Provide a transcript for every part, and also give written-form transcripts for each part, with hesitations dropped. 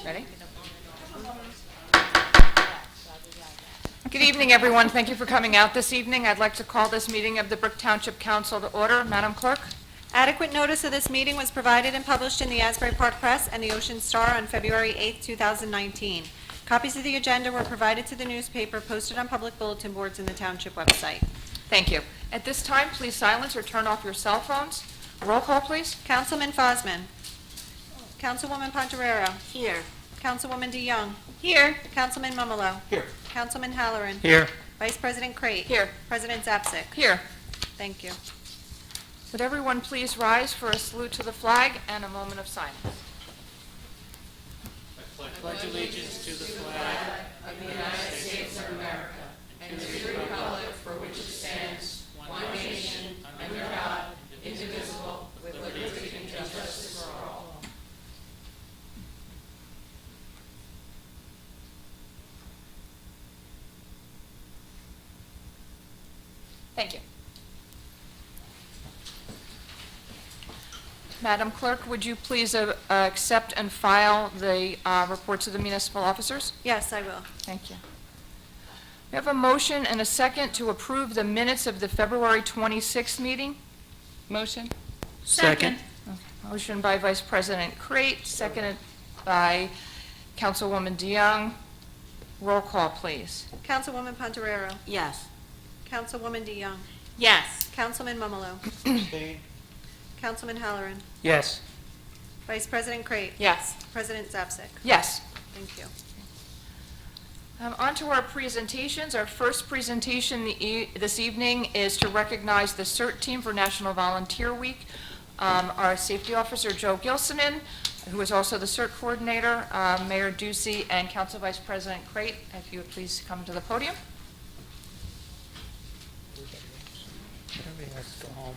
Ready? Good evening, everyone. Thank you for coming out this evening. I'd like to call this meeting of the Brick Township Council to order. Madam Clerk? Adequate notice of this meeting was provided and published in the Asbury Park Press and the Ocean Star on February 8, 2019. Copies of the agenda were provided to the newspaper, posted on public bulletin boards in the township website. Thank you. At this time, please silence or turn off your cell phones. Roll call, please. Councilman Fosman. Councilwoman Pontarero. Here. Councilwoman DeYoung. Here. Councilman Mumolo. Here. Councilman Halloran. Here. Vice President Crate. Here. President Zapsik. Here. Thank you. Would everyone please rise for a salute to the flag and a moment of silence? I pledge allegiance to the flag of the United States of America and to the republic for which it stands, one nation, under God, indivisible, with liberty and justice for all. Thank you. Madam Clerk, would you please accept and file the reports of the municipal officers? Yes, I will. Thank you. We have a motion and a second to approve the minutes of the February 26th meeting. Motion? Second. Okay. Motion by Vice President Crate, seconded by Councilwoman DeYoung. Roll call, please. Councilwoman Pontarero. Yes. Councilwoman DeYoung. Yes. Councilman Mumolo. Abstain. Councilman Halloran. Yes. Vice President Crate. Yes. President Zapsik. Yes. Thank you. On to our presentations. Our first presentation this evening is to recognize the CERT Team for National Volunteer Week. Our safety officer, Joe Gilsonen, who is also the CERT coordinator, Mayor Ducey, and Council Vice President Crate, if you would please come to the podium. Everybody has to go home.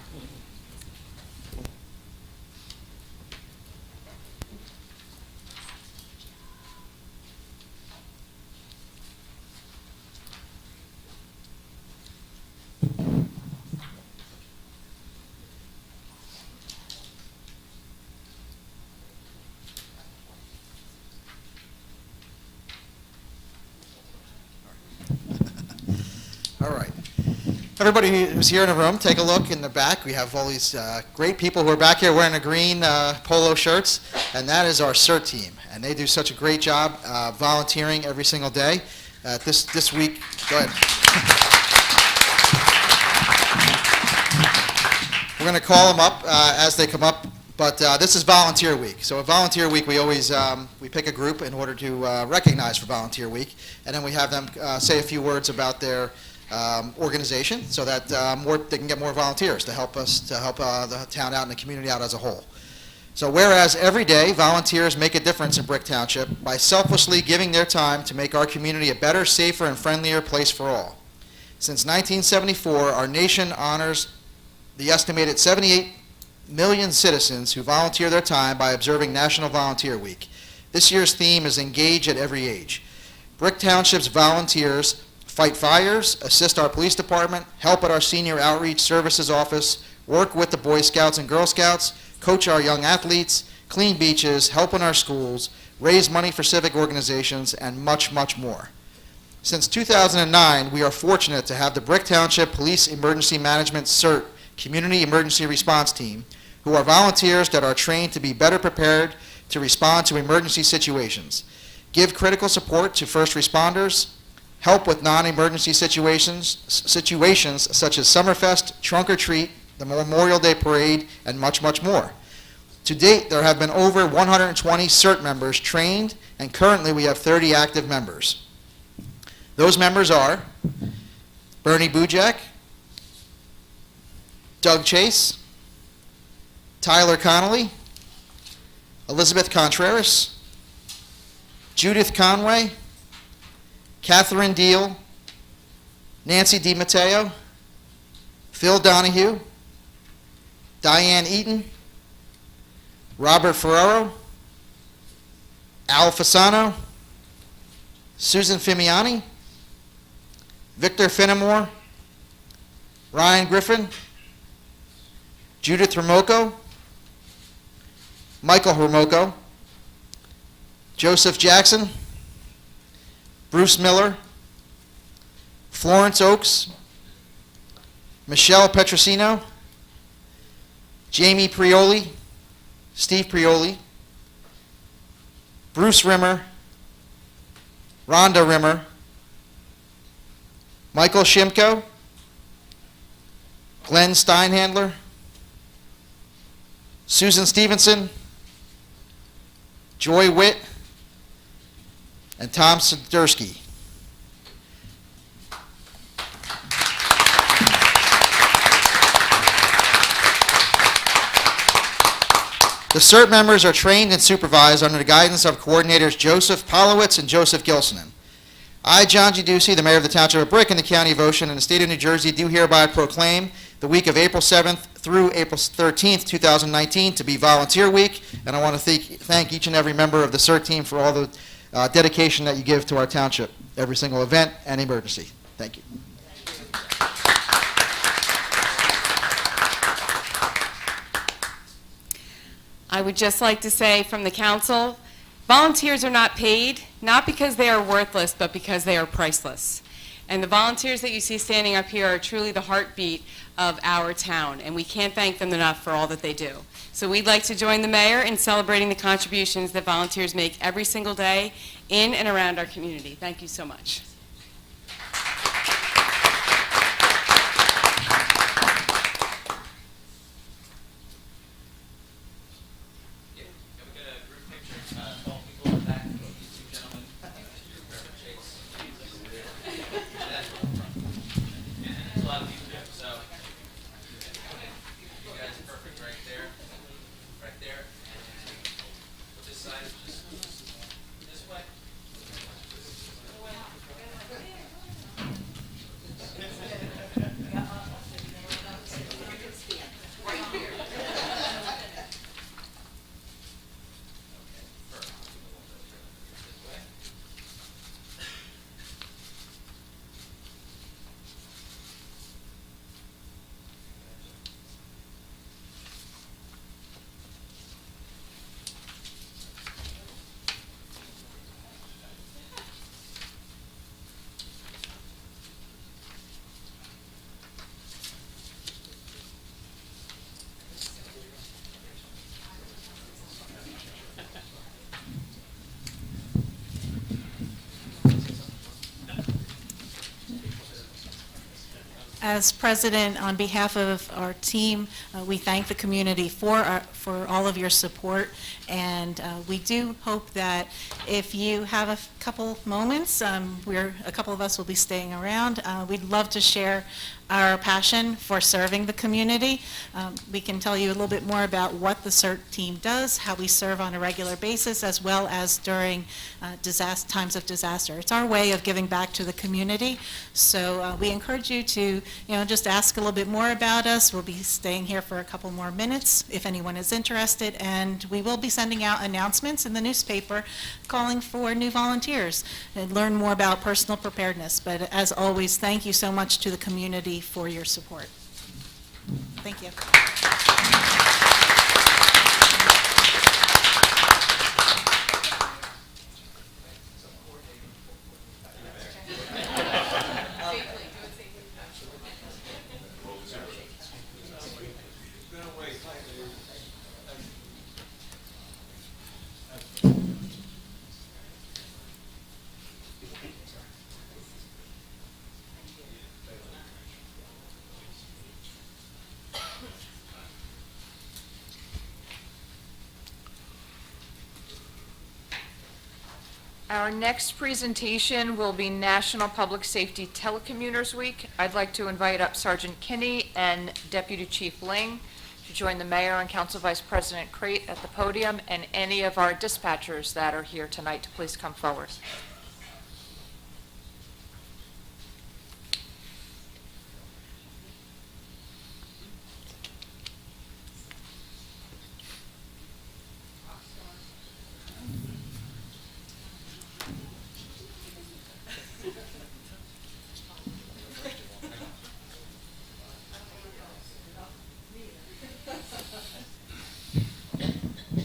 All right. Everybody who's here in the room, take a look in the back. We have all these great people who are back here wearing the green polo shirts, and that is our CERT team. And they do such a great job volunteering every single day. This week, go ahead. We're going to call them up as they come up, but this is Volunteer Week. So at Volunteer Week, we always we pick a group in order to recognize for Volunteer Week, and then we have them say a few words about their organization so that they can get more volunteers to help us, to help the town out and the community out as a whole. So whereas every day volunteers make a difference in Brick Township by selflessly giving their time to make our community a better, safer, and friendlier place for all. Since 1974, our nation honors the estimated 78 million citizens who volunteer their time by observing National Volunteer Week. This year's theme is Engage at Every Age. Brick Township's volunteers fight fires, assist our police department, help at our senior outreach services office, work with the Boy Scouts and Girl Scouts, coach our young athletes, clean beaches, help in our schools, raise money for civic organizations, and much, much more. Since 2009, we are fortunate to have the Brick Township Police Emergency Management CERT Community Emergency Response Team, who are volunteers that are trained to be better prepared to respond to emergency situations, give critical support to first responders, help with non-emergency situations such as Summerfest, Trunk or Treat, the Memorial Day Parade, and much, much more. To date, there have been over 120 CERT members trained, and currently we have 30 active members. Those members are Bernie Bujak, Doug Chase, Tyler Connolly, Elizabeth Contreras, Judith Conway, Catherine Deal, Nancy DiMatteo, Phil Donahue, Diane Eaton, Robert Ferraro, Al Fasano, Susan Fimiani, Victor Finnemore, Ryan Griffin, Judith Romoko, Michael Romoko, Joseph Jackson, Bruce Miller, Florence Oakes, Michelle Petrosino, Jamie Prioli, Steve Prioli, Bruce Rimmer, Rhonda Rimmer, Michael Shimko, Glenn Steinhandler, Susan Stevenson, Joy Witt, and Tom Sidursky. The CERT members are trained and supervised under the guidance of coordinators Joseph Polowitz and Joseph Gilsonen. I, John G. Ducey, the mayor of the Township of Brick in the County of Ocean and the state of New Jersey, do hereby proclaim the week of April 7th through April 13th, 2019 to be Volunteer Week, and I want to thank each and every member of the CERT team for all the dedication that you give to our township, every single event and emergency. Thank you. I would just like to say from the council, volunteers are not paid, not because they are worthless, but because they are priceless. And the volunteers that you see standing up here are truly the heartbeat of our town, and we can't thank them enough for all that they do. So we'd like to join the mayor in celebrating the contributions that volunteers make every single day in and around our community. Thank you so much. As president, on behalf of our team, we thank the community for all of your support, and we do hope that if you have a couple moments, a couple of us will be staying around. We'd love to share our passion for serving the community. We can tell you a little bit more about what the CERT team does, how we serve on a regular basis, as well as during times of disaster. It's our way of giving back to the community. So we encourage you to, just ask a little bit more about us. We'll be staying here for a couple more minutes if anyone is interested, and we will be sending out announcements in the newspaper calling for new volunteers and learn more about personal preparedness. But as always, thank you so much to the community for your support. Thank you. Our next presentation will be National Public Safety Telecommuters Week. I'd like to invite up Sergeant Kinney and Deputy Chief Ling to join the Mayor and Council Vice President Crate at the podium, and any of our dispatchers that are here tonight to please come forward.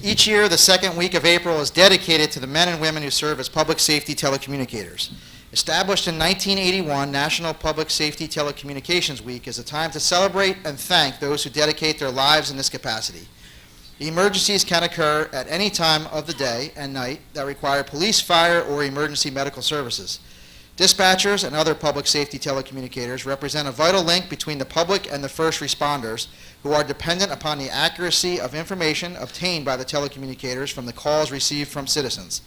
Each Each year, the second week of April is dedicated to the men and women who serve as public safety telecommunicators. Established in 1981, National Public Safety Telecommunications Week is a time to celebrate and thank those who dedicate their lives in this capacity. Emergencies can occur at any time of the day and night that require police, fire, or emergency medical services. Dispatchers and other public safety telecommunicators represent a vital link between the public and the first responders, who are dependent upon the accuracy of information obtained by the telecommunicators from the calls received from citizens.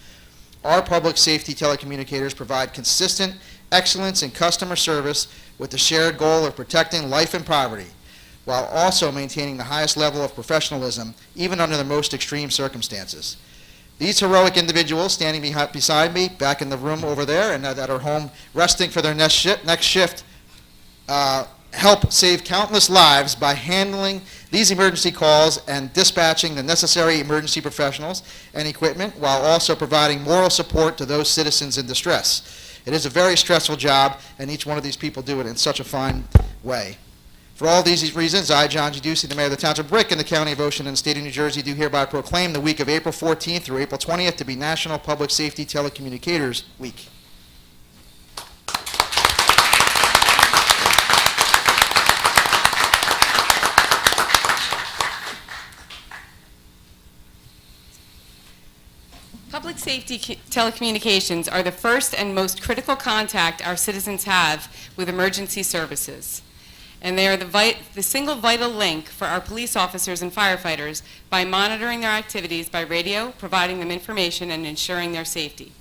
Our public safety telecommunicators provide consistent excellence in customer service with the shared goal of protecting life and property, while also maintaining the highest level of professionalism, even under the most extreme circumstances. These heroic individuals standing beside me, back in the room over there, and that are home resting for their next shift, help save countless lives by handling these emergency calls and dispatching the necessary emergency professionals and equipment, while also providing moral support to those citizens in distress. It is a very stressful job, and each one of these people do it in such a fine way. For all these reasons, I, John G. Ducey, the Mayor of the Township of Brick in the County of Ocean and the State of New Jersey, do hereby proclaim the week of April 14th through April 20th to be National Public Safety Telecommunicators Week. Public safety telecommunications are the first and most critical contact our citizens have with emergency services. And they are the single vital link for our police officers and firefighters by monitoring their activities by radio, providing them information, and ensuring their safety.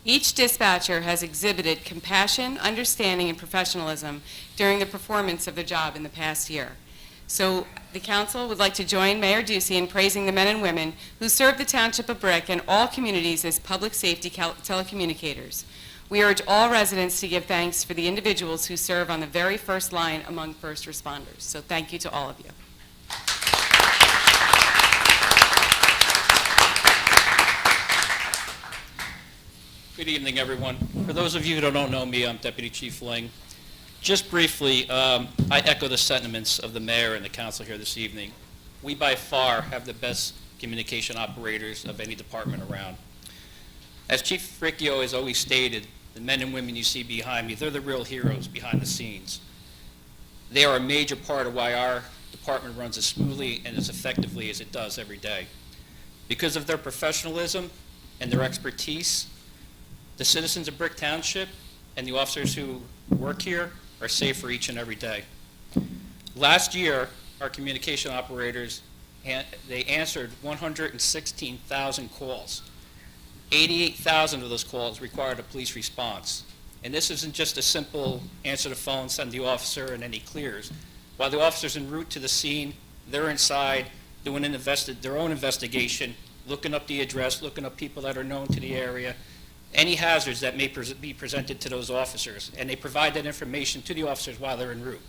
Each dispatcher has exhibited compassion, understanding, and professionalism during the performance of their job in the past year. So the council would like to join Mayor Ducey in praising the men and women who serve the Township of Brick and all communities as public safety telecommunicators. We urge all residents to give thanks for the individuals who serve on the very first line among first responders. So thank you to all of you. Good evening, everyone. For those of you who don't know me, I'm Deputy Chief Ling. Just briefly, I echo the sentiments of the mayor and the council here this evening. We by far have the best communication operators of any department around. As Chief Riccio has always stated, the men and women you see behind me, they're the real heroes behind the scenes. They are a major part of why our department runs as smoothly and as effectively as it does every day. Because of their professionalism and their expertise, the citizens of Brick Township and the officers who work here are safer each and every day. Last year, our communication operators, they answered 116,000 calls. 88,000 of those calls required a police response. And this isn't just a simple answer the phone, send the officer, and then he clears. While the officer's en route to the scene, they're inside doing their own investigation, looking up the address, looking up people that are known to the area, any hazards that may be presented to those officers, and they provide that information to the officers while they're en route.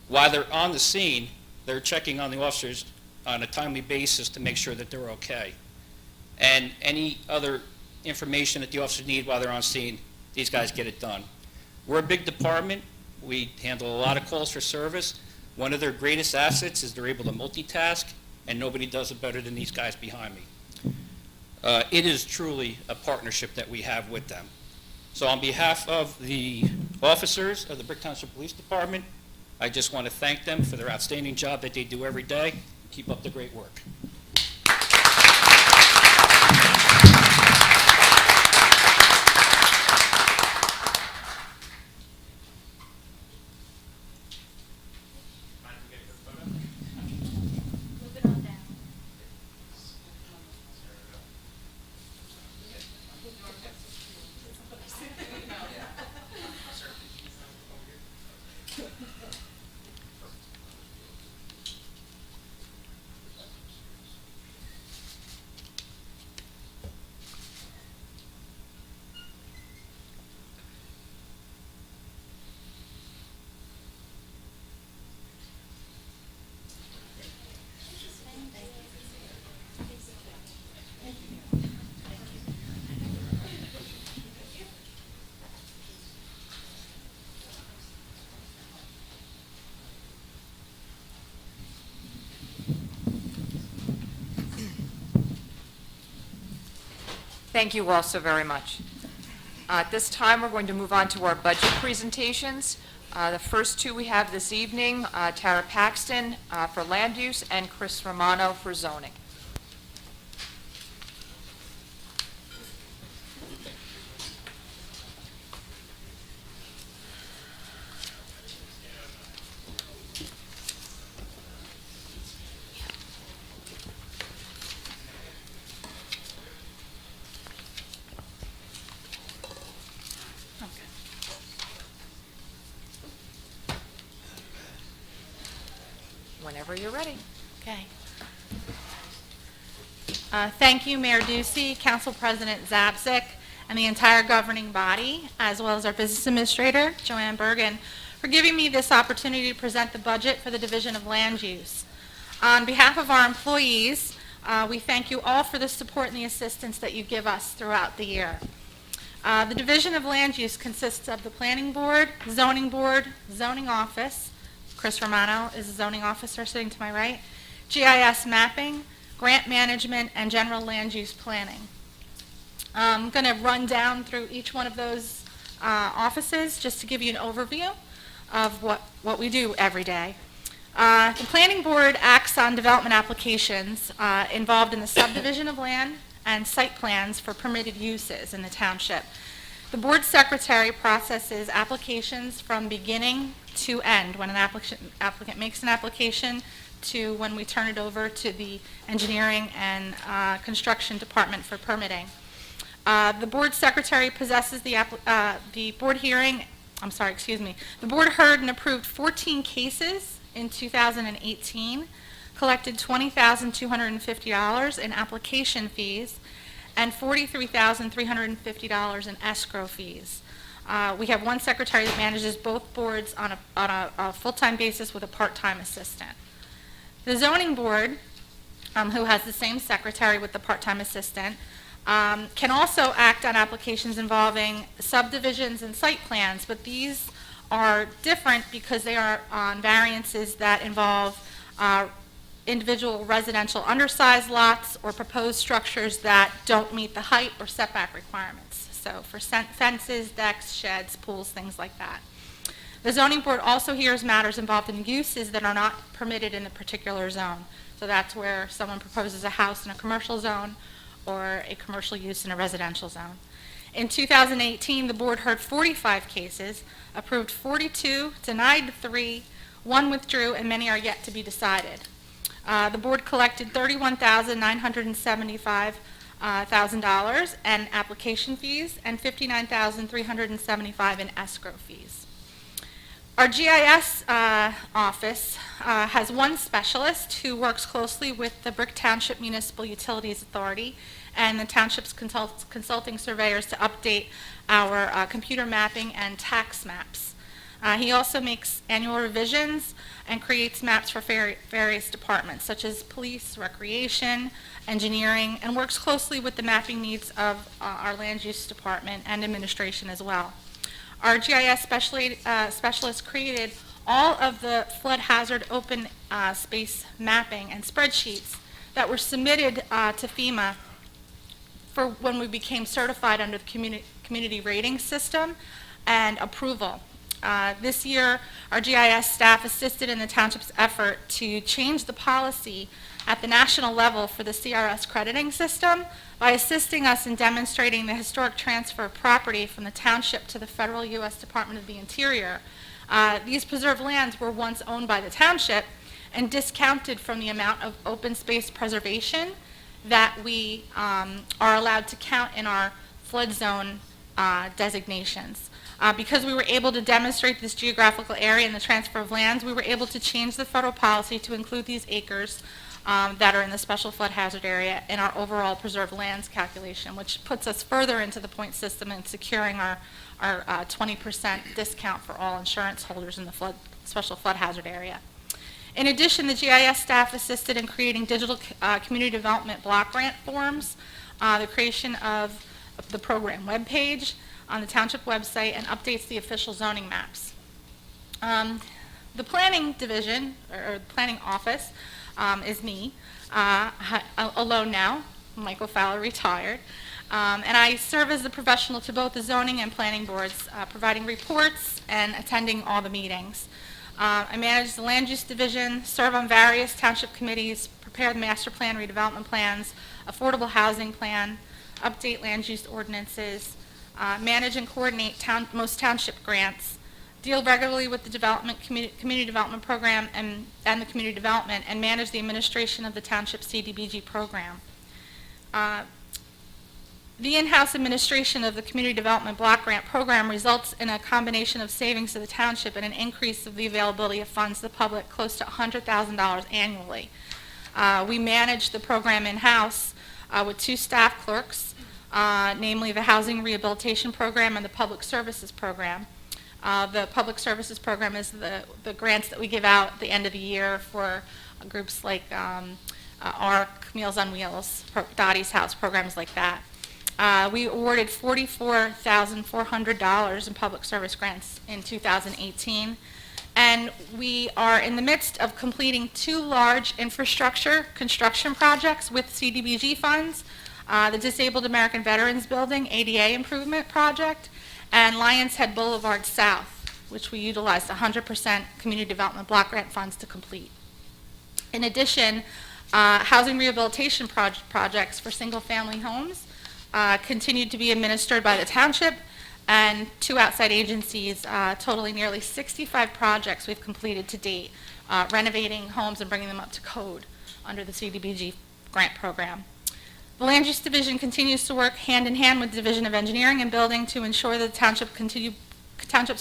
While they're on the scene, they're checking on the officers on a timely basis to make sure that they're okay. And any other information that the officers need while they're on scene, these guys get it done. We're a big department. We handle a lot of calls for service. One of their greatest assets is they're able to multitask, and nobody does it better than these guys behind me. It is truly a partnership that we have with them. So on behalf of the officers of the Brick Township Police Department, I just want to thank them for their outstanding job that they do every day. Keep up the great work. Thank you all so very much. At this time, we're going to move on to our budget presentations. The first two we have this evening, Tara Paxton for land use and Chris Romano for zoning. Whenever you're ready. Okay. Thank you, Mayor Ducey, Council President Zabzik, and the entire governing body, as well as our Business Administrator, Joanne Bergen, for giving me this opportunity to present the budget for the Division of Land Use. On behalf of our employees, we thank you all for the support and the assistance that you give us throughout the year. The Division of Land Use consists of the Planning Board, Zoning Office. Chris Romano is the zoning officer sitting to my right, GIS mapping, grant management, and general land use planning. I'm going to run down through each one of those offices just to give you an overview of what we do every day. The Planning Board acts on development applications involved in the subdivision of land and site plans for permitted uses in the township. The board secretary processes applications from beginning to end, when an applicant makes an application to when we turn it over to the engineering and construction department for permitting. The board secretary possesses the board The board heard and approved 14 cases in 2018, collected $20,250 in application fees, and $43,350 in escrow fees. We have one secretary that manages both boards on a full-time basis with a part-time assistant. The zoning board, who has the same secretary with the part-time assistant, can also act on applications involving subdivisions and site plans, but these are different because they are on variances that involve individual residential undersized lots or proposed structures that don't meet the height or setback requirements. So for fences, decks, sheds, pools, things like that. The zoning board also hears matters involved in uses that are not permitted in a particular zone. So that's where someone proposes a house in a commercial zone or a commercial use in a residential zone. In 2018, the board heard 45 cases, approved 42, denied 3, 1 withdrew, and many are yet to be decided. The board collected $31,975 in application fees and $59,375 in escrow fees. Our GIS office has one specialist who works closely with the Brick Township Municipal Utilities Authority and the township's consulting surveyors to update our computer mapping and tax maps. He also makes annual revisions and creates maps for various departments, such as police, recreation, engineering, and works closely with the mapping needs of our land use department and administration as well. Our GIS specialist created all of the flood hazard open space mapping and spreadsheets that were submitted to FEMA for when we became certified under the community rating system and approval. This year, our GIS staff assisted in the township's effort to change the policy at the national level for the CRS crediting system by assisting us in demonstrating the historic transfer of property from the township to the federal U.S. Department of the Interior. These preserved lands were once owned by the township and discounted from the amount of open space preservation that we are allowed to count in our flood zone designations. Because we were able to demonstrate this geographical area and the transfer of lands, we were able to change the federal policy to include these acres that are in the special flood hazard area in our overall preserved lands calculation, which puts us further into the point system and securing our 20% discount for all insurance holders in the special flood hazard area. In addition, the GIS staff assisted in creating digital community development block grant forms, the creation of the program webpage on the township website, and updates the official zoning maps. The planning division, or planning office, is me, alone now. Michael Fowler retired. And I serve as the professional to both the zoning and planning boards, providing reports and attending all the meetings. I manage the land use division, serve on various township committees, prepare the master plan, redevelopment plans, affordable housing plan, update land use ordinances, manage and coordinate most township grants, deal regularly with the community development program and the community development, and manage the administration of the township CDBG program. The in-house administration of the Community Development Block Grant Program results in a combination of savings to the township and an increase of the availability of funds to the public close to $100,000 annually. We manage the program in-house with 2 staff clerks, namely the Housing Rehabilitation Program and the Public Services Program. The Public Services Program is the grants that we give out at the end of the year for groups like ARC, Meals on Wheels, Dottie's House, programs like that. We awarded $44,400 in public service grants in 2018, and we are in the midst of completing 2 large infrastructure construction projects with CDBG funds, the Disabled American Veterans Building ADA Improvement Project, and Lions Head Boulevard South, which we utilized 100% Community Development Block Grant funds to complete. In addition, housing rehabilitation projects for single-family homes continued to be administered by the township, and 2 outside agencies, totaling nearly 65 projects we've completed to date, renovating homes and bringing them up to code under the CDBG grant program. The Land Use Division continues to work hand in hand with the Division of Engineering and Building to ensure that the township's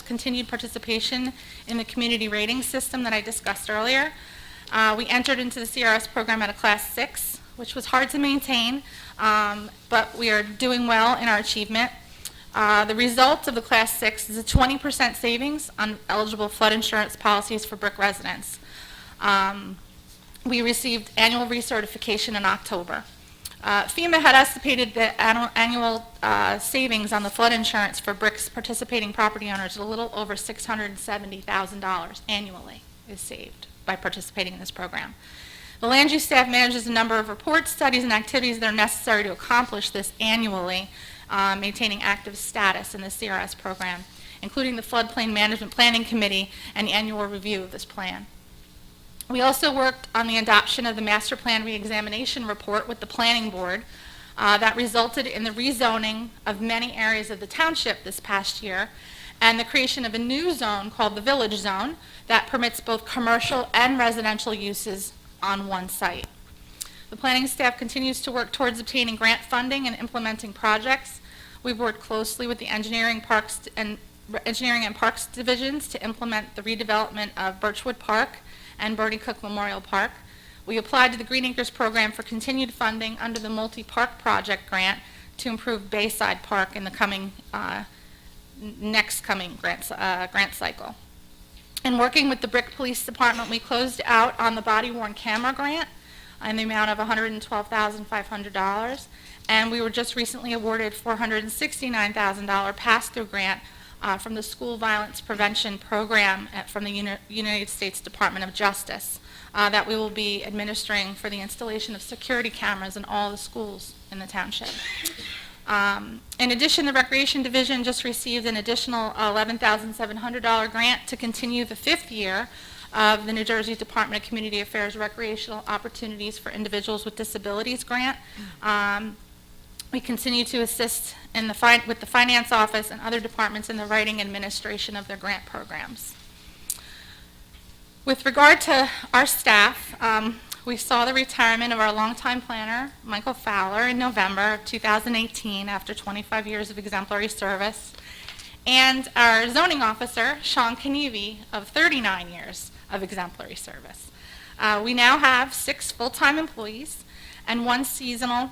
continued participation in the community rating system that I discussed earlier. We entered into the CRS program at a Class 6, which was hard to maintain, but we are doing well in our achievement. The result of the Class 6 is a 20% savings on eligible flood insurance policies for Brick residents. We received annual recertification in October. FEMA had estimated the annual savings on the flood insurance for Brick's participating property owners at a little over $670,000 annually is saved by participating in this program. The land use staff manages a number of reports, studies, and activities that are necessary to accomplish this annually, maintaining active status in the CRS program, including the Floodplain Management Planning Committee and the annual review of this plan. We also worked on the adoption of the Master Plan Reexamination Report with the Planning Board that resulted in the rezoning of many areas of the township this past year, and the creation of a new zone called the Village Zone that permits both commercial and residential uses on one site. The planning staff continues to work towards obtaining grant funding and implementing projects. We've worked closely with the Engineering and Parks divisions to implement the redevelopment of Birchwood Park and Bertie Cook Memorial Park. We applied to the Green Acres program for continued funding under the Multi-Park Project grant to improve Bayside Park in the next coming grant cycle. And working with the Brick Police Department, we closed out on the body-worn camera grant in the amount of $112,500, and we were just recently awarded $469,000 pass-through grant from the School Violence Prevention Program from the United States Department of Justice that we will be administering for the installation of security cameras in all the schools in the township. In addition, the Recreation Division just received an additional $11,700 grant to continue the 5th year of the New Jersey Department of Community Affairs Recreational Opportunities for Individuals with Disabilities grant. We continue to assist with the Finance Office and other departments in the writing and administration of their grant programs. With regard to our staff, we saw the retirement of our longtime planner, Michael Fowler, in November of 2018 after 25 years of exemplary service, and our zoning officer, Sean Knievi, of 39 years of exemplary service. We now have 6 full-time employees and 1 seasonal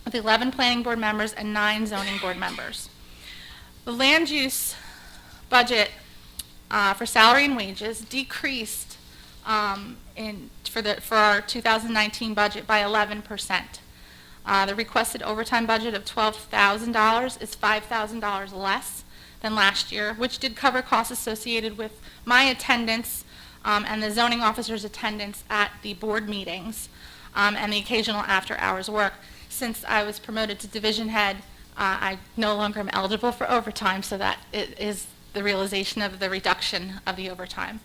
with 11 planning board members and 9 zoning board members. The land use budget for salary and wages decreased for our 2019 budget by 11%. The requested overtime budget of $12,000 is $5,000 less than last year, which did cover costs associated with my attendance and the zoning officer's attendance at the board meetings and the occasional after-hours work. since I was promoted to division head, I no longer am eligible for overtime, so that it is the realization of the reduction of the overtime.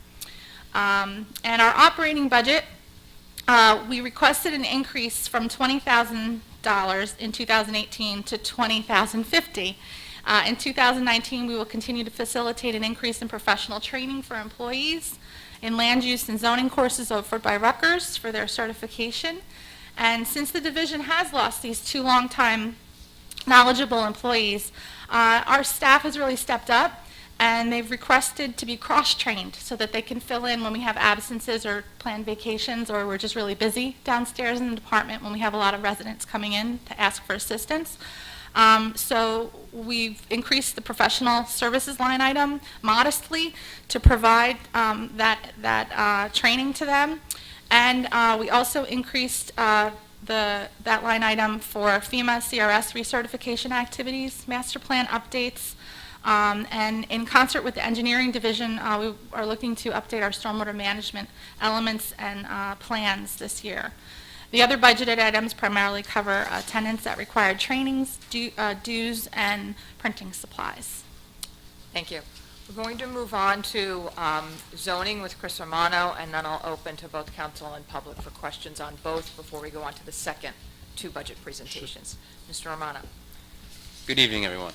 And our operating budget, we requested an increase from $20,000 in 2018 to $20,050. In 2019, we will continue to facilitate an increase in professional training for employees in land use and zoning courses offered by Rutgers for their certification. And since the division has lost these two longtime knowledgeable employees, our staff has really stepped up, and they've requested to be cross-trained so that they can fill in when we have absences or planned vacations, or we're just really busy downstairs in the department when we have a lot of residents coming in to ask for assistance. So we've increased the professional services line item modestly to provide that training to them. And we also increased that line item for FEMA CRS recertification activities, master plan updates, and in concert with the engineering division, we are looking to update our stormwater management elements and plans this year. The other budgeted items primarily cover attendance at required trainings, dues, and printing supplies. Thank you. We're going to move on to zoning with Chris Romano, and then I'll open to both council and public for questions on both before we go on to the second two budget presentations. Mr. Romano. Good evening, everyone.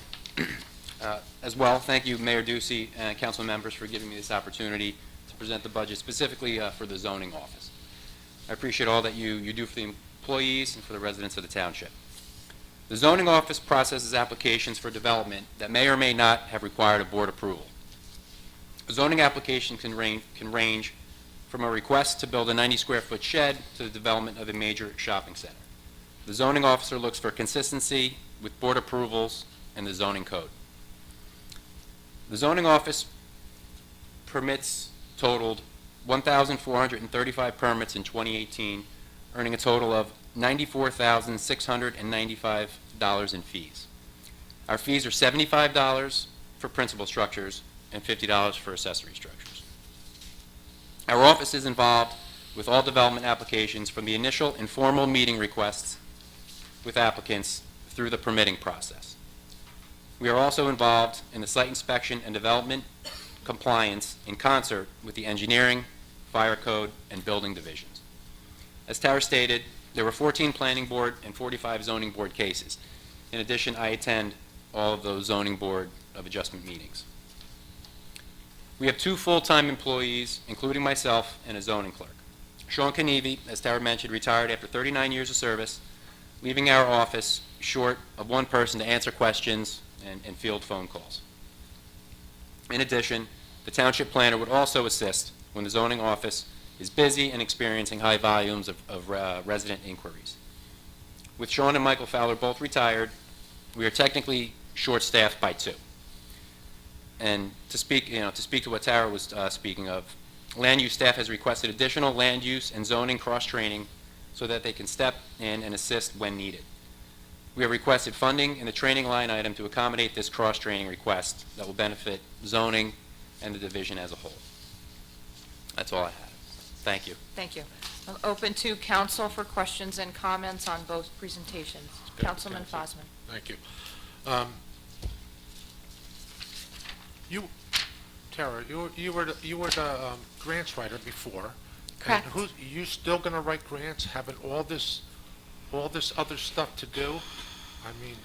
As well, thank you, Mayor Ducey and council members, for giving me this opportunity to present the budget specifically for the zoning office. I appreciate all that you do for the employees and for the residents of the township. The zoning office processes applications for development that may or may not have required a board approval. A zoning application can range from a request to build a 90-square-foot shed to the development of a major shopping center. The zoning officer looks for consistency with board approvals and the zoning code. The zoning office permits totaled 1,435 permits in 2018, earning a total of $94,695 in fees. Our fees are $75 for principal structures and $50 for accessory structures. Our office is involved with all development applications from the initial informal meeting requests with applicants through the permitting process. We are also involved in the site inspection and development compliance in concert with the engineering, fire code, and building divisions. As Tara stated, there were 14 planning board and 45 zoning board cases. In addition, I attend all of those zoning board of adjustment meetings. We have 2 full-time employees, including myself and a zoning clerk. Sean Kanivi, as Tara mentioned, retired after 39 years of service, leaving our office short of 1 person to answer questions and field phone calls. In addition, the township planner would also assist when the zoning office is busy and experiencing high volumes of resident inquiries. With Sean and Michael Fowler both retired, we are technically short-staffed by 2. And to speak to what Tara was speaking of, land use staff has requested additional land use and zoning cross-training so that they can step in and assist when needed. We have requested funding in the training line item to accommodate this cross-training request that will benefit zoning and the division as a whole. That's all I have. Thank you. Thank you. I'm open to council for questions and comments on both presentations. Councilman Fosman. Thank you. Tara, you were the grants writer before. Correct. And you still going to write grants, having all this other stuff to do? I mean,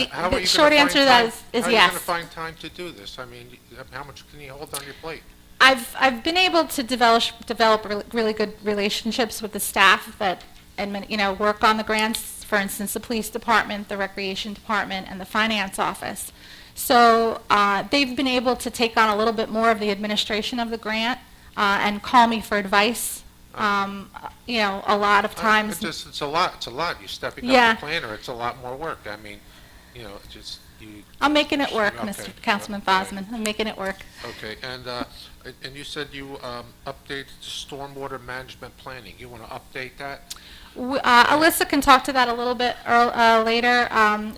how are The you short gonna answer to find that time- is How are you yes. going to find time to do this? I mean, how much can you hold on your plate? I've been able to develop really good relationships with the staff that work on the grants. For instance, the police department, the recreation department, and the finance office. So they've been able to take on a little bit more of the administration of the grant and call me for advice. A lot of times. It's a lot. You stepping Yeah. up the planner. It's a lot more work. I mean, just you. I'm making it work, Okay. Mr. Councilman Fosman. I'm making it work. Okay, and you said you updated stormwater management planning. You want to update that? Alyssa can talk to that a little bit later.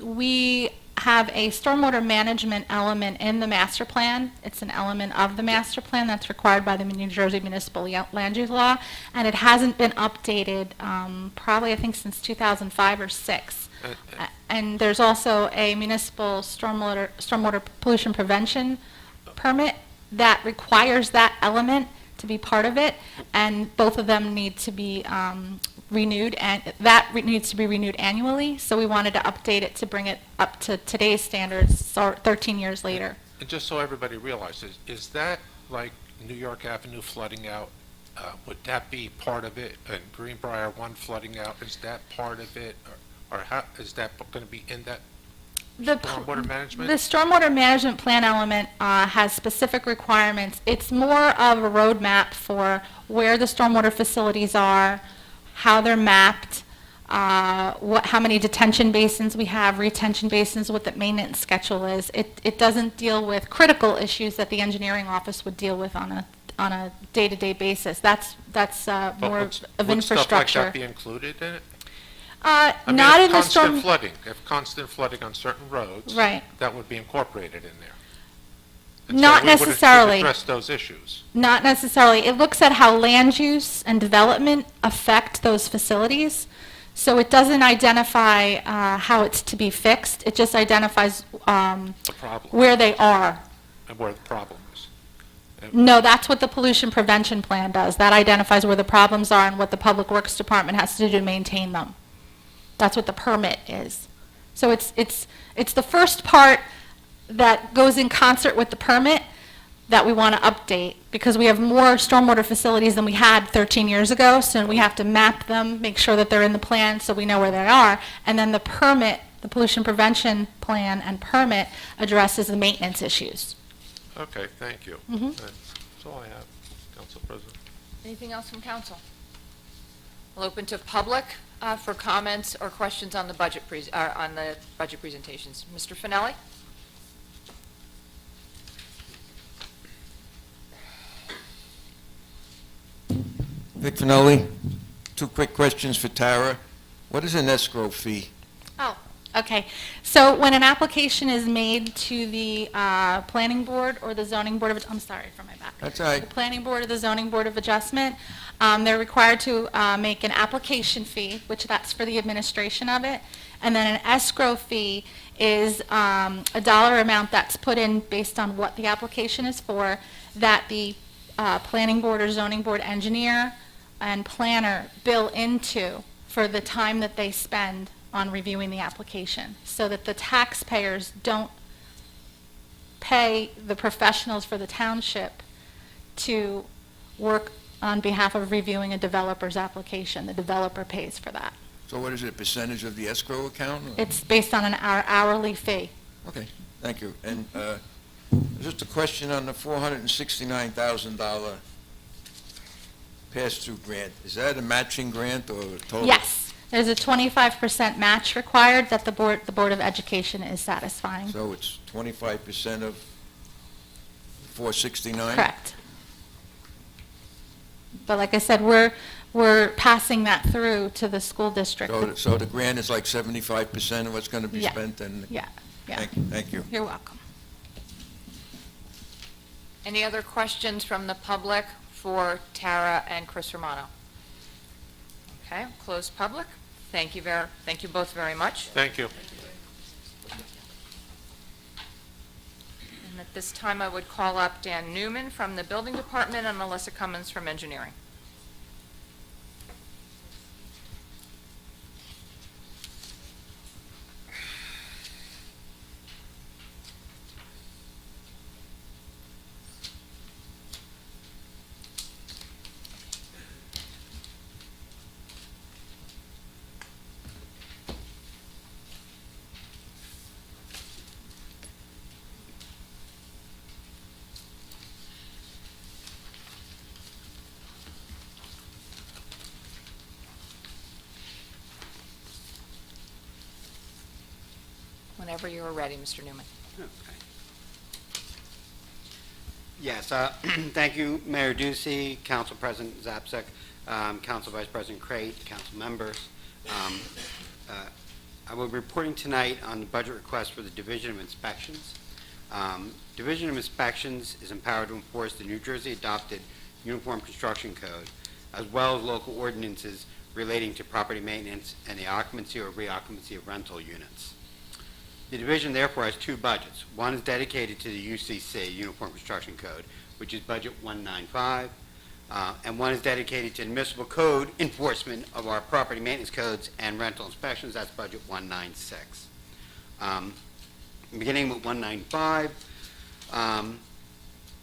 We have a stormwater management element in the master plan. It's an element of the master plan that's required by the New Jersey Municipal Land Use Law, and it hasn't been updated probably, I think, since 2005 or 6. And there's also a municipal stormwater pollution prevention permit that requires that element to be part of it, and both of them need to be renewed, and that needs to be renewed annually, so we wanted to update it to bring it up to today's standards, so 13 years later. And just so everybody realizes, is that like New York Avenue flooding out? Would that be part of it? And Greenbrier 1 flooding out, is that part of it? Or how, is that going to be in that stormwater management? The stormwater management plan element has specific requirements. It's more of a roadmap for where the stormwater facilities are, how they're mapped, how many detention basins we have, retention basins, what the maintenance schedule is. It doesn't deal with critical issues that the engineering office would deal with on a day-to-day basis. That's more of infrastructure. Would stuff like that be included in it? Not if in the storm. constant flooding on certain roads, Right. that would be incorporated in there. And Not so we would necessarily. address those issues. Not necessarily. It looks at how land use and development affect those facilities. So it doesn't identify how it's to be fixed. It just identifies The problem, where they are. and where the problem is. No, that's what the pollution prevention plan does. That identifies where the problems are and what the Public Works Department has to do to maintain them. That's what the permit is. So it's the first part that goes in concert with the permit that we want to update, because we have more stormwater facilities than we had 13 years ago, so we have to map them, make sure that they're in the plan so we know where they are, and then the permit, the pollution prevention plan and permit addresses the maintenance issues. Okay, thank you. Mhm. That's all I have, Council President. Anything else from council? We'll open to public for comments or questions on the budget presentations. Mr. Finelli? Vic Finelli, 2 quick questions for Tara. What is an escrow fee? Oh, okay. So when an application is made to the planning board or the zoning board of, I'm sorry for my back. That's all right. The planning board or the zoning board of adjustment, they're required to make an application fee, which that's for the administration of it. And then an escrow fee is a dollar amount that's put in based on what the application is for, that the planning board or zoning board engineer and planner bill into for the time that they spend on reviewing the application, so that the taxpayers don't pay the professionals for the township to work on behalf of reviewing a developer's application. The developer pays for that. So what is it, a percentage of the escrow account? or- It's based on our hourly fee. Okay, thank you. And just a question on the $469,000 pass-through grant. Is that a matching grant or a total? Yes, there's a 25% match required that the Board of Education is satisfying. So it's 25% of 469? Correct. But like I said, we're passing that through to the school district. So the grant is like 75% of what's going to be Yeah. spent? And Yeah, yeah. Thank you. You're welcome. Any other questions from the public for Tara and Chris Romano? Okay, close public. Thank you both very much. Thank you. And at this time, I would call up Dan Newman from the Building Department and Melissa Cummins from Engineering. Whenever you are ready, Mr. Newman. Yes, thank you, Mayor Ducey, Council President Zapsik, Council Vice President Crate, council members. I will be reporting tonight on the budget request for the Division of Inspections. Division of Inspections is empowered to enforce the New Jersey adopted Uniform Construction Code, as well as local ordinances relating to property maintenance and the occupancy or reoccupancy of rental units. The division therefore has two budgets. One is dedicated to the UCC, Uniform Construction Code, which is budget 195, and one is dedicated to the municipal code enforcement of our property maintenance codes and rental inspections. That's budget 196. Beginning with 195,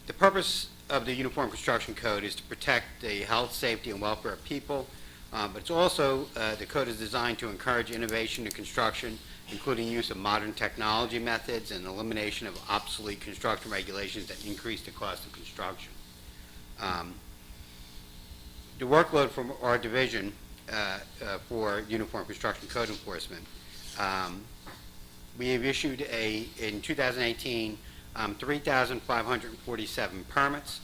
the purpose of the Uniform Construction Code is to protect the health, safety, and welfare of people, but it's also, the code is designed to encourage innovation in construction, including use of modern technology methods and elimination of obsolete construction regulations that increase the cost of construction. The workload from our division for Uniform Construction Code enforcement, we have issued in 2018, 3,547 permits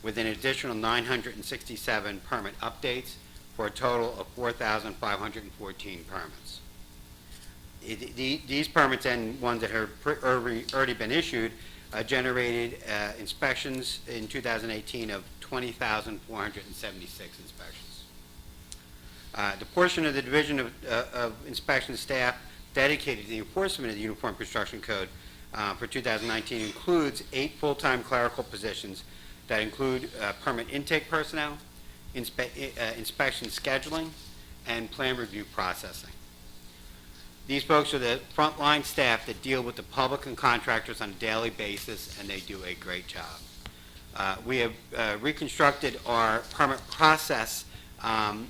with an additional 967 permit updates for a total of 4,514 permits. These permits and ones that have already been issued generated inspections in 2018 of 20,476 inspections. The portion of the Division of Inspection staff dedicated to the enforcement of the Uniform Construction Code for 2019 includes 8 full-time clerical positions that include permit intake personnel, inspection scheduling, and plan review processing. These folks are the frontline staff that deal with the public and contractors on a daily basis, and they do a great job. We have reconstructed our permit process and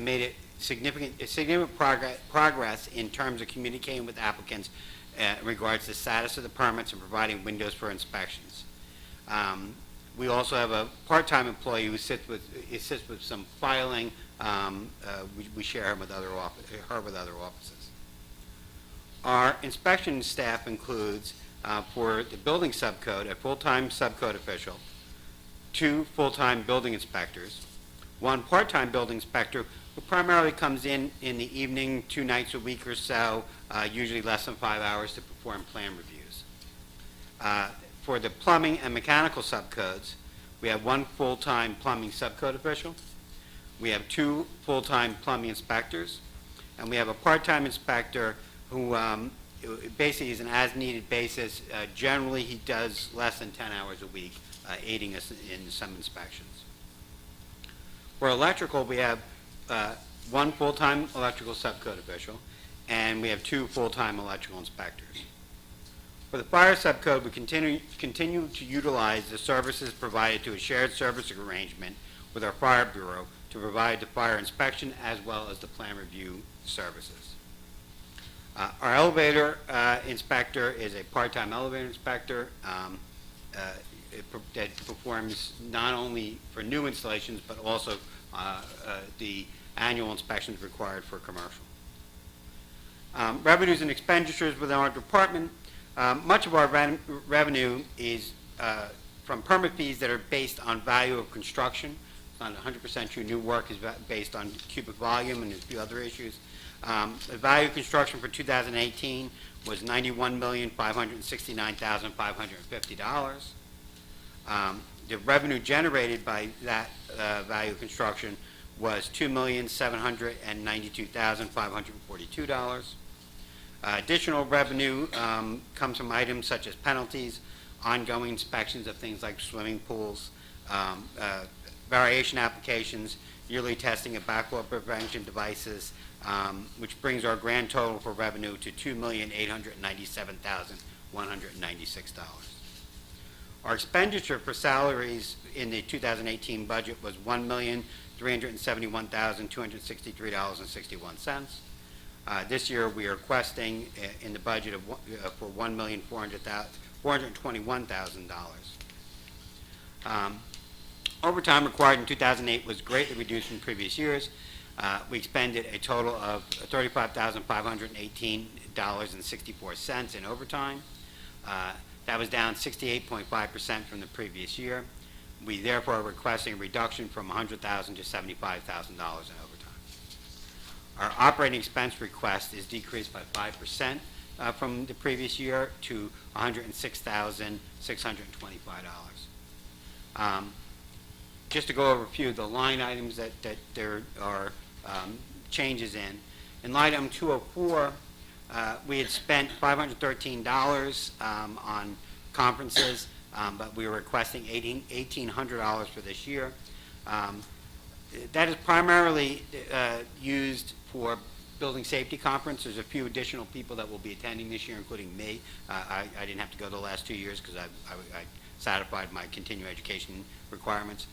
made it significant progress in terms of communicating with applicants in regards to the status of the permits and providing windows for inspections. We also have a part-time employee who assists with some filing. We share her with other offices. Our inspection staff includes, for the building subcode, a full-time subcode official, 2 full-time building inspectors, 1 part-time building inspector who primarily comes in the evening 2 nights a week or so, usually less than 5 hours to perform plan reviews. For the plumbing and mechanical subcodes, we have 1 full-time plumbing subcode official, we have 2 full-time plumbing inspectors, and we have a part-time inspector who basically is an as-needed basis. Generally, he does less than 10 hours a week, aiding us in some inspections. For electrical, we have 1 full-time electrical subcode official, and we have 2 full-time electrical inspectors. For the fire subcode, we continue to utilize the services provided to a shared service arrangement with our fire bureau to provide the fire inspection as well as the plan review services. Our elevator inspector is a part-time elevator inspector that performs not only for new installations but also the annual inspections required for commercial. Revenues and expenditures within our department. Much of our revenue is from permit fees that are based on value of construction. It's not 100% true. New work is based on cubic volume and a few other issues. The value of construction for 2018 was $91,569,550. The revenue generated by that value of construction was $2,792,542. Additional revenue comes from items such as penalties, ongoing inspections of things like swimming pools, variation applications, yearly testing of backlog prevention devices, which brings our grand total for revenue to $2,897,196. Our expenditure for salaries in the 2018 budget was $1,371,263.61. This year, we are requesting in the budget for $1,421,000. Overtime required in 2008 was greatly reduced from previous years. We expended a total of $35,518.64 in overtime. That was down 68.5% from the previous year. We therefore are requesting a reduction from $100,000 to $75,000 in overtime. Our operating expense request is decreased by 5% from the previous year to $106,625. Just to go over a few of the line items that there are changes in. In line item 204, we had spent $513 on conferences, but we were requesting $1,800 for this year. That is primarily used for building safety conference. There's a few additional people that will be attending this year, including me. I didn't have to go the last 2 years because I satisfied my continuing education requirements.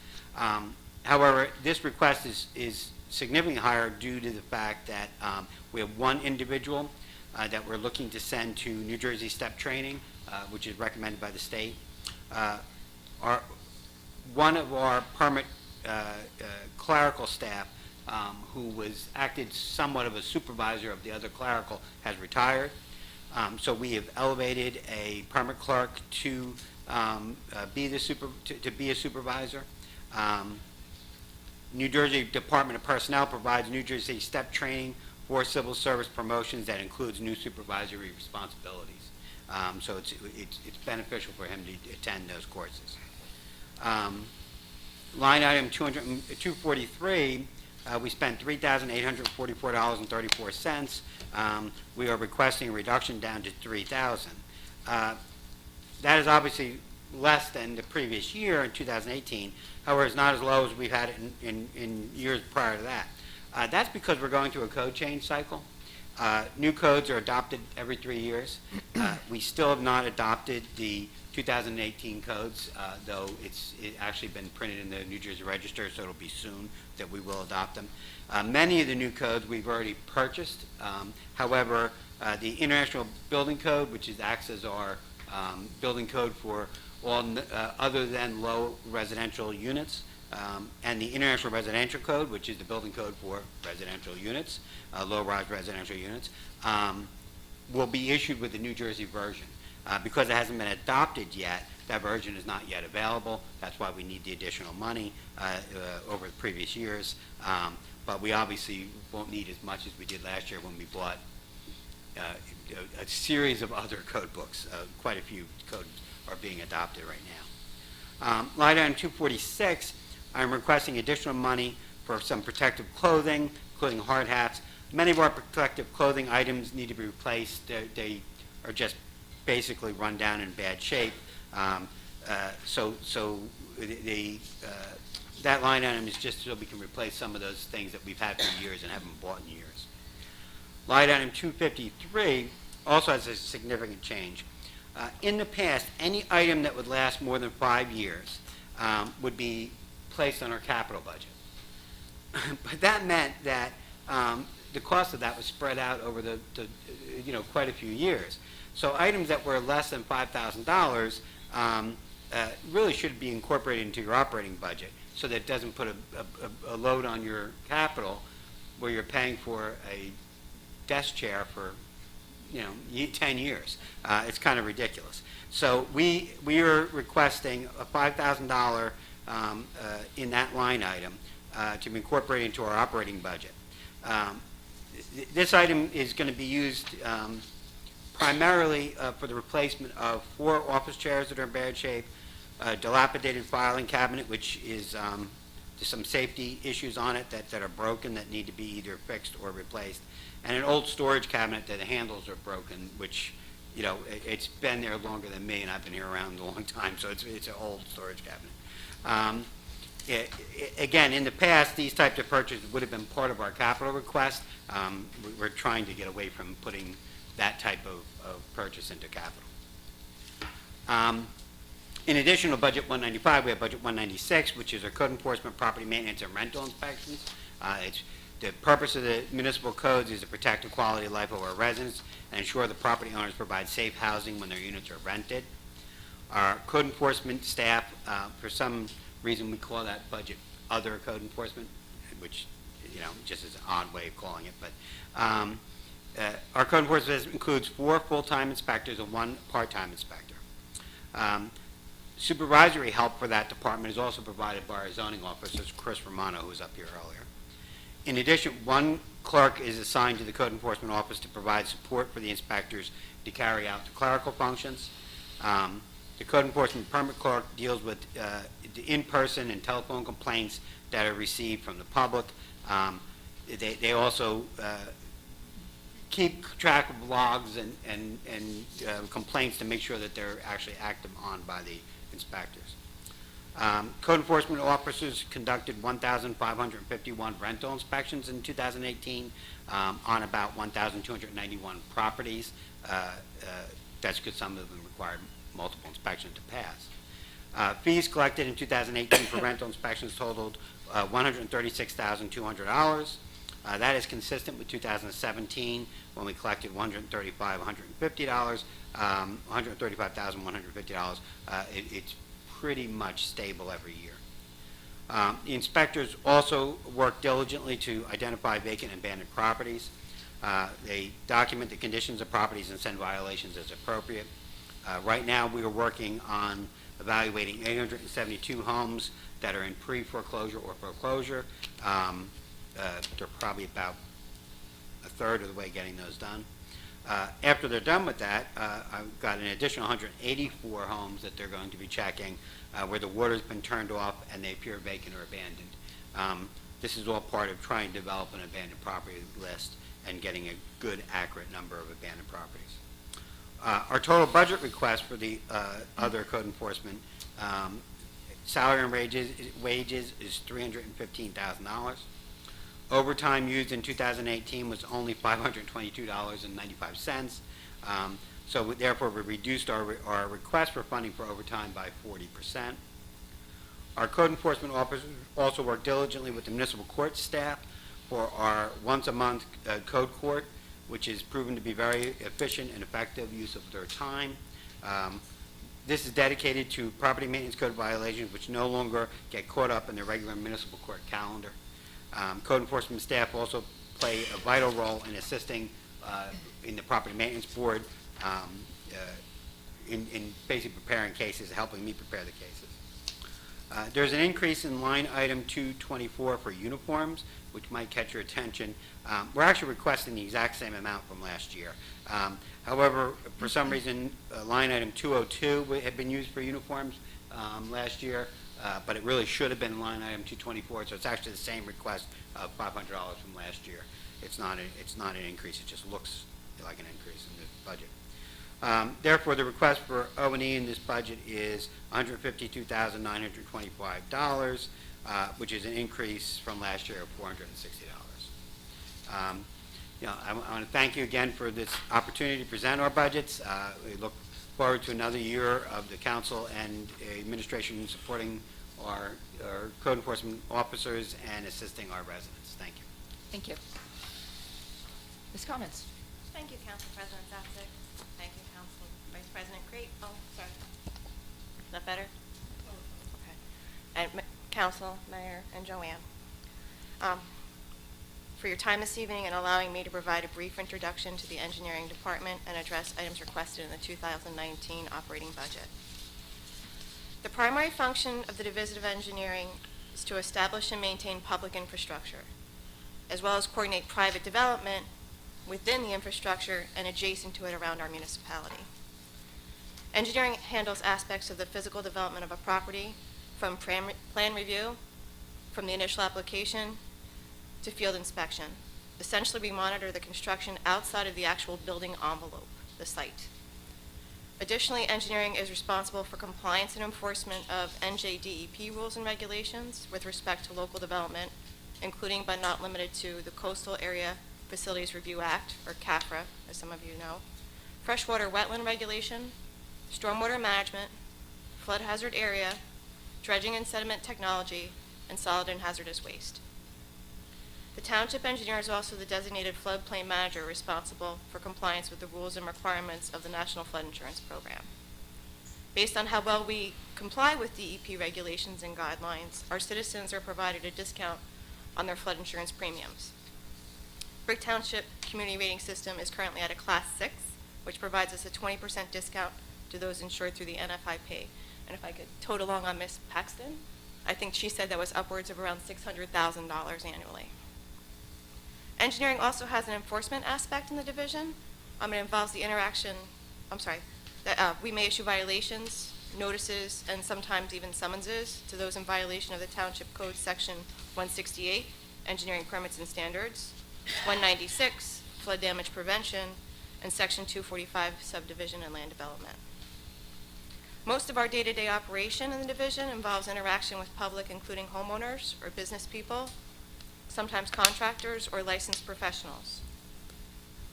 However, this request is significantly higher due to the fact that we have one individual that we're looking to send to New Jersey STEP training, which is recommended by the state. One of our permit clerical staff, who acted somewhat of a supervisor of the other clerical, has retired. So we have elevated a permit clerk to be a supervisor. New Jersey Department of Personnel provides New Jersey STEP training for civil service promotions that includes new supervisory responsibilities. So it's beneficial for him to attend those courses. Line item 243, we spent $3,844.34. We are requesting a reduction down to $3,000. That is obviously less than the previous year in 2018. However, it's not as low as we've had it in years prior to that. That's because we're going through a code change cycle. New codes are adopted every 3 years. We still have not adopted the 2018 codes, though it's actually been printed in the New Jersey Register, so it'll be soon that we will adopt them. Many of the new codes we've already purchased. However, the International Building Code, which acts as our building code for all other than low residential units, and the International Residential Code, which is the building code for residential units, low-rise residential units, will be issued with the New Jersey version. Because it hasn't been adopted yet, that version is not yet available. That's why we need the additional money over the previous years. But we obviously won't need as much as we did last year when we bought a series of other code books. Quite a few codes are being adopted right now. Line item 246, I'm requesting additional money for some protective clothing, including hard hats. Many of our protective clothing items need to be replaced. They are just basically run down in bad shape. So that line item is just so we can replace some of those things that we've had for years and haven't bought in years. Line item 253 also has a significant change. In the past, any item that would last more than 5 years would be placed on our capital budget. But that meant that the cost of that was spread out over the quite a few years. So items that were less than $5,000 really should be incorporated into your operating budget so that it doesn't put a load on your capital where you're paying for a desk chair for 10 years. It's kind of ridiculous. So we are requesting a $5,000 in that line item to be incorporated into our operating budget. This item is going to be used primarily for the replacement of 4 office chairs that are in bad shape, a dilapidated filing cabinet, which is there's some safety issues on it that are broken that need to be either fixed or replaced, and an old storage cabinet that the handles are broken, which it's been there longer than me, and I've been here around a long time, so it's an old storage cabinet. Again, in the past, these types of purchases would have been part of our capital request. We're trying to get away from putting that type of purchase into capital. In addition to Budget 195, we have Budget 196, which is our code enforcement, property maintenance, and rental inspections. The purpose of the municipal codes is to protect the quality of life of our residents and ensure the property owners provide safe housing when their units are rented. Our code enforcement staff, for some reason we call that budget other code enforcement, which just is an odd way of calling it, but our code enforcement includes 4 full-time inspectors and 1 part-time inspector. Supervisory help for that department is also provided by our zoning officer, Chris Romano, who was up here earlier. In addition, one clerk is assigned to the Code Enforcement Office to provide support for the inspectors to carry out the clerical functions. The Code Enforcement Permit Clerk deals with the in-person and telephone complaints that are received from the public. They also keep track of logs and complaints to make sure that they're actually acted on by the inspectors. Code enforcement officers conducted 1,551 rental inspections in 2018 on about 1,291 properties. That's because some of them required multiple inspections to pass. Fees collected in 2018 for rental inspections totaled $136,200. That is consistent with 2017 when we collected $135,150. It's pretty much stable every year. The inspectors also work diligently to identify vacant and abandoned properties. They document the conditions of properties and send violations as appropriate. Right now, we are working on evaluating 872 homes that are in pre-foreclosure or foreclosure. They're probably about a third of the way getting those done. After they're done with that, I've got an additional 184 homes that they're going to be checking where the water's been turned off and they appear vacant or abandoned. This is all part of trying to develop an abandoned property list and getting a good, accurate number of abandoned properties. Our total budget request for the other code enforcement salary and wages is $315,000. Overtime used in 2018 was only $522.95. So therefore, we reduced our request for funding for overtime by 40%. Our code enforcement officers also work diligently with the municipal court staff for our once-a-month code court, which is proven to be very efficient and effective use of their time. This is dedicated to property maintenance code violations which no longer get caught up in the regular municipal court calendar. Code enforcement staff also play a vital role in assisting in the property maintenance board in basically preparing cases, helping me prepare the cases. There's an increase in line item 224 for uniforms, which might catch your attention. We're actually requesting the exact same amount from last year. However, for some reason, line item 202 had been used for uniforms last year, but it really should have been line item 224, so it's actually the same request of $500 from last year. It's not an increase, it just looks like an increase in the budget. Therefore, the request for O&E in this budget is $152,925, which is an increase from last year of $460. I want to thank you again for this opportunity to present our budgets. We look forward to another year of the council and administration supporting our code enforcement officers and assisting our residents. Thank you. Thank you. Ms. Comments? Thank you, Council President Zapsik. Thank you, Council Vice President Crate. Oh, sorry. Is that better? Okay. And Council, Mayor, and Joanne. For your time this evening and allowing me to provide a brief introduction to the engineering department and address items requested in the 2019 operating budget. The primary function of the Division of Engineering is to establish and maintain public infrastructure, as well as coordinate private development within the infrastructure and adjacent to it around our municipality. Engineering handles aspects of the physical development of a property, from plan review, from the initial application, to field inspection. Essentially, we monitor the construction outside of the actual building envelope, the site. Additionally, engineering is responsible for compliance and enforcement of NJDEP rules and regulations with respect to local development, including but not limited to the Coastal Area Facilities Review Act, or CAFRA, as some of you know, freshwater wetland regulation, stormwater management, flood hazard area, dredging and sediment technology, and solid and hazardous waste. The township engineer is also the designated floodplain manager responsible for compliance with the rules and requirements of the National Flood Insurance Program. Based on how well we comply with DEP regulations and guidelines, our citizens are provided a discount on their flood insurance premiums. Brick Township Community Rating System is currently at a Class 6, which provides us a 20% discount to those insured through the NFIP. And if I could tote along on Ms. Paxton, I think she said that was upwards of around $600,000 annually. Engineering also has an enforcement aspect in the division. It involves the interaction, we may issue violations, notices, and sometimes even summonses to those in violation of the Township Code Section 168, Engineering Permits and Standards, 196, Flood Damage Prevention, and Section 245, Subdivision and Land Development. Most of our day-to-day operation in the division involves interaction with public, including homeowners or business people, sometimes contractors or licensed professionals.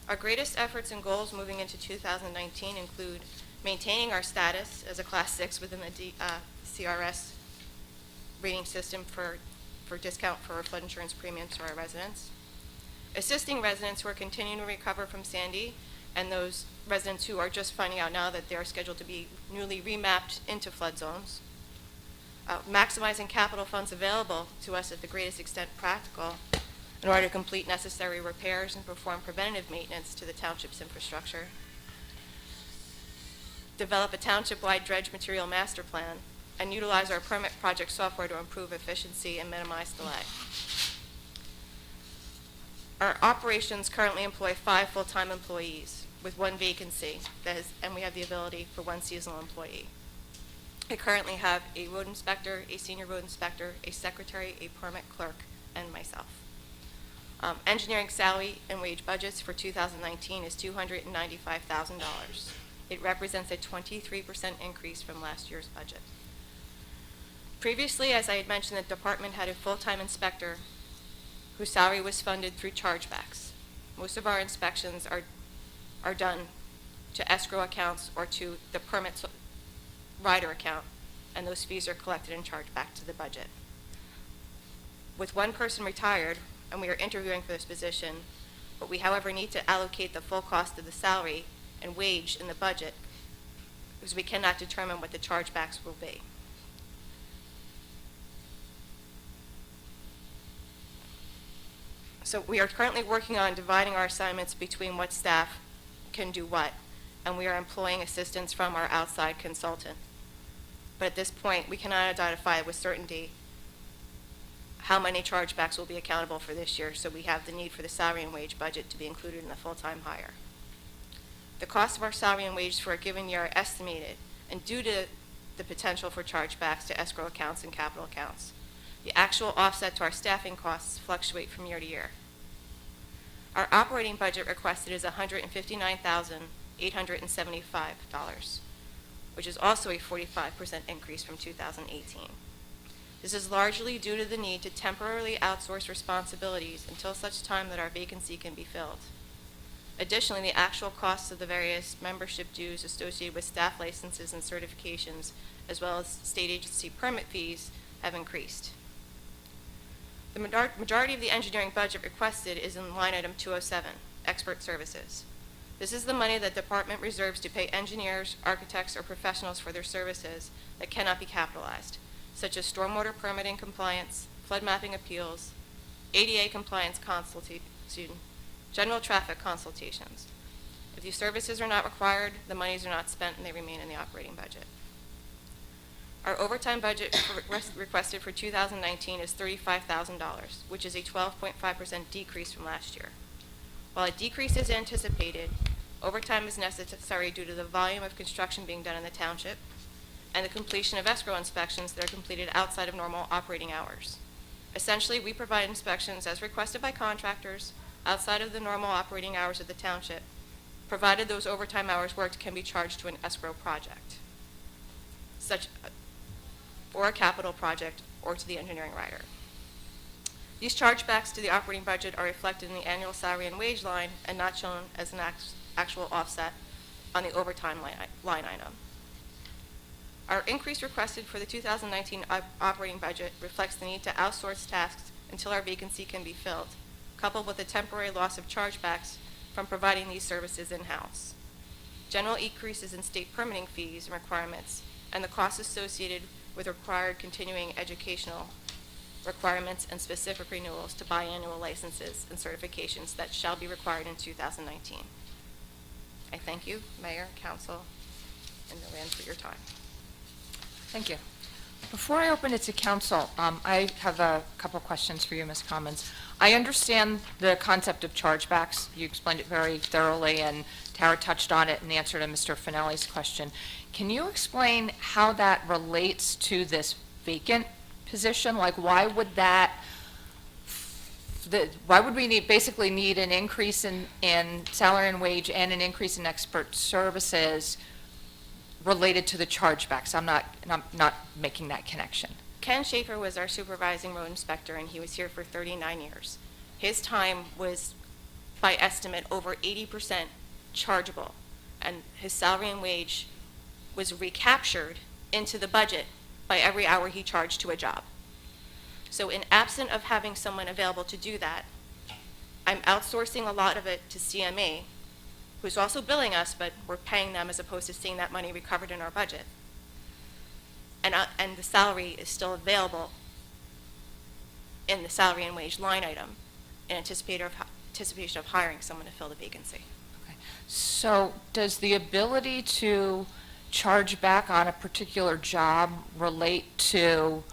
Our greatest efforts and goals moving into 2019 include maintaining our status as a Class 6 within the CRS rating system for discount for flood insurance premiums to our residents, assisting residents who are continuing to recover from Sandy, and those residents who are just finding out now that they are scheduled to be newly remapped into flood zones, maximizing capital funds available to us at the greatest extent practical in order to complete necessary repairs and perform preventative maintenance to the township's infrastructure, develop a township-wide dredge material master plan, and utilize our permit project software to improve efficiency and minimize delay. Our operations currently employ 5 full-time employees with 1 vacancy, and we have the ability for 1 seasonal employee. I currently have a road inspector, a senior road inspector, a secretary, a permit clerk, and myself. Engineering salary and wage budgets for 2019 is $295,000. It represents a 23% increase from last year's budget. Previously, as I had mentioned, the department had a full-time inspector whose salary was funded through chargebacks. Most of our inspections are done to escrow accounts or to the permit rider account, and those fees are collected and charged back to the budget. With 1 person retired, and we are interviewing for this position, but we, however, need to allocate the full cost of the salary and wage in the budget because we cannot determine what the chargebacks will be. So we are currently working on dividing our assignments between what staff can do what, and we are employing assistance from our outside consultant. But at this point, we cannot identify with certainty how many chargebacks will be accountable for this year, so we have the need for the salary and wage budget to be included in the full-time hire. The cost of our salary and wage for a given year are estimated, and due to the potential for chargebacks to escrow accounts and capital accounts, the actual offset to our staffing costs fluctuate from year to year. Our operating budget requested is $159,875, which is also a 45% increase from 2018. This is largely due to the need to temporarily outsource responsibilities until such time that our vacancy can be filled. Additionally, the actual costs of the various membership dues associated with staff licenses and certifications, as well as state agency permit fees, have increased. The majority of the engineering budget requested is in line item 207, expert services. This is the money that the department reserves to pay engineers, architects, or professionals for their services that cannot be capitalized, such as stormwater permitting compliance, flood mapping appeals, ADA compliance consultation, general traffic consultations. If these services are not required, the monies are not spent and they remain in the operating budget. Our overtime budget requested for 2019 is $35,000, which is a 12.5% decrease from last year. While a decrease is anticipated, overtime is necessary due to the volume of construction being done in the township and the completion of escrow inspections that are completed outside of normal operating hours. Essentially, we provide inspections as requested by contractors outside of the normal operating hours of the township, provided those overtime hours worked can be charged to an escrow project, or a capital project, or to the engineering rider. These chargebacks to the operating budget are reflected in the annual salary and wage line and not shown as an actual offset on the overtime line item. Our increase requested for the 2019 operating budget reflects the need to outsource tasks until our vacancy can be filled, coupled with a temporary loss of chargebacks from providing these services in-house. General increases in state permitting fees and requirements, and the costs associated with required continuing educational requirements and specific renewals to biannual licenses and certifications that shall be required in 2019. I thank you, Mayor, Council, and Luann for your time. Thank you. Before I open it to council, I have a couple questions for you, Ms. Commons. I understand the concept of chargebacks. You explained it very thoroughly, and Tara touched on it in answer to Mr. Finelli's question. Can you explain how that relates to this vacant position? Like, why would we basically need an increase in salary and wage and an increase in expert services related to the chargebacks? I'm not making that connection. Ken Schaefer was our supervising road inspector, and he was here for 39 years. His time was, by estimate, over 80% chargeable, and his salary and wage was recaptured into the budget by every hour he charged to a job. So in absent of having someone available to do that, I'm outsourcing a lot of it to CME, who's also billing us, but we're paying them as opposed to seeing that money recovered in our budget. And the salary is still available in the salary and wage line item in anticipation of hiring someone to fill the vacancy. So does the ability to charge back on a particular job relate to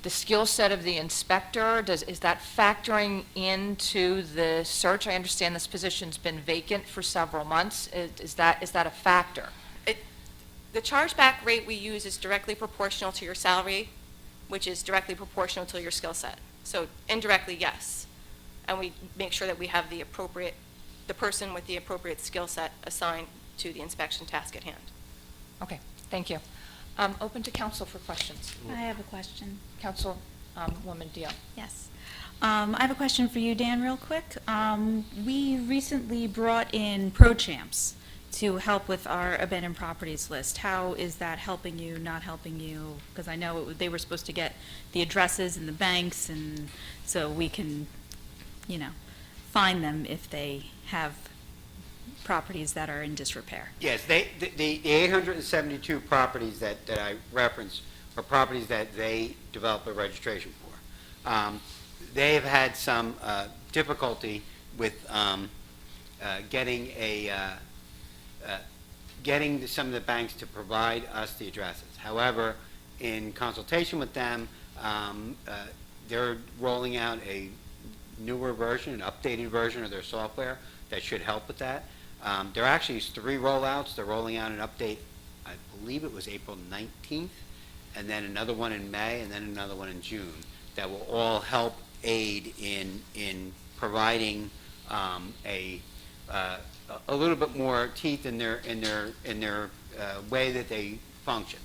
the skill set of the inspector? Is that factoring into the search? I understand this position's been vacant for several months. Is that a factor? The chargeback rate we use is directly proportional to your salary, which is directly proportional to your skill set. So indirectly, yes. And we make sure that we have the person with the appropriate skill set assigned to the inspection task at hand. Okay, thank you. Open to council for questions. I have a question. Councilwoman Deal. Yes. I have a question for you, Dan, real quick. We recently brought in pro champs to help with our abandoned properties list. How is that helping you, not helping you? Because I know they were supposed to get the addresses and the banks, and so we can, find them if they have properties that are in disrepair. Yes, the 872 properties that I referenced are properties that they developed a registration for. They have had some difficulty with getting some of the banks to provide us the addresses. However, in consultation with them, they're rolling out a newer version, an updated version of their software that should help with that. There actually is 3 rollouts. They're rolling out an update, I believe it was April 19th, and then another one in May, and then another one in June, that will all help aid in providing a little bit more teeth in their way that they function.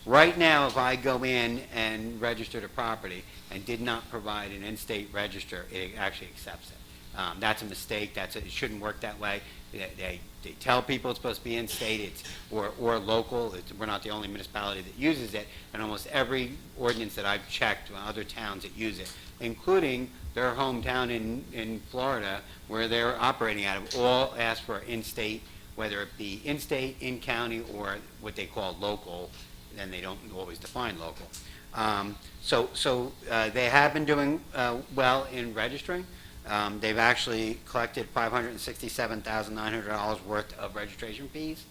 Right now, if I go in and register the property and did not provide an in-state register, it actually accepts it. That's a mistake. It shouldn't work that way. They tell people it's supposed to be in-state or local. We're not the only municipality that uses it, and almost every ordinance that I've checked, other towns that use it, including their hometown in Florida, where they're operating out of, all ask for in-state, whether it be in-state, in-county, or what they call local. Then they don't always define local. So they have been doing well in registering. They've actually collected $567,900 worth of registration fees.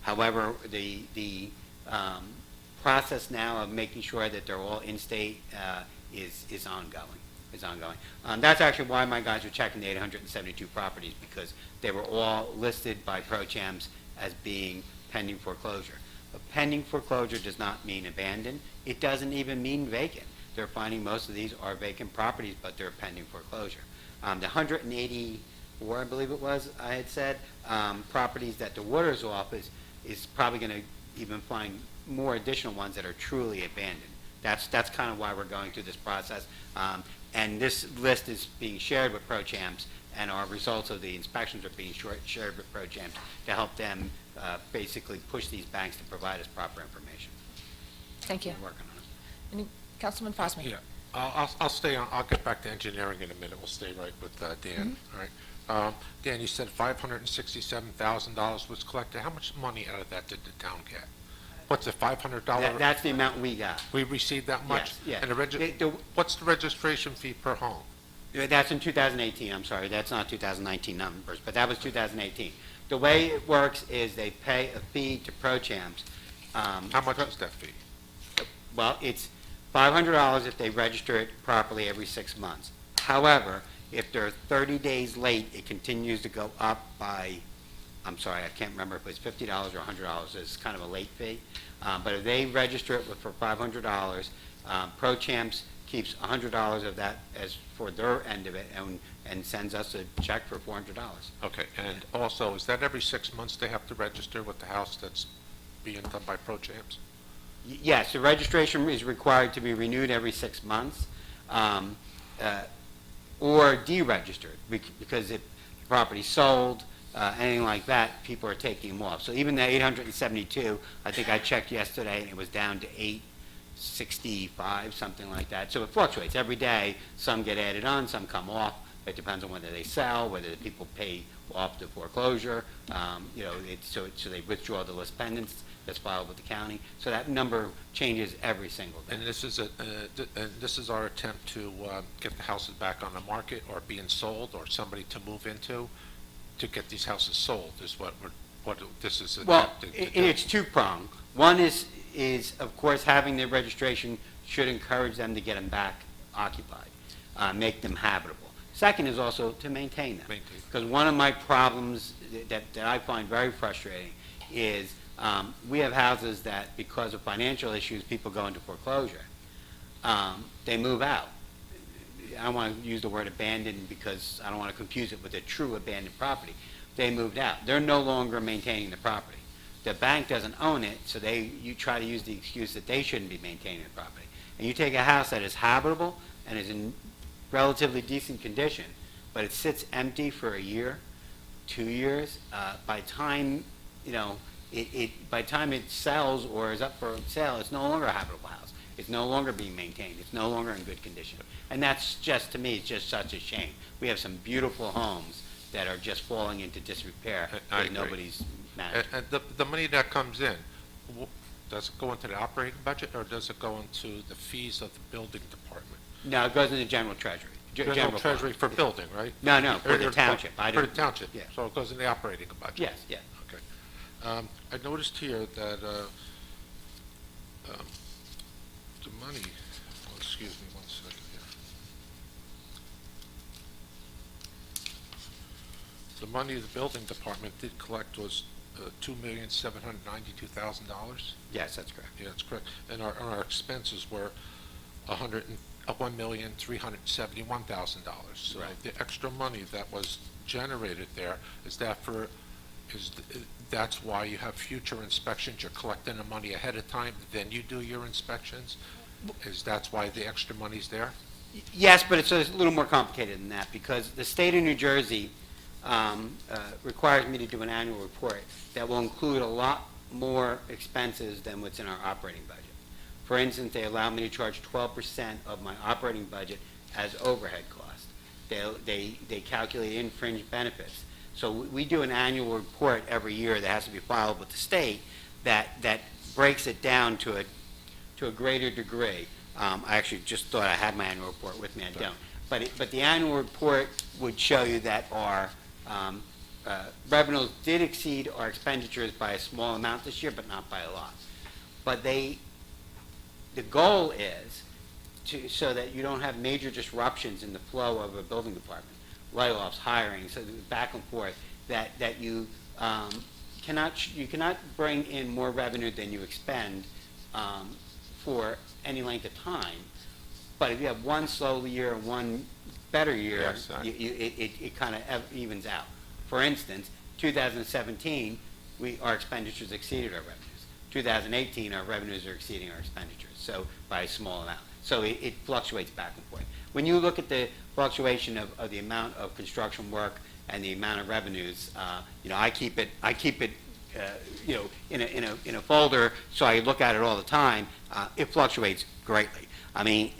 However, the process now of making sure that they're all in-state is ongoing. That's actually why my guys are checking the 872 properties, because they were all listed by ProChams as being pending foreclosure. But pending foreclosure does not mean abandoned. It doesn't even mean vacant. They're finding most of these are vacant properties, but they're pending foreclosure. The 184, I believe it was, I had said, properties that the Waters office is probably going to even find more additional ones that are truly abandoned. That's kind of why we're going through this process. And this list is being shared with ProChams, and our results of the inspections are being shared with ProChams to help them basically push these banks to provide us proper information. Thank you. We're working on it. Councilman Fosman. Yeah, I'll stay on, I'll get back to engineering in a minute. We'll stay right with Dan, all right? Dan, you said $567,000 was collected. How much money out of that did the town get? What's the $500? That's the amount we got. We received that much? Yes. And what's the registration fee per home? That's in 2018, I'm sorry, that's not 2019 numbers, but that was 2018. The way it works is they pay a fee to ProChams. How much is that fee? Well, it's $500 if they register it properly every 6 months. However, if they're 30 days late, it continues to go up by, I'm sorry, I can't remember if it's $50 or $100. It's kind of a late fee. But if they register it for $500, Pro Champs keeps $100 of that as for their end of it and sends us a check for $400. Okay, and also, is that every 6 months they have to register with the house that's being done by Pro Champs? Yes, the registration is required to be renewed every 6 months, or deregistered, because if the property's sold, anything like that, people are taking them off. So even the 872, I think I checked yesterday, and it was down to 865, something like that. So it fluctuates every day. Some get added on, some come off. It depends on whether they sell, whether the people pay off the foreclosure. So they withdraw the list pendants that's filed with the county. So that number changes every single day. And this is our attempt to get the houses back on the market or being sold, or somebody to move into, to get these houses sold, is what this is Well, attempting to do. it's two-pronged. One is of course, having their registration should encourage them to get them back occupied, make them habitable. Second is also to maintain them. Because one of my problems that I find very frustrating is we have houses that, because of financial issues, people go into foreclosure. They move out. I don't want to use the word abandoned because I don't want to confuse it with a true abandoned property. They moved out. They're no longer maintaining the property. The bank doesn't own it, so you try to use the excuse that they shouldn't be maintaining the property. And you take a house that is habitable and is in relatively decent condition, but it sits empty for a year, 2 years, by time it sells or is up for sale, it's no longer a habitable house. It's no longer being maintained. It's no longer in good condition. And that's just, to me, it's just such a shame. We have some beautiful homes that are just falling into disrepair I that agree. nobody's managing. And the money that comes in, does it go into the operating budget, or does it go into the fees of the building department? No, it goes in the general treasury. General fund. treasury for building, right? No, for the Or- township. I For the don't- township? Yeah. So it goes in the operating budget? Yes, yes. Okay. I noticed here that the money, excuse me one second here. The money the building department did collect was $2,792,000? Yes, that's correct. Yeah, that's correct. And our expenses were $1,371,000. So Right. the extra money that was generated there, that's why you have future inspections? You're collecting the money ahead of time, then you do your inspections? That's why the extra money's there? Yes, but it's a little more complicated than that, because the state of New Jersey requires me to do an annual report that will include a lot more expenses than what's in our operating budget. For instance, they allow me to charge 12% of my operating budget as overhead cost. They calculate in fringe benefits. So we do an annual report every year that has to be filed with the state that breaks it down to a greater degree. I actually just thought I had my annual report with me. I don't. But the annual report would show you that our revenues did exceed our expenditures by a small amount this year, but not by a lot. But the goal is so that you don't have major disruptions in the flow of a building department, layoffs, hiring, so back and forth, that you cannot bring in more revenue than you expend for any length of time. But if you have one slow year and one better year, Yes, it kind of evens out. For instance, 2017, our expenditures exceeded our revenues. 2018, our revenues are exceeding our expenditures, so by a small amount. So it fluctuates back and forth. When you look at the fluctuation of the amount of construction work and the amount of revenues, I keep it in a folder, so I look at it all the time. It fluctuates greatly. I mean,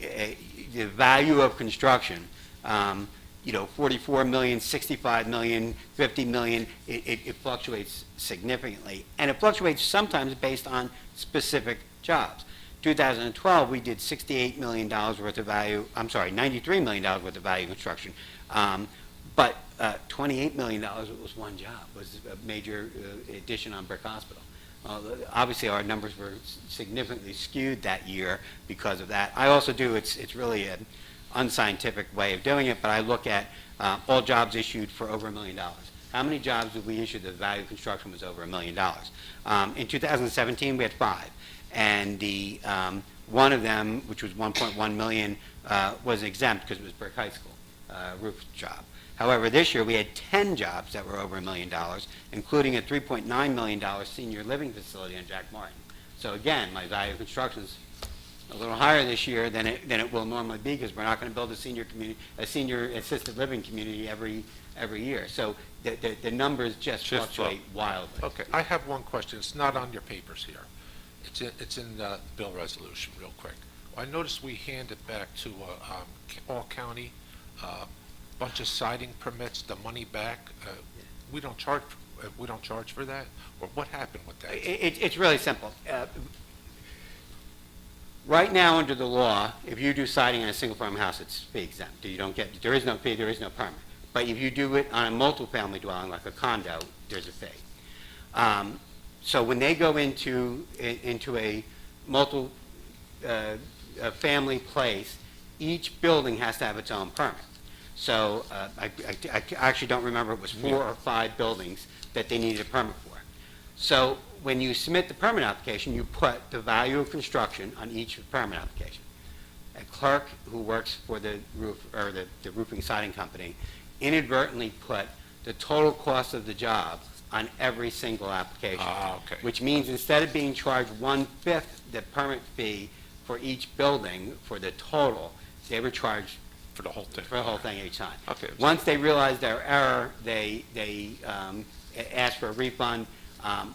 the value of construction, 44 million, 65 million, 50 million, it fluctuates significantly. And it fluctuates sometimes based on specific jobs. 2012, we did $68 million worth of value, $93 million worth of value construction. But $28 million was one job, was a major addition on Brick Hospital. Obviously, our numbers were significantly skewed that year because of that. I also do, it's really an unscientific way of doing it, but I look at all jobs issued for over $1 million. How many jobs did we issue the value of construction was over $1 million? In 2017, we had 5. And the one of them, which was 1.1 million, was exempt because it was Brick High School roof job. However, this year we had 10 jobs that were over $1 million, including a $3.9 million senior living facility on Jack Martin. So again, my value of construction is a little higher this year than it will normally be, because we're not going to build a senior assisted living community every year. So the numbers just fluctuate wildly. Okay, I have one question. It's not on your papers here. It's in the bill resolution, real quick. I noticed we handed back to all county bunch of siding permits, the money back. We don't charge for that, or what happened with that? It's really simple. Right now, under the law, if you do siding on a single-family house, it's fee exempt. There is no fee, there is no permit. But if you do it on a multi-family dwelling, like a condo, there's a fee. So when they go into a multi-family place, each building has to have its own permit. So I actually don't remember, it was 4 or 5 buildings that they needed a permit for. So when you submit the permit application, you put the value of construction on each permit application. A clerk who works for the roofing siding company inadvertently put the total cost of the job on every single application. Okay. Which means instead of being charged 1/5 the permit fee for each building for the total, they were charged For the whole thing? for the whole thing each time. Okay. Once they realized their error, they asked for a refund.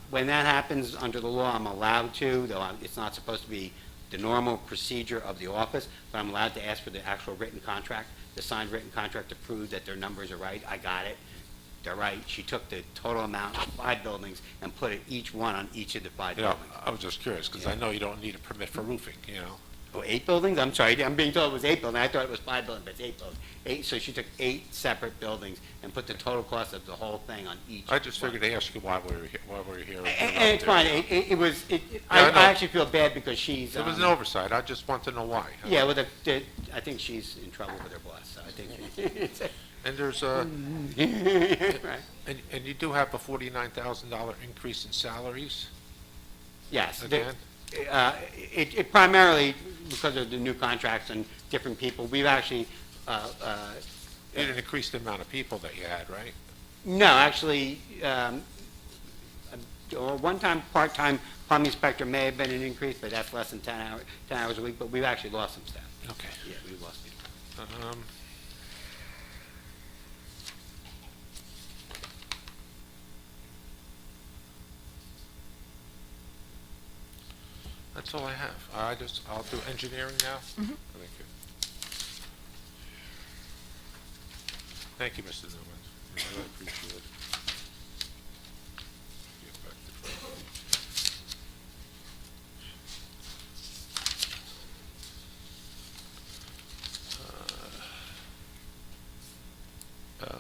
When that happens under the law, I'm allowed to, though it's not supposed to be the normal procedure of the office, but I'm allowed to ask for the actual written contract, the signed written contract to prove that their numbers are right. I got it. They're right. She took the total amount of 5 buildings and put it each one on each of the 5 Yeah, buildings. I was just curious, because I know you don't need a permit for roofing, Oh, 8 buildings? I'm sorry, I'm being told it was 8 buildings. I thought it was 5 buildings, but it's 8 buildings. So she took 8 separate buildings and put the total cost of the whole thing on each. I just figured to ask you why we were here. And it's fine. It was, I know. I actually feel bad because she's. It was an oversight. I just want to know why. Yeah, well, I think she's in trouble with her boss, so I think. And there's Right. and you do have a $49,000 increase in salaries Yes. again? It primarily because of the new contracts and different people. We've actually, You didn't increase the amount of people that you had, right? no, actually, one-time, part-time plumbing inspector may have been an increase, but that's less than 10 hours a week, but we've actually lost some staff. Okay. Yeah, we've lost people. That's all I have. I'll do engineering now. Thank you. Thank you, Mr. Newman. I really appreciate it. Get back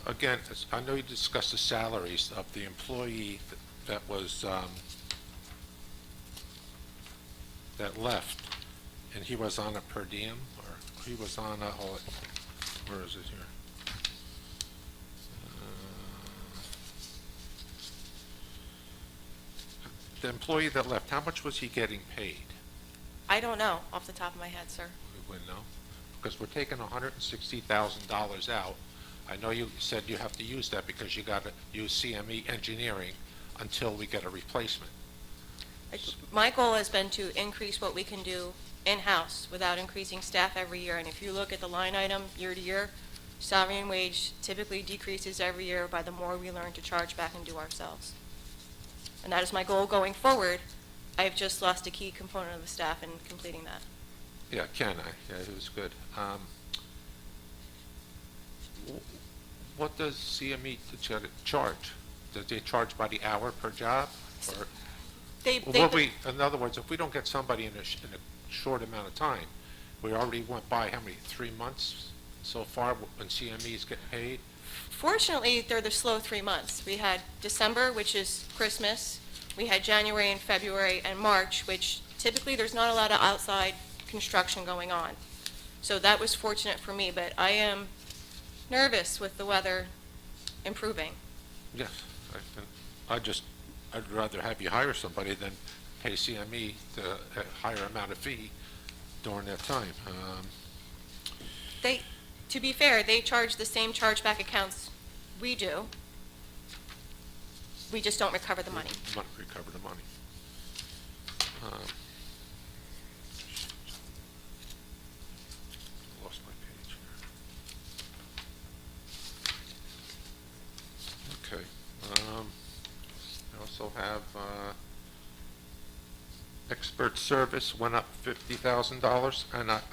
to again, I know you discussed the salaries of the employee that was that left, and he was on a per diem, or he was on a, where is it here? The employee that left, how much was he getting paid? I don't know off the top of my head, sir. We wouldn't know, because we're taking $160,000 out. I know you said you have to use that because you got to use CME engineering until we get a replacement. My goal has been to increase what we can do in-house without increasing staff every year. And if you look at the line item year to year, salary and wage typically decreases every year by the more we learn to charge back and do ourselves. And that is my goal going forward. I've just lost a key component of the staff in completing that. Yeah, yeah, it was good. What does CME charge? Does they charge by the hour per job? Or in other words, if we don't get somebody in a short amount of time, we already went by, how many, 3 months so far when CME is getting paid? Fortunately, they're the slow 3 months. We had December, which is Christmas. We had January and February and March, which typically there's not a lot of outside construction going on. So that was fortunate for me, but I am nervous with the weather improving. Yes, I'd rather have you hire somebody than pay CME a higher amount of fee during that time. To be fair, they charge the same chargeback accounts we do. We just don't recover the money. Want to recover the money. Lost my page here. Okay. I also have expert service went up $50,000,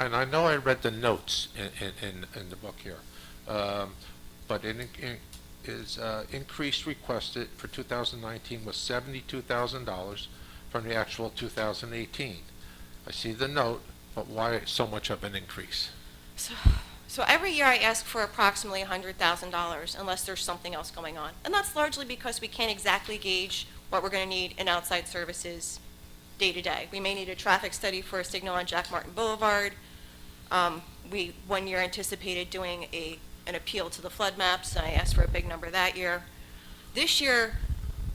and I know I read the notes in the book here, but increase requested for 2019 was $72,000 from the actual 2018. I see the note, but why so much of an increase? So every year I ask for approximately $100,000 unless there's something else going on. And that's largely because we can't exactly gauge what we're going to need in outside services day to day. We may need a traffic study for a signal on Jack Martin Boulevard. We one year anticipated doing an appeal to the flood maps, and I asked for a big number that year. This year,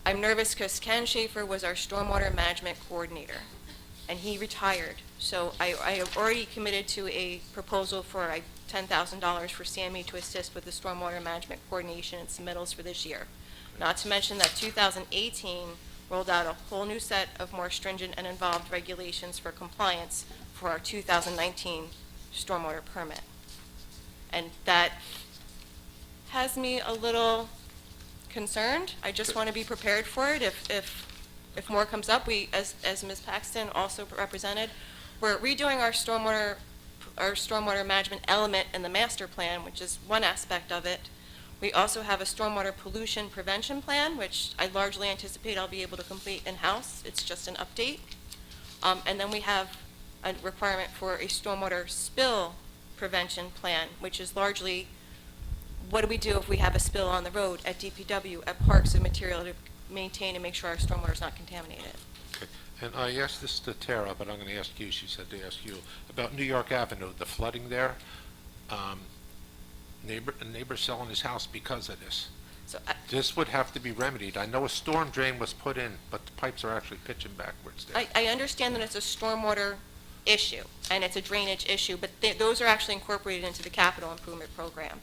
I'm nervous because Ken Schaefer was our stormwater management coordinator, and he retired. So I have already committed to a proposal for $10,000 for CME to assist with the stormwater management coordination and submittals for this year. Not to mention that 2018 rolled out a whole new set of more stringent and involved regulations for compliance for our 2019 stormwater permit. And that has me a little concerned. I just want to be prepared for it. If more comes up, as Ms. Paxton also represented, we're redoing our stormwater management element in the master plan, which is one aspect of it. We also have a stormwater pollution prevention plan, which I largely anticipate I'll be able to complete in-house. It's just an update. And then we have a requirement for a stormwater spill prevention plan, which is largely what do we do if we have a spill on the road at DPW, at parks and material to maintain and make sure our stormwater is not contaminated. Okay. And I asked this to Tara, but I'm going to ask you. She said to ask you about New York Avenue, the flooding there. A neighbor selling his house because of this. So This would have to be remedied. I know a storm drain was put in, but the pipes are actually pitching backwards there. I understand that it's a stormwater issue and it's a drainage issue, but those are actually incorporated into the capital improvement program.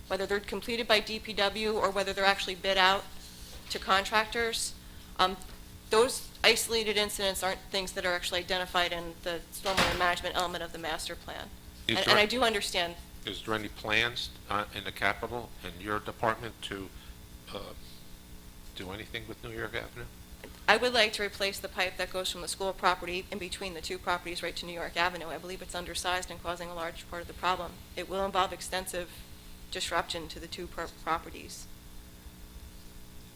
Whether they're completed by DPW or whether they're actually bid out to contractors, those isolated incidents aren't things that are actually identified in the stormwater management element of the master plan. And I do understand. Is there any plans in the capital, in your department, to do anything with New York Avenue? I would like to replace the pipe that goes from the school property in between the two properties right to New York Avenue. I believe it's undersized and causing a large part of the problem. It will involve extensive disruption to the two properties.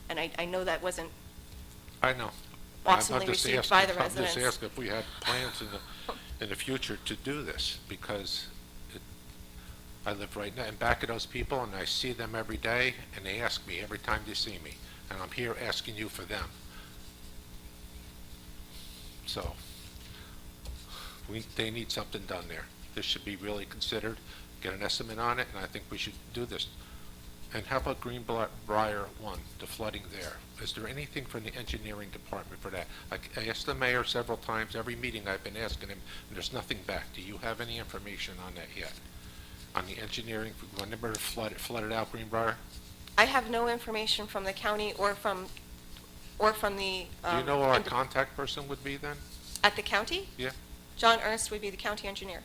And I know that wasn't I know. awesomely received by the residents. I'm just asking if we had plans in the future to do this, because I live right now in back of those people, and I see them every day, and they ask me every time they see me, and I'm here asking you for them. So they need something done there. This should be really considered, get an estimate on it, and I think we should do this. And how about Greenbrier 1, the flooding there? Is there anything from the engineering department for that? I asked the mayor several times, every meeting I've been asking him, and there's nothing back. Do you have any information on that yet? On the engineering, whenever it flooded out Greenbrier? I have no information from the county or from the. Do you know who our contact person would be then? At the county? Yeah. John Ernst would be the county engineer.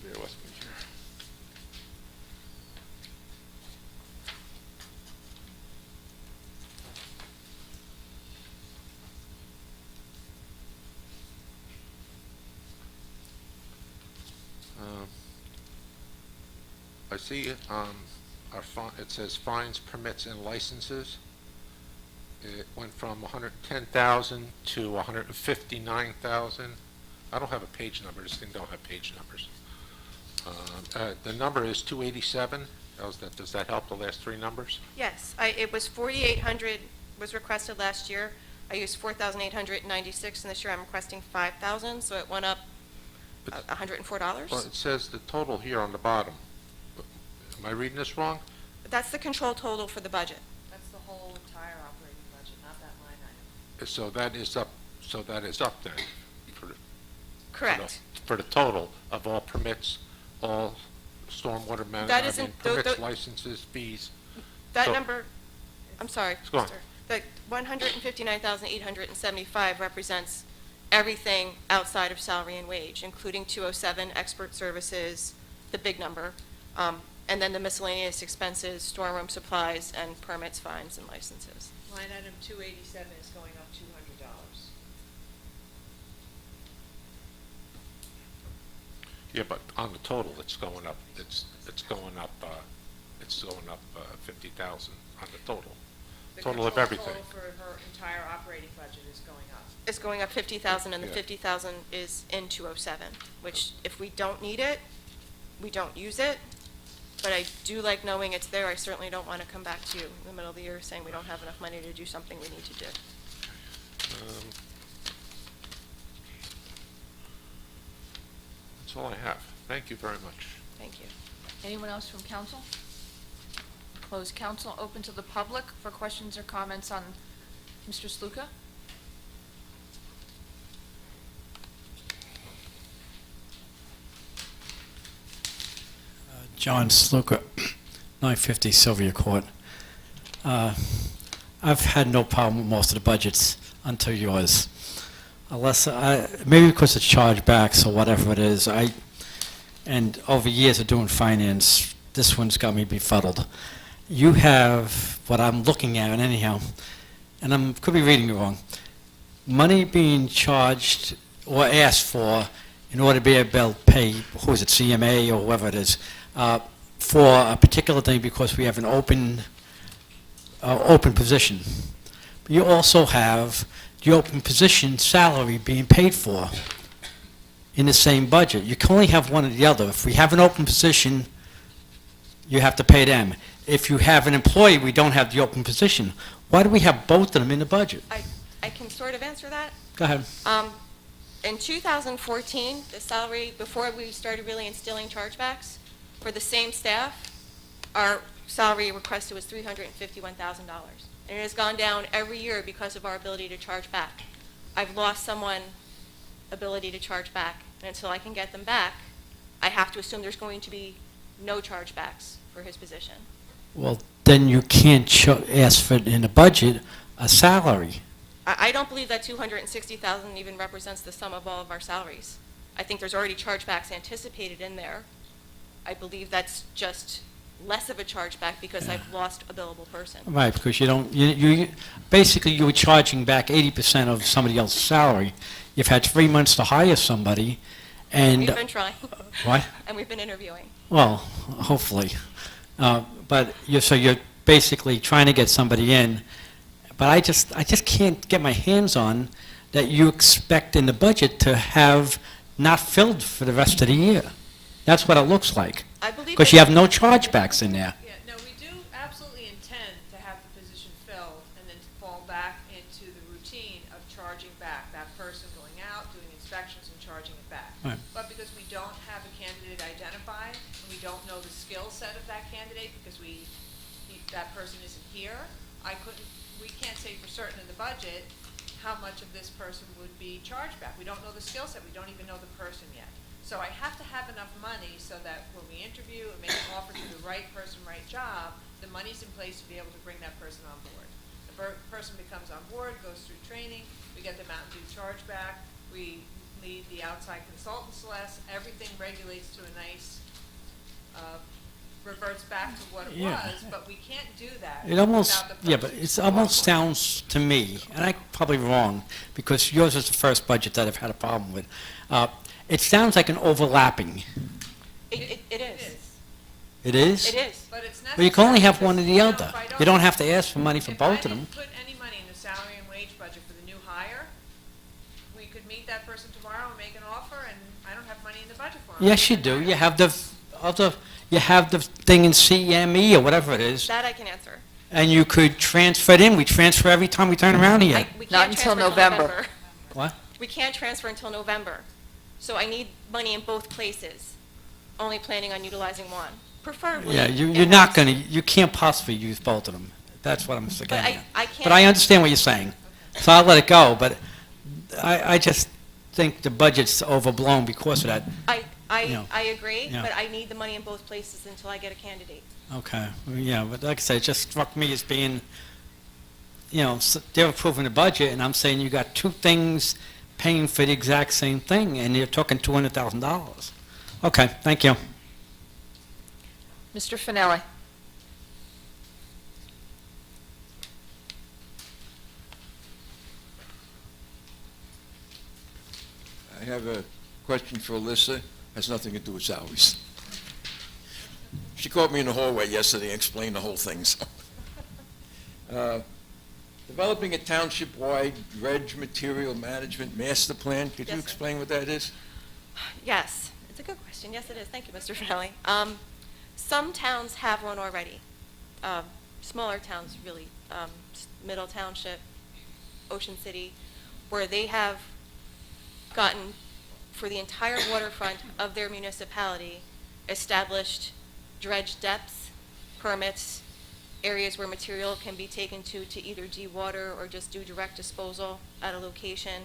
Bear with me here. I see it says fines, permits, and licenses. It went from 110,000 to 159,000. I don't have a page number. This thing don't have page numbers. The number is 287. Does that help, the last three numbers? Yes, it was 4,800 was requested last year. I used 4,896, and this year I'm requesting 5,000, so it went up $104. Well, it says the total here on the bottom. Am I reading this wrong? That's the control total for the budget. That's the whole entire operating budget, not that line item. So that is up then? Correct. For the total of all permits, all stormwater That management, isn't- permits, licenses, fees. That So- number, I'm sorry, Go on. Mr. The 159,875 represents everything outside of salary and wage, including 207 expert services, the big number, and then the miscellaneous expenses, storeroom supplies, and permits, fines, and licenses. Line item 287 is going up $200. Yeah, but on the total, it's going up, it's going up 50,000 on the total. Total of everything. The control total for her entire operating budget is going up. It's going up 50,000, and the Yeah. 50,000 is in 207, which if we don't need it, we don't use it. But I do like knowing it's there. I certainly don't want to come back to you in the middle of the year saying we don't have enough money to do something we need to do. That's all I have. Thank you very much. Thank you. Anyone else from council? Closed council, open to the public for questions or comments on Mr. Sluka. John Sluka, 950 Sylvia Court. I've had no problem with most of the budgets until yours. Maybe because it's chargebacks or whatever it is, and over years of doing finance, this one's got me befuddled. You have, what I'm looking at anyhow, and I could be reading it wrong, money being charged or asked for in order to be able to pay, who is it, CMA or whoever it is, for a particular thing because we have an open position. But you also have the open position salary being paid for in the same budget. You can only have one or the other. If we have an open position, you have to pay them. If you have an employee, we don't have the open position. Why do we have both of them in the budget? I can sort of answer that. Go ahead. In 2014, the salary, before we started really instilling chargebacks, for the same staff, our salary requested was $351,000. And it has gone down every year because of our ability to charge back. I've lost someone ability to charge back, and until I can get them back, I have to assume there's going to be no chargebacks for his position. Well, then you can't ask for in the budget a salary. I don't believe that $260,000 even represents the sum of all of our salaries. I think there's already chargebacks anticipated in there. I believe that's just less of a chargeback because I've lost a billable person. Right, because you basically you were charging back 80% of somebody else's salary. You've had 3 months to hire somebody, and We've been trying. What? And we've been interviewing. Well, hopefully, but you're basically trying to get somebody in. But I just can't get my hands on that you expect in the budget to have not filled for the rest of the year. That's what it looks like. I believe Because you have no chargebacks in there. Yeah, no, we do absolutely intend to have the position filled and then to fall back into the routine of charging back, that person going out, doing inspections and charging it back. Right. But because we don't have a candidate identified, and we don't know the skill set of that candidate because that person isn't here, we can't say for certain in the budget how much of this person would be charged back. We don't know the skill set, we don't even know the person yet. So I have to have enough money so that when we interview and make an offer to the right person, right job, the money's in place to be able to bring that person on board. The person becomes on board, goes through training, we get them out and do chargeback, we leave the outside consultants less, everything regulates to a nice, reverts back to what it Yeah. was, but we can't do that It almost, without the yeah, but person. it almost sounds to me, and I'm probably wrong, because yours is the first budget that I've had a problem with. It sounds like an overlapping. It is. It is? It is. But it's Well, you can only have necessary one or the because, other. if I You don't have to ask for money for if both of I them. didn't put any money in the tomorrow and make an offer, and I don't have money in the budget for it. Yes, you do. You have the thing in CME or whatever it is, That I can answer. and you could transfer it in. We transfer every time we turn around here. We Not can't until transfer November. What? We can't transfer until November. So I need money in both places, only planning on utilizing one, preferably. Yeah, you're in-house. not gonna, you can't possibly use both of them. That's what I'm But getting at. I can't. But I understand what you're saying, so I'll let it go, but I just think the budget's overblown because of that. Yeah. I agree, Yeah. but I need the money in both places until I get a candidate. Okay, well, yeah, but like I said, it just struck me as being, they're approving the budget, and I'm saying you got two things paying for the exact same thing, and you're talking $200,000. Okay, thank you. Mr. Finelli? I have a question for Alyssa, has nothing to do with salaries. She caught me in the hallway yesterday and explained the whole thing, so. Developing a township-wide dredge material management master plan, could you Yes, sir. explain what that is? Yes, it's a good question. Yes, it is. Thank you, Mr. Finelli. Some towns have one already. Smaller towns, really, Middle Township, Ocean City, where they have gotten, for the entire waterfront of their municipality, established dredge depths, permits, areas where material can be taken to either dewater or just do direct disposal at a location.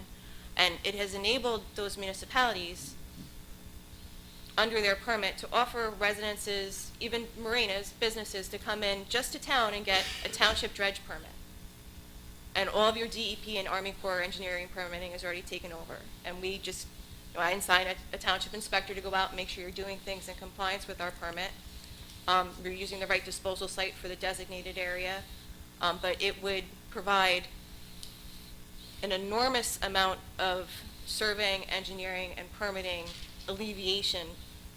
And it has enabled those municipalities, under their permit, to offer residences, even marinas, businesses, to come in just to town and get a township dredge permit. And all of your DEP and Army Corps engineering permitting is already taken over. And we just, I assign a township inspector to go out and make sure you're doing things in compliance with our permit. We're using the right disposal site for the designated area, but it would provide an enormous amount of surveying, engineering, and permitting alleviation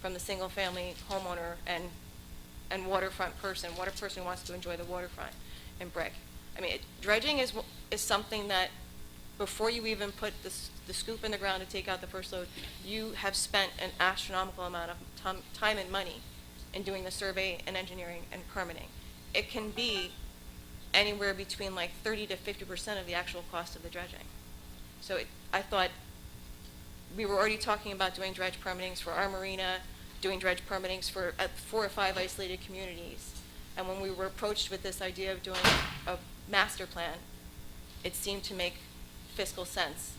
from the single-family homeowner and waterfront person who wants to enjoy the waterfront in Brick. I mean, dredging is something that, before you even put the scoop in the ground to take out the first load, you have spent an astronomical amount of time and money in doing the survey and engineering and permitting. It can be anywhere between like 30 to 50% of the actual cost of the dredging. So I thought we were already talking about doing dredge permittings for our marina, doing dredge permittings for 4 or 5 isolated communities. And when we were approached with this idea of doing a master plan, it seemed to make fiscal sense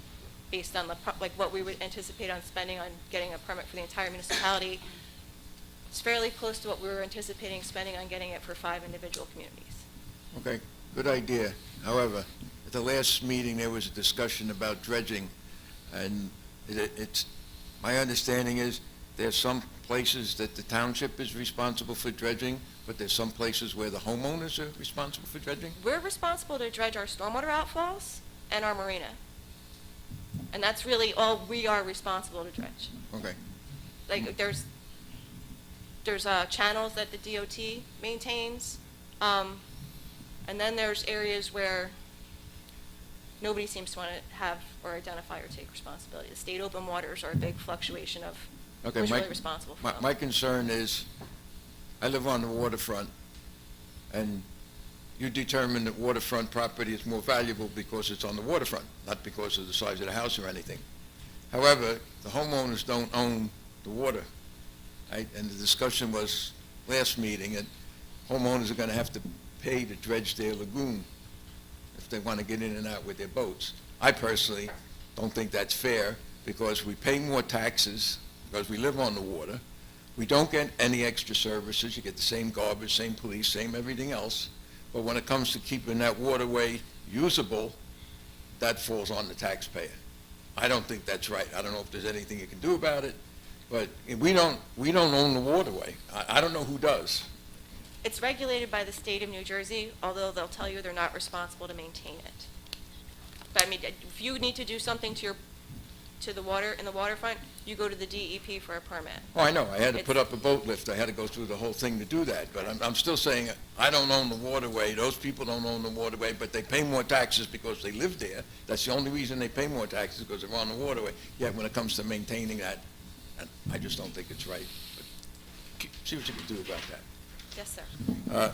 based on what we would anticipate on spending on getting a permit for the entire municipality. It's fairly close to what we were anticipating spending on getting it for 5 individual communities. Okay, good idea. However, at the last meeting, there was a discussion about dredging, and my understanding is there's some places that the township is responsible for dredging, but there's some places where the homeowners are responsible for dredging? We're responsible to dredge our stormwater outfalls and our marina. And that's really all we are responsible to dredge. Okay. Like, there's channels that the DOT maintains, and then there's areas where nobody seems to want to have or identify or take responsibility. The state open waters are a big fluctuation of who's really responsible for them. My concern is, I live on the waterfront, and you determine that waterfront property is more valuable because it's on the waterfront, not because of the size of the house or anything. However, the homeowners don't own the water. And the discussion was last meeting that homeowners are going to have to pay to dredge their lagoon if they want to get in and out with their boats. I personally don't think that's fair because we pay more taxes because we live on the water. We don't get any extra services. You get the same garbage, same police, same everything else. But when it comes to keeping that waterway usable, that falls on the taxpayer. I don't think that's right. I don't know if there's anything you can do about it. But we don't own the waterway. I don't know who does. It's regulated by the state of New Jersey, although they'll tell you they're not responsible to maintain it. But I mean, if you need to do something to to the water, in the waterfront, you go to the DEP for a permit. Oh, I know, I had to It's- put up a boat lift, I had to go through the whole thing to do that, but I'm still saying, I don't own the waterway, those people don't own the waterway, but they pay more taxes because they live there. That's the only reason they pay more taxes, because they're on the waterway. Yet when it comes to maintaining that, I just don't think it's right. But see what you can do about that. Yes, sir.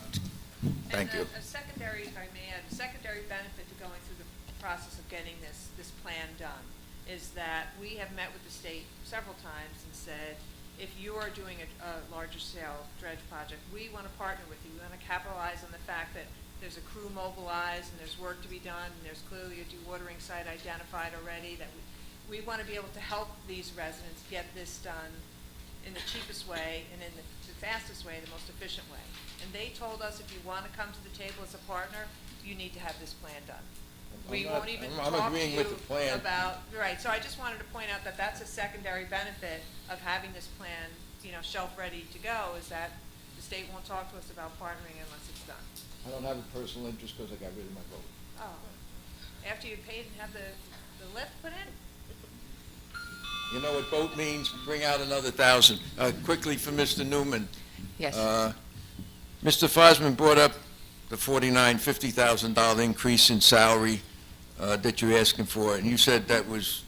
Thank you. A secondary, if I may add, a secondary benefit to going through the process of getting this plan done is that we have met with the state several times and said, if you are doing a larger scale dredge project, we want to partner with you. We want to capitalize on the fact that there's a crew mobilized and there's work to be done and there's clearly a dewatering site identified already, that we want to be able to help these residents get this done in the cheapest way and in the fastest way, the most efficient way. And they told us, if you want to come to the table as a partner, you need to have this plan done. We won't even I'm talk to agreeing you with the plan. about, right, so I just wanted to point out that that's a secondary benefit of having this plan, shelf-ready to go, is that the state won't talk to us about partnering unless it's done. I don't have a personal interest because I got rid of my boat. Oh, after you paid and have the lift put in? You know what boat means? Bring out another 1,000. Quickly for Mr. Newman. Yes. Mr. Fosman brought up the $50,000 increase in salary that you're asking for, and you said that was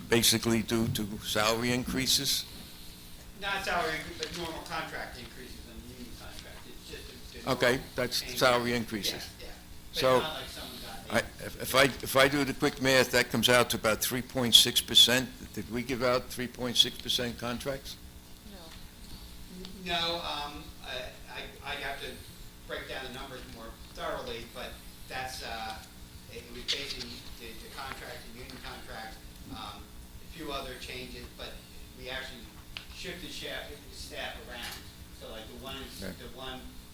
basically due to salary increases? Not salary increase, but normal contract increases in the union contract. It's just Okay, that's salary increases. Yeah. So, But not like someone got if I do the quick math, that comes out to about 3.6%. Did we give out 3.6% contracts? No, I'd have to break down the numbers more thoroughly, but that's, it was basically the contract, the union contract, a few other changes, but we actually shifted staff around. So like the one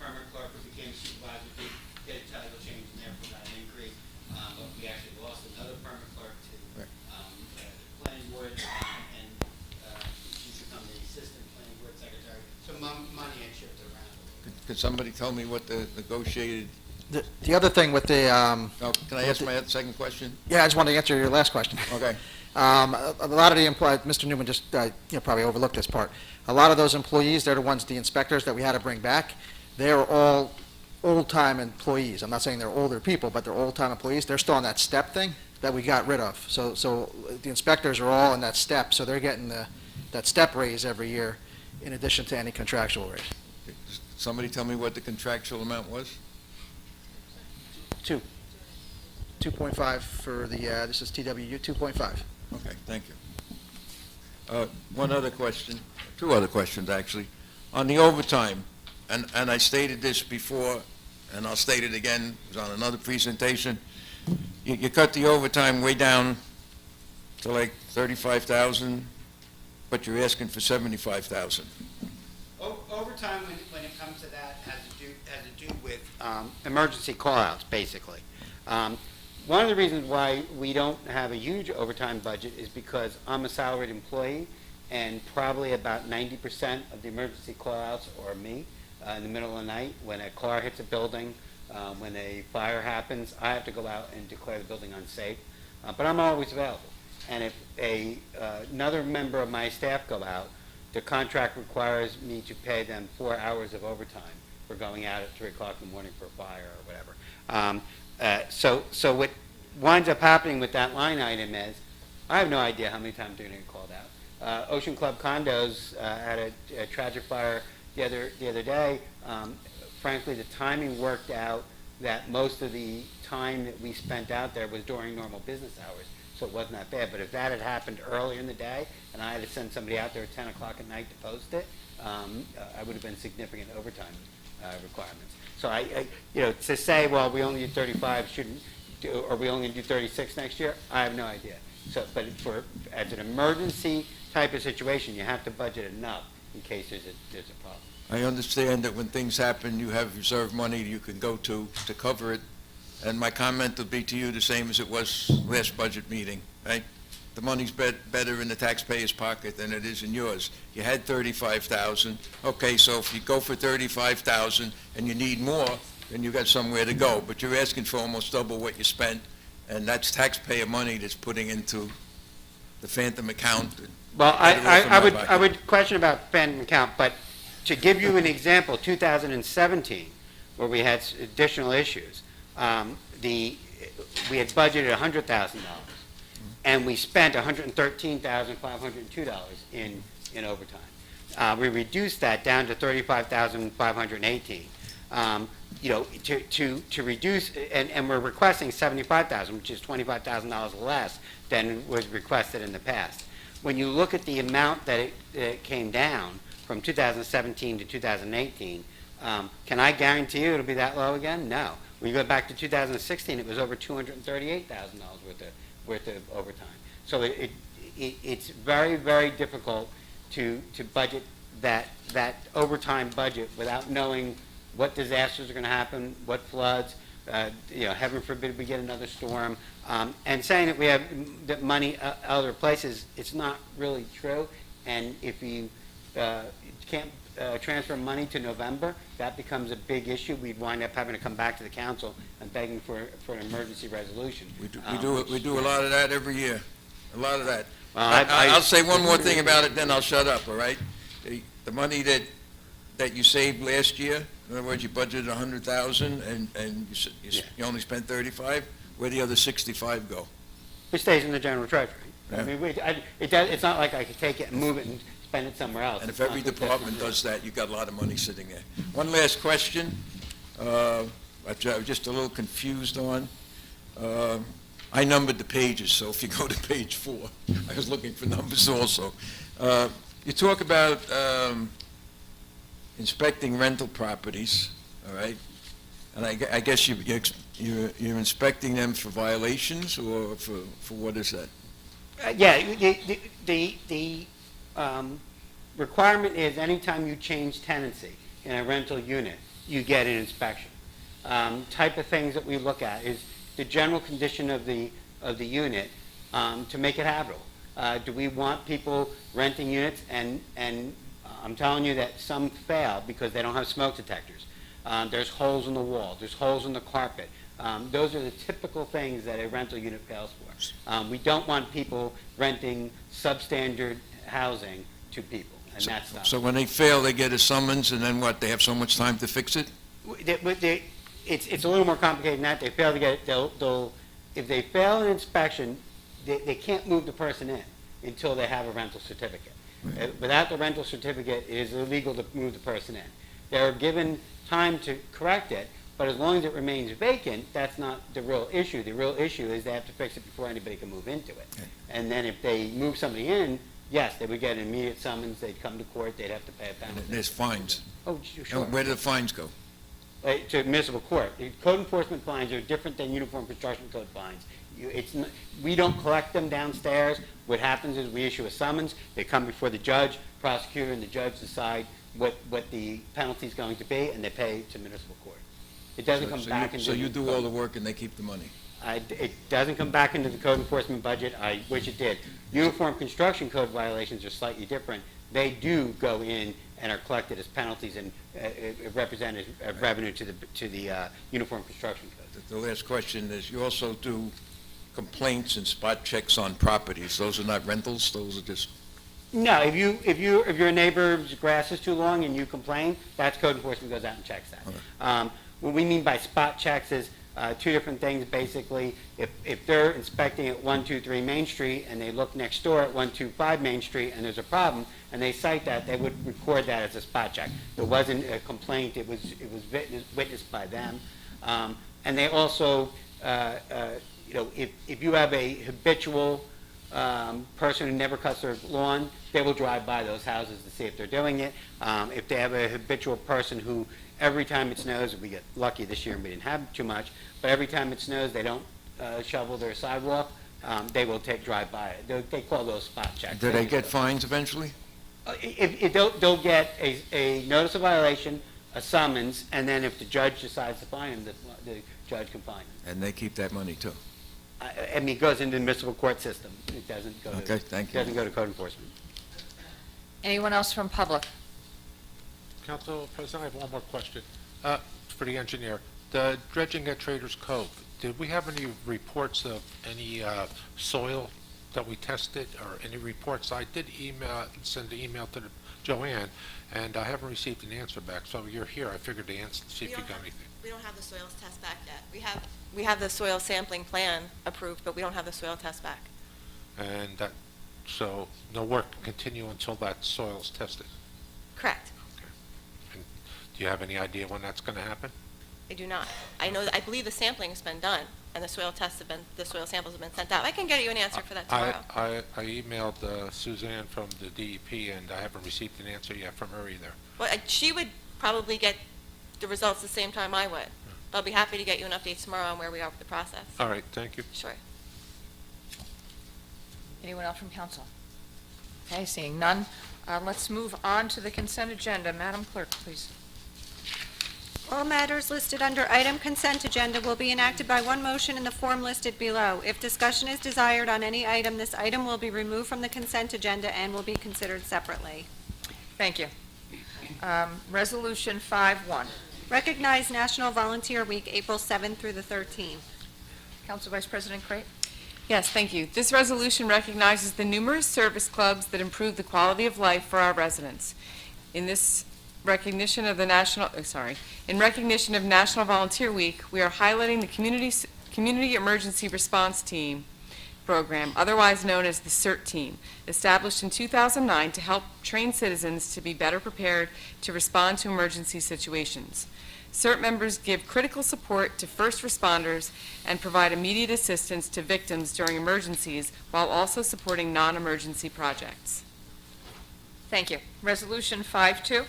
permanent clerk who became supervisor did get a title change and therefore got an increase, but we actually lost another permanent clerk to the planning board, and she's become the assistant planning board secretary. So money had shifted around a little bit. Could somebody tell me what the negotiated, The other thing with the, can I ask my second question? yeah, I just wanted to answer your last question. Okay. A lot of the employees, Mr. Newman just, probably overlooked this part. A lot of those employees, they're the ones, the inspectors that we had to bring back, they're all old-time employees. I'm not saying they're older people, but they're old-time employees. They're still on that step thing that we got rid of. So the inspectors are all in that step, so they're getting that step raise every year in addition to any contractual raise. Somebody tell me what the contractual amount was? 2.5 for the, this is TWU, 2.5. Okay, thank you. One other question, two other questions, actually. On the overtime, and I stated this before, and I'll state it again, it was on another presentation, you cut the overtime way down to like 35,000, but you're asking for 75,000. Overtime, when it comes to that, has to do with emergency call-outs, basically. One of the reasons why we don't have a huge overtime budget is because I'm a salaried employee, and probably about 90% of the emergency call-outs are me. In the middle of the night, when a car hits a building, when a fire happens, I have to go out and declare the building unsafe. But I'm always available. And if another member of my staff go out, the contract requires me to pay them 4 hours of overtime for going out at 3 o'clock in the morning for a fire or whatever. So what winds up happening with that line item is, I have no idea how many times they're going to get called out. Ocean Club Condos had a tragic fire the other day. Frankly, the timing worked out that most of the time that we spent out there was during normal business hours, so it wasn't that bad. But if that had happened earlier in the day, and I had to send somebody out there at 10 o'clock at night to post it, I would have been significant overtime requirements. So to say, well, we only do 35, shouldn't do, or we only do 36 next year, I have no idea. So, but as an emergency type of situation, you have to budget enough in case there's a problem. I understand that when things happen, you have reserve money you can go to cover it, and my comment will be to you the same as it was last budget meeting, right? The money's better in the taxpayer's pocket than it is in yours. You had 35,000. Okay, so if you go for 35,000 and you need more, then you got somewhere to go. But you're asking for almost double what you spent, and that's taxpayer money that's putting into the phantom account. Well, Get it off of my I would question about phantom account, but to give you an example, 2017, where we had additional issues, we had budgeted $100,000, and we spent $113,502 in overtime. We reduced that down to $35,518. To reduce, and we're requesting $75,000, which is $25,000 less than was requested in the past. When you look at the amount that it came down from 2017 to 2018, can I guarantee you it'll be that low again? No. When you go back to 2016, it was over $238,000 worth of overtime. So it's very, very difficult to budget that overtime budget without knowing what disasters are going to happen, what floods, heaven forbid we get another storm, and saying that we have that money other places, it's not really true. And if you can't transfer money to November, that becomes a big issue. We'd wind up having to come back to the council and begging for an emergency resolution. We do a lot of that every year, a lot of that. Well, I'll say one more thing about it, then I'll shut up, all right? The money that you saved last year, in other words, you budgeted 100,000 and you only spent 35, where'd the other 65 go? It stays in the general treasury. Yeah. I mean, it's not like I could take it and move it and spend it somewhere else. And It's if every not that department does that, you've got a lot of money sitting there. One last question, which I was just a little confused on. I numbered the pages, so if you go to page 4, I was looking for numbers also. You talk about inspecting rental properties, all right? And I guess you're inspecting them for violations, or for what is that? The requirement is anytime you change tenancy in a rental unit, you get an inspection. Type of things that we look at is the general condition of the unit to make it habitable. Do we want people renting units? And I'm telling you that some fail because they don't have smoke detectors. There's holes in the wall. There's holes in the carpet. Those are the typical things that a rental unit fails for. We don't want people renting substandard housing to people, and that's not. So when they fail, they get a summons, and then what, they have so much time to fix it? It's a little more complicated than that. They fail to get it, if they fail an inspection, they can't move the person in until they have a rental certificate. Without the rental certificate, it is illegal to move the person in. They're given time to correct it, but as long as it remains vacant, that's not the real issue. The real issue is they have to fix it before anybody can move into it. Okay. And then if they move somebody in, yes, they would get an immediate summons, they'd come to court, they'd have to pay a penalty. There's fines. Oh, sure. And where do the fines go? To municipal court. Code enforcement fines are different than uniform construction code fines. We don't collect them downstairs. What happens is we issue a summons, they come before the judge, prosecutor, and the judge decide what the penalty is going to be, and they pay to municipal court. It doesn't come back into... So you do all the work and they keep the money? It doesn't come back into the code enforcement budget. I wish it did. Uniform construction code violations are slightly different. They do go in and are collected as penalties and represent as revenue to the uniform construction code. The last question is, you also do complaints and spot checks on properties. Those are not rentals, those are just... No, if your neighbor's grass is too long and you complain, that's code enforcement goes out and checks that. Okay. What we mean by spot checks is two different things, basically. If they're inspecting at 123 Main Street and they look next door at 125 Main Street and there's a problem and they cite that, they would record that as a spot check. It wasn't a complaint, it was witnessed by them. And they also, if you have a habitual person who never cuts their lawn, they will drive by those houses to see if they're doing it. If they have a habitual person who every time it snows, we get lucky this year and we didn't have too much, but every time it snows, they don't shovel their sidewalk, they will drive by it. They call those spot checks. Do they get fines eventually? They'll get a notice of violation, a summons, and then if the judge decides to fine them, the judge can fine them. And they keep that money too? I mean, it goes into the municipal court system. It doesn't go to... Okay, thank you. It doesn't go to code enforcement. Anyone else from public? Council President, I have one more question for the engineer. The dredging at Traders Cove, did we have any reports of any soil that we tested, or any reports? I did send an email to Joanne, and I haven't received an answer back. So you're here, I figured to see if you got anything. We don't have the soils test back yet. We have the soil sampling plan approved, but we don't have the soil test back. And so no work can continue until that soil's tested? Correct. Okay. And do you have any idea when that's going to happen? I do not. I believe the sampling has been done, and the soil samples have been sent out. I can get you an answer for that tomorrow. I emailed Suzanne from the DEP, and I haven't received an answer yet from her either. Well, she would probably get the results the same time I would. I'll be happy to get you an update tomorrow on where we are with the process. All right, thank you. Sure. Anyone else from council? Okay, seeing none, let's move on to the consent agenda. Madam Clerk, please. All matters listed under item consent agenda will be enacted by one motion in the form listed below. If discussion is desired on any item, this item will be removed from the consent agenda and will be considered separately. Thank you. Resolution 5-1. Recognize National Volunteer Week, April 7th through the 13th. Council Vice President Crate? Yes, thank you. This resolution recognizes the numerous service clubs that improve the quality of life for our residents. In recognition of National Volunteer Week, we are highlighting the Community Emergency Response Team program, otherwise known as the CERT Team, established in 2009 to help train citizens to be better prepared to respond to emergency situations. CERT members give critical support to first responders and provide immediate assistance to victims during emergencies while also supporting non-emergency projects. Thank you. Resolution 5-2.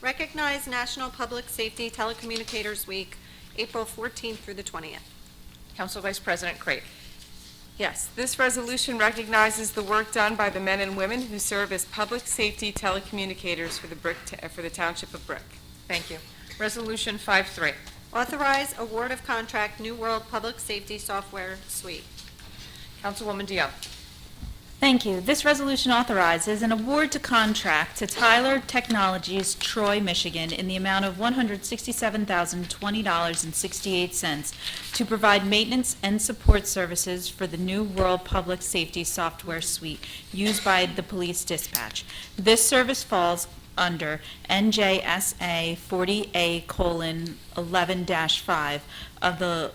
Recognize National Public Safety Telecommunicators Week, April 14th through the 20th. Council Vice President Crate? Yes, this resolution recognizes the work done by the men and women who serve as public safety telecommunicators for the Township of Brick. Thank you. Resolution 5-3. Authorize award of contract New World Public Safety Software Suite. Councilwoman Dion? Thank you. This resolution authorizes an award to contract to Tyler Technologies, Troy, Michigan, in the amount of $167,020.68 to provide maintenance and support services for the New World Public Safety Software Suite used by the police dispatch. This service falls under NJSA 40A:11-5 of the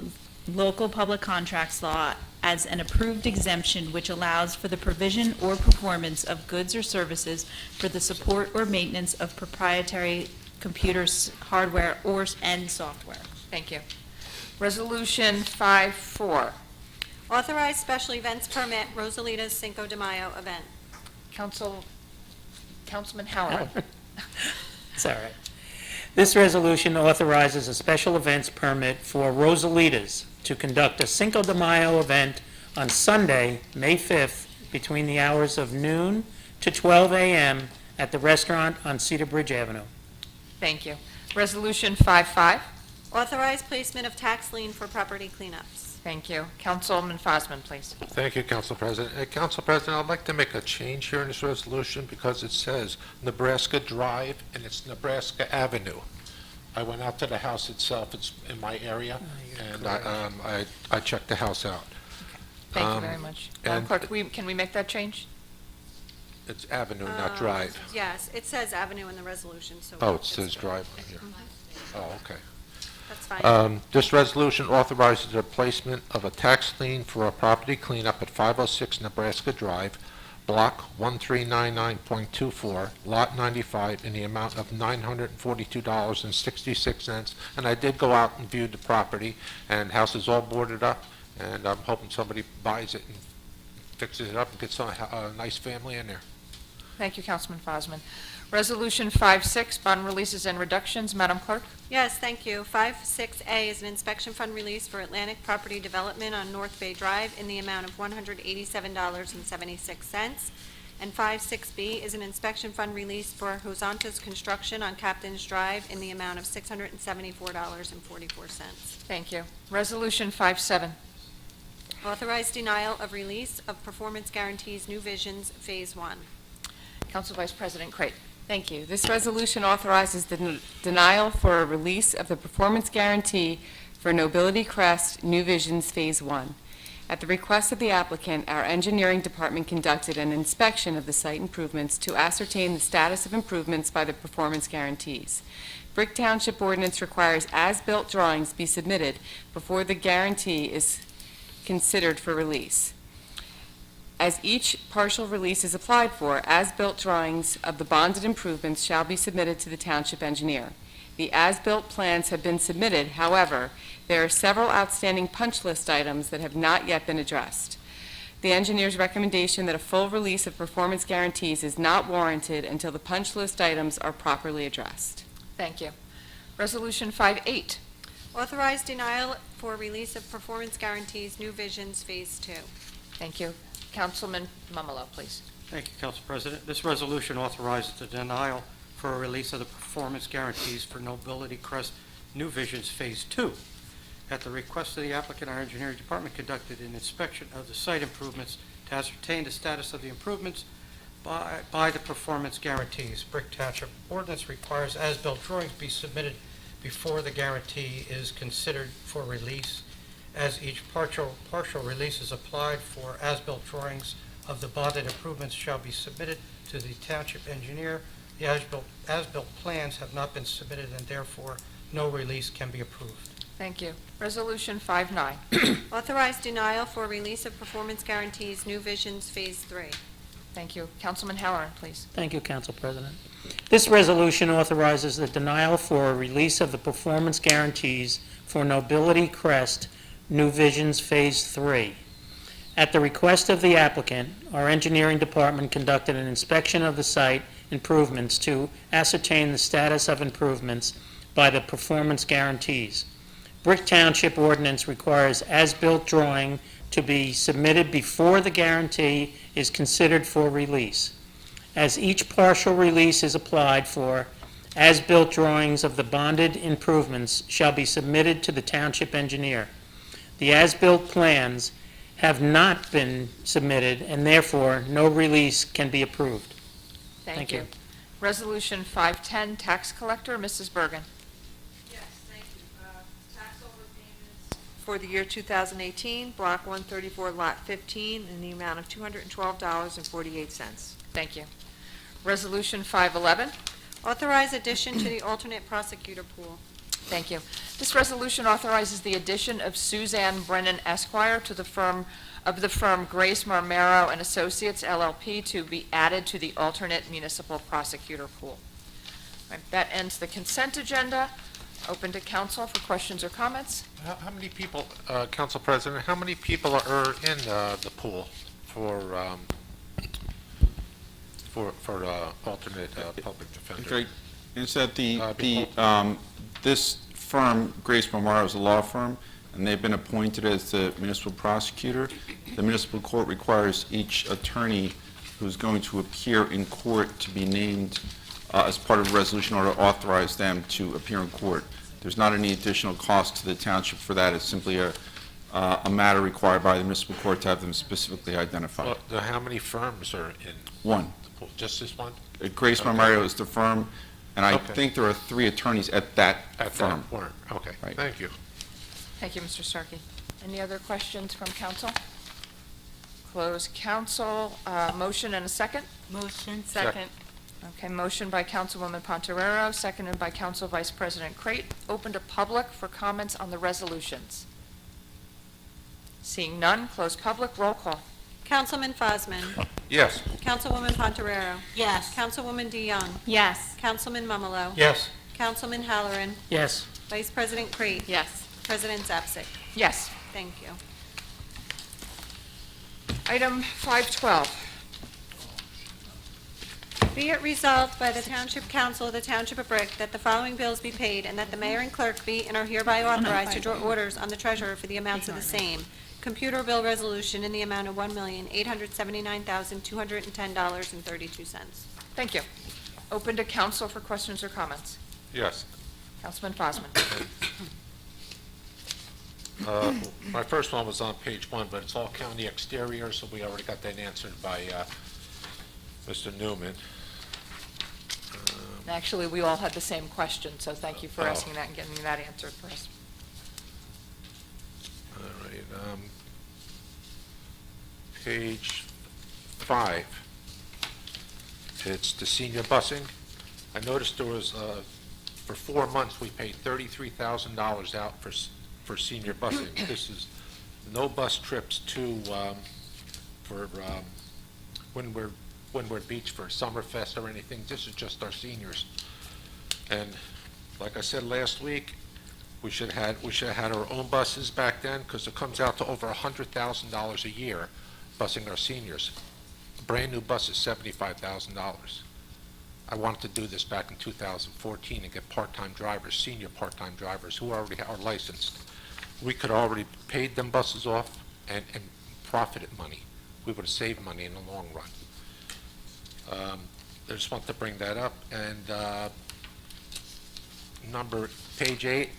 Local Public Contracts Law as an approved exemption which allows for the provision or performance of goods or services for the support or maintenance of proprietary computers, hardware, and software. Thank you. Resolution 5-4. Authorize special events permit Rosalita's Cinco de Mayo event. Councilman Howard? It's all right. This resolution authorizes a special events permit for Rosalita's to conduct a Cinco de Mayo event on Sunday, May 5th, between the hours of noon to 12 a.m. at the restaurant on Cedar Bridge Avenue. Thank you. Resolution 5-5. Authorize placement of tax lien for property cleanups. Thank you. Councilman Fosman, please. Thank you, Council President. Council President, I'd like to make a change here in this resolution because it says Nebraska Drive and it's Nebraska Avenue. I went out to the house itself. It's in my area, and I checked the house out. Thank you very much. Madam Clerk, can we make that change? It's Avenue, not Drive. Yes, it says avenue in the resolution, so. Oh, it says Drive on here. Oh, okay. That's fine. This resolution authorizes the placement of a tax lien for a property cleanup at 506 Nebraska Drive, Block 1399.24, Lot 95, in the amount of $942.66. And I did go out and view the property, and the house is all boarded up, and I'm hoping somebody buys it and fixes it up and gets a nice family in there. Thank you, Councilman Fosman. Resolution 5-6, bond releases and reductions. Madam Clerk? Yes, thank you. 5-6A is an inspection fund release for Atlantic Property Development on North Bay Drive in the amount of $187.76. And 5-6B is an inspection fund release for Hosanta's Construction on Captain's Drive in the amount of $674.44. Thank you. Resolution 5-7. Authorize denial of release of performance guarantees New Visions Phase 1. Council Vice President Crate. Thank you. This resolution authorizes the denial for a release of the performance guarantee for Nobility Crest New Visions Phase 1. At the request of the applicant, our engineering department conducted an inspection of the site improvements to ascertain the status of improvements by the performance guarantees. Brick Township ordinance requires as-built drawings be submitted before the guarantee is considered for release. As each partial release is applied for, as-built drawings of the bonded improvements shall be submitted to the township engineer. The as-built plans have been submitted, however, there are several outstanding punch list items that have not yet been addressed. The engineer's recommendation that a full release of performance guarantees is not warranted until the punch list items are properly addressed. Thank you. Resolution 5-8. Authorize denial for release of performance guarantees, New Visions Phase 2. Thank you. Councilman Mamalo, please. Thank you, Council President. This resolution authorizes the denial for a release of the performance guarantees for Nobility Crest New Visions Phase 2. At the request of the applicant, our engineering department conducted an inspection of the site improvements to ascertain the status of the improvements by the performance guarantees. Brick Township ordinance requires as-built drawings be submitted before the guarantee is considered for release. As each partial release is applied for, as-built drawings of the bonded improvements shall be submitted to the township engineer. The as-built plans have not been submitted, and therefore no release can be approved. Thank you. Resolution 5-9. Authorize denial for release of performance guarantees, New Visions Phase 3. Thank you. Councilman Halloran, please. Thank you, Council President. This resolution authorizes the denial for a release of the performance guarantees for Nobility Crest New Visions Phase 3. At the request of the applicant, our engineering department conducted an inspection of the site improvements to ascertain the status of improvements by the performance guarantees. Brick Township ordinance requires as-built drawing to be submitted before the guarantee is considered for release. As each partial release is applied for, as-built drawings of the bonded improvements shall be submitted to the township engineer. The as-built plans have not been submitted, and therefore no release can be approved. Thank you. Resolution 5-10, tax collector, Mrs. Bergen. Yes, thank you. Tax overpayments for the year 2018, Block 134, Lot 15, in the amount of $212.48. Thank you. Resolution 5-11. Authorize addition to the alternate prosecutor pool. Thank you. This resolution authorizes the addition of Suzanne Brennan Esquire to the firm Grace Marmero and Associates LLP to be added to the alternate municipal prosecutor pool. Right, that ends the consent agenda. Open to council for questions or comments. How many people, Council President, how many people are in the pool for alternate public defender? Okay, is that this firm, Grace Memorial, is a law firm, and they've been appointed as the municipal prosecutor. The municipal court requires each attorney who's going to appear in court to be named as part of a resolution or to authorize them to appear in court. There's not any additional cost to the township for that. It's simply a matter required by the municipal court to have them specifically identified. Well, how many firms are in One. the pool? Just this one? Grace Memorial is the firm, and I think there are 3 attorneys at that firm. That firm. Okay, Right. thank you. Thank you, Mr. Starkey. Any other questions from council? Close council. Motion and a second? Motion. Second. Okay, motion by Councilwoman Pontoriero, seconded by Council Vice President Crate. Open to public for comments on the resolutions. Seeing none, close public. Roll call. Councilman Fosman. Yes. Councilwoman Pontoriero. Yes. Councilwoman DeYoung. Yes. Councilman Mamalo. Yes. Councilman Halloran. Yes. Vice President Crate. Yes. President Zapsik. Yes. Thank you. Item 512. Be it resolved by the Township Council of the Township of Brick that the following bills be paid and that the mayor and clerk be and are hereby authorized to draw orders on the treasurer for the amounts of the same. Computer bill resolution in the amount of $1,879,210.32. Thank you. Open to council for questions or comments. Yes. Councilman Fosman. My first one was on page 1, but it's all county exterior, so we already got that answered by Mr. Newman. Actually, we all had the same question, so thank you for asking that and getting that answered for us. All right. page 5. It's the senior busing. I noticed there was, for 4 months, we paid $33,000 out for senior busing. This is no bus trips to, for Windward Beach for Summerfest or anything. This is just our seniors. And like I said last week, we should have had our own buses back then, because it comes out to over $100,000 a year busing our seniors. A brand new bus is $75,000. I wanted to do this back in 2014 and get part-time drivers, senior part-time drivers who already are licensed. We could already paid them buses off and profited money. We would have saved money in the long run. I just want to bring that up. And page 8.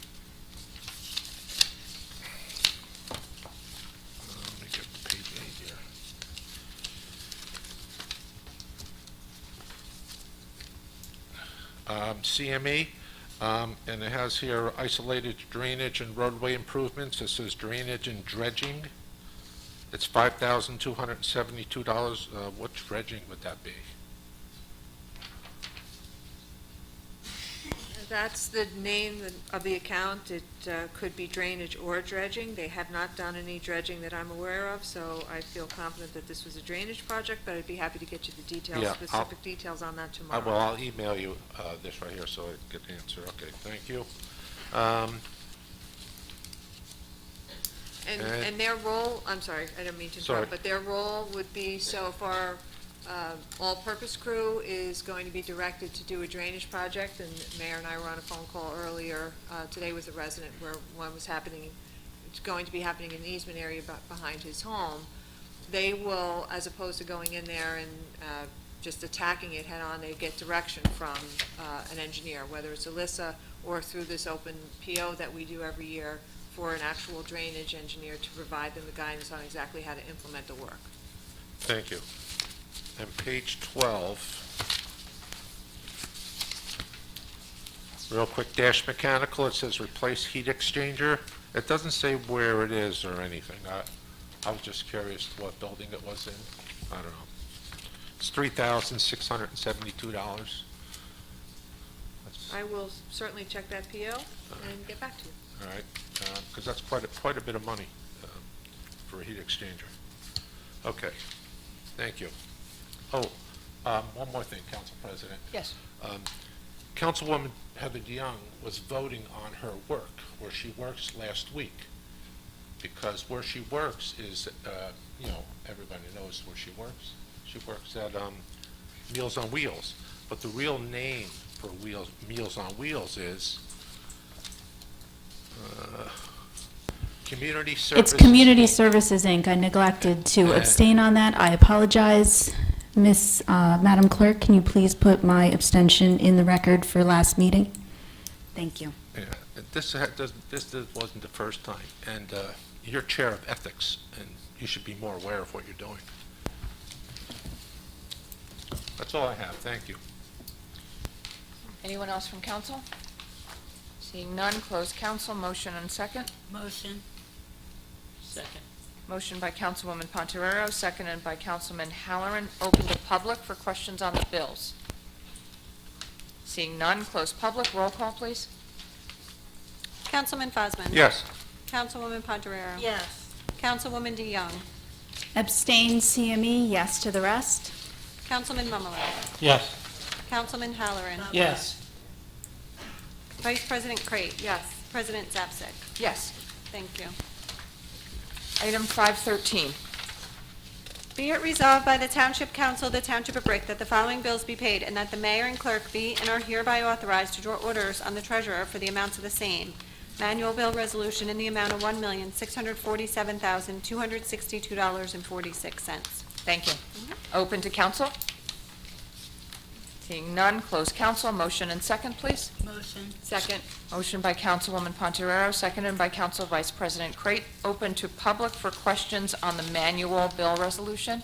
Let me get page 8 here. CME, and it has here isolated drainage and roadway improvements. It says drainage and dredging. It's $5,272. What dredging would that be? That's the name of the account. It could be drainage or dredging. They have not done any dredging that I'm aware of, so I feel confident that this was a drainage project, but I'd be happy to get you the details, Yeah, specific details on that tomorrow. Well, I'll email you this right here so I get the answer. Okay, thank you. And their role, I'm sorry, I didn't mean to Sorry. interrupt, but their role would be, so far, all-purpose crew is going to be directed to do a drainage project, and the Mayor and I were on a phone call earlier today with a resident where one was happening, it's going to be happening in the easement area behind his home. They will, as opposed to going in there and just attacking it head-on, they get direction from an engineer, whether it's Alyssa or through this open PO that we do every year for an actual drainage engineer to provide them the guidance on exactly how to implement the work. Thank you. And page 12, real quick, dash mechanical, it says replace heat exchanger. It doesn't say where it is or anything. I was just curious what building it was in. I don't know. It's $3,672. I will certainly check that PO and get back to you. All right, because that's quite a bit of money for a heat exchanger. Okay, thank you. Oh, one more thing, Council President. Yes. Councilwoman Heather DeYoung was voting on her work, where she works last week, because where she works is, everybody knows where she works. She works at Meals on Wheels, but the real name for Meals on Wheels is Community Services. It's Community Services, Inc. I neglected to abstain on that. I apologize. Madam Clerk, can you please put my abstention in the record for last meeting? Thank you. Yeah, this wasn't the first time, and you're Chair of Ethics, and you should be more aware of what you're doing. That's all I have. Thank you. Anyone else from council? Seeing none, close council. Motion and second. Motion. Second. Motion by Councilwoman Pontoriero, seconded by Councilman Halloran. Open to public for questions on the bills. Seeing none, close public. Roll call, please. Councilman Fosman? Yes. Councilwoman Pontoriero? Yes. Councilwoman DeYoung? Abstain CME, yes to the rest. Councilman Mumolo? Yes. Councilman Halloran? Yes. Vice President Crate? Yes. President Zapsik? Yes. Thank you. Item 513. Be it resolved by the Township Council of the Township of Brick that the following bills be paid, and that the mayor and clerk be and are hereby authorized to draw orders on the treasurer for the amounts of the same. Manual bill resolution in the amount of $1,647,262.46. Thank you. Open to council. Seeing none, close council. Motion and second, please. Motion. Second. Motion by Councilwoman Pontoriero, seconded by Council Vice President Crate. Open to public for questions on the manual bill resolution.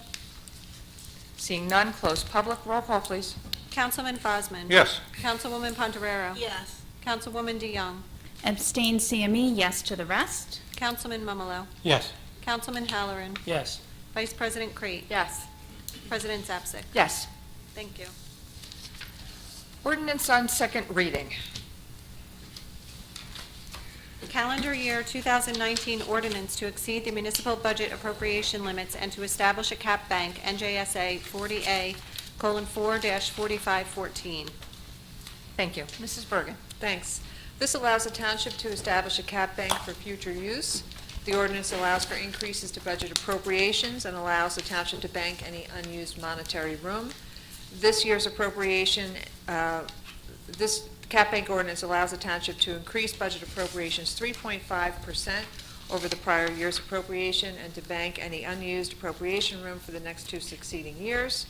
Seeing none, close public. Roll call, please. Councilman Fosman? Yes. Councilwoman Pontoriero? Yes. Councilwoman DeYoung? Abstain CME, yes to the rest. Councilman Mumolo? Yes. Councilman Halloran? Yes. Vice President Crate? Yes. President Zapsik? Yes. Thank you. Ordinance on second reading. Calendar year 2019 ordinance to exceed the municipal budget appropriation limits and to establish a cap bank, NJSA 40A:4-4514. Thank you. Mrs. Bergen. Thanks. This allows the township to establish a cap bank for future use. The ordinance allows for increases to budget appropriations and allows the township to bank any unused monetary room. This year's appropriation, this cap bank ordinance allows the township to increase budget appropriations 3.5% over the prior year's appropriation and to bank any unused appropriation room for the next 2 succeeding years.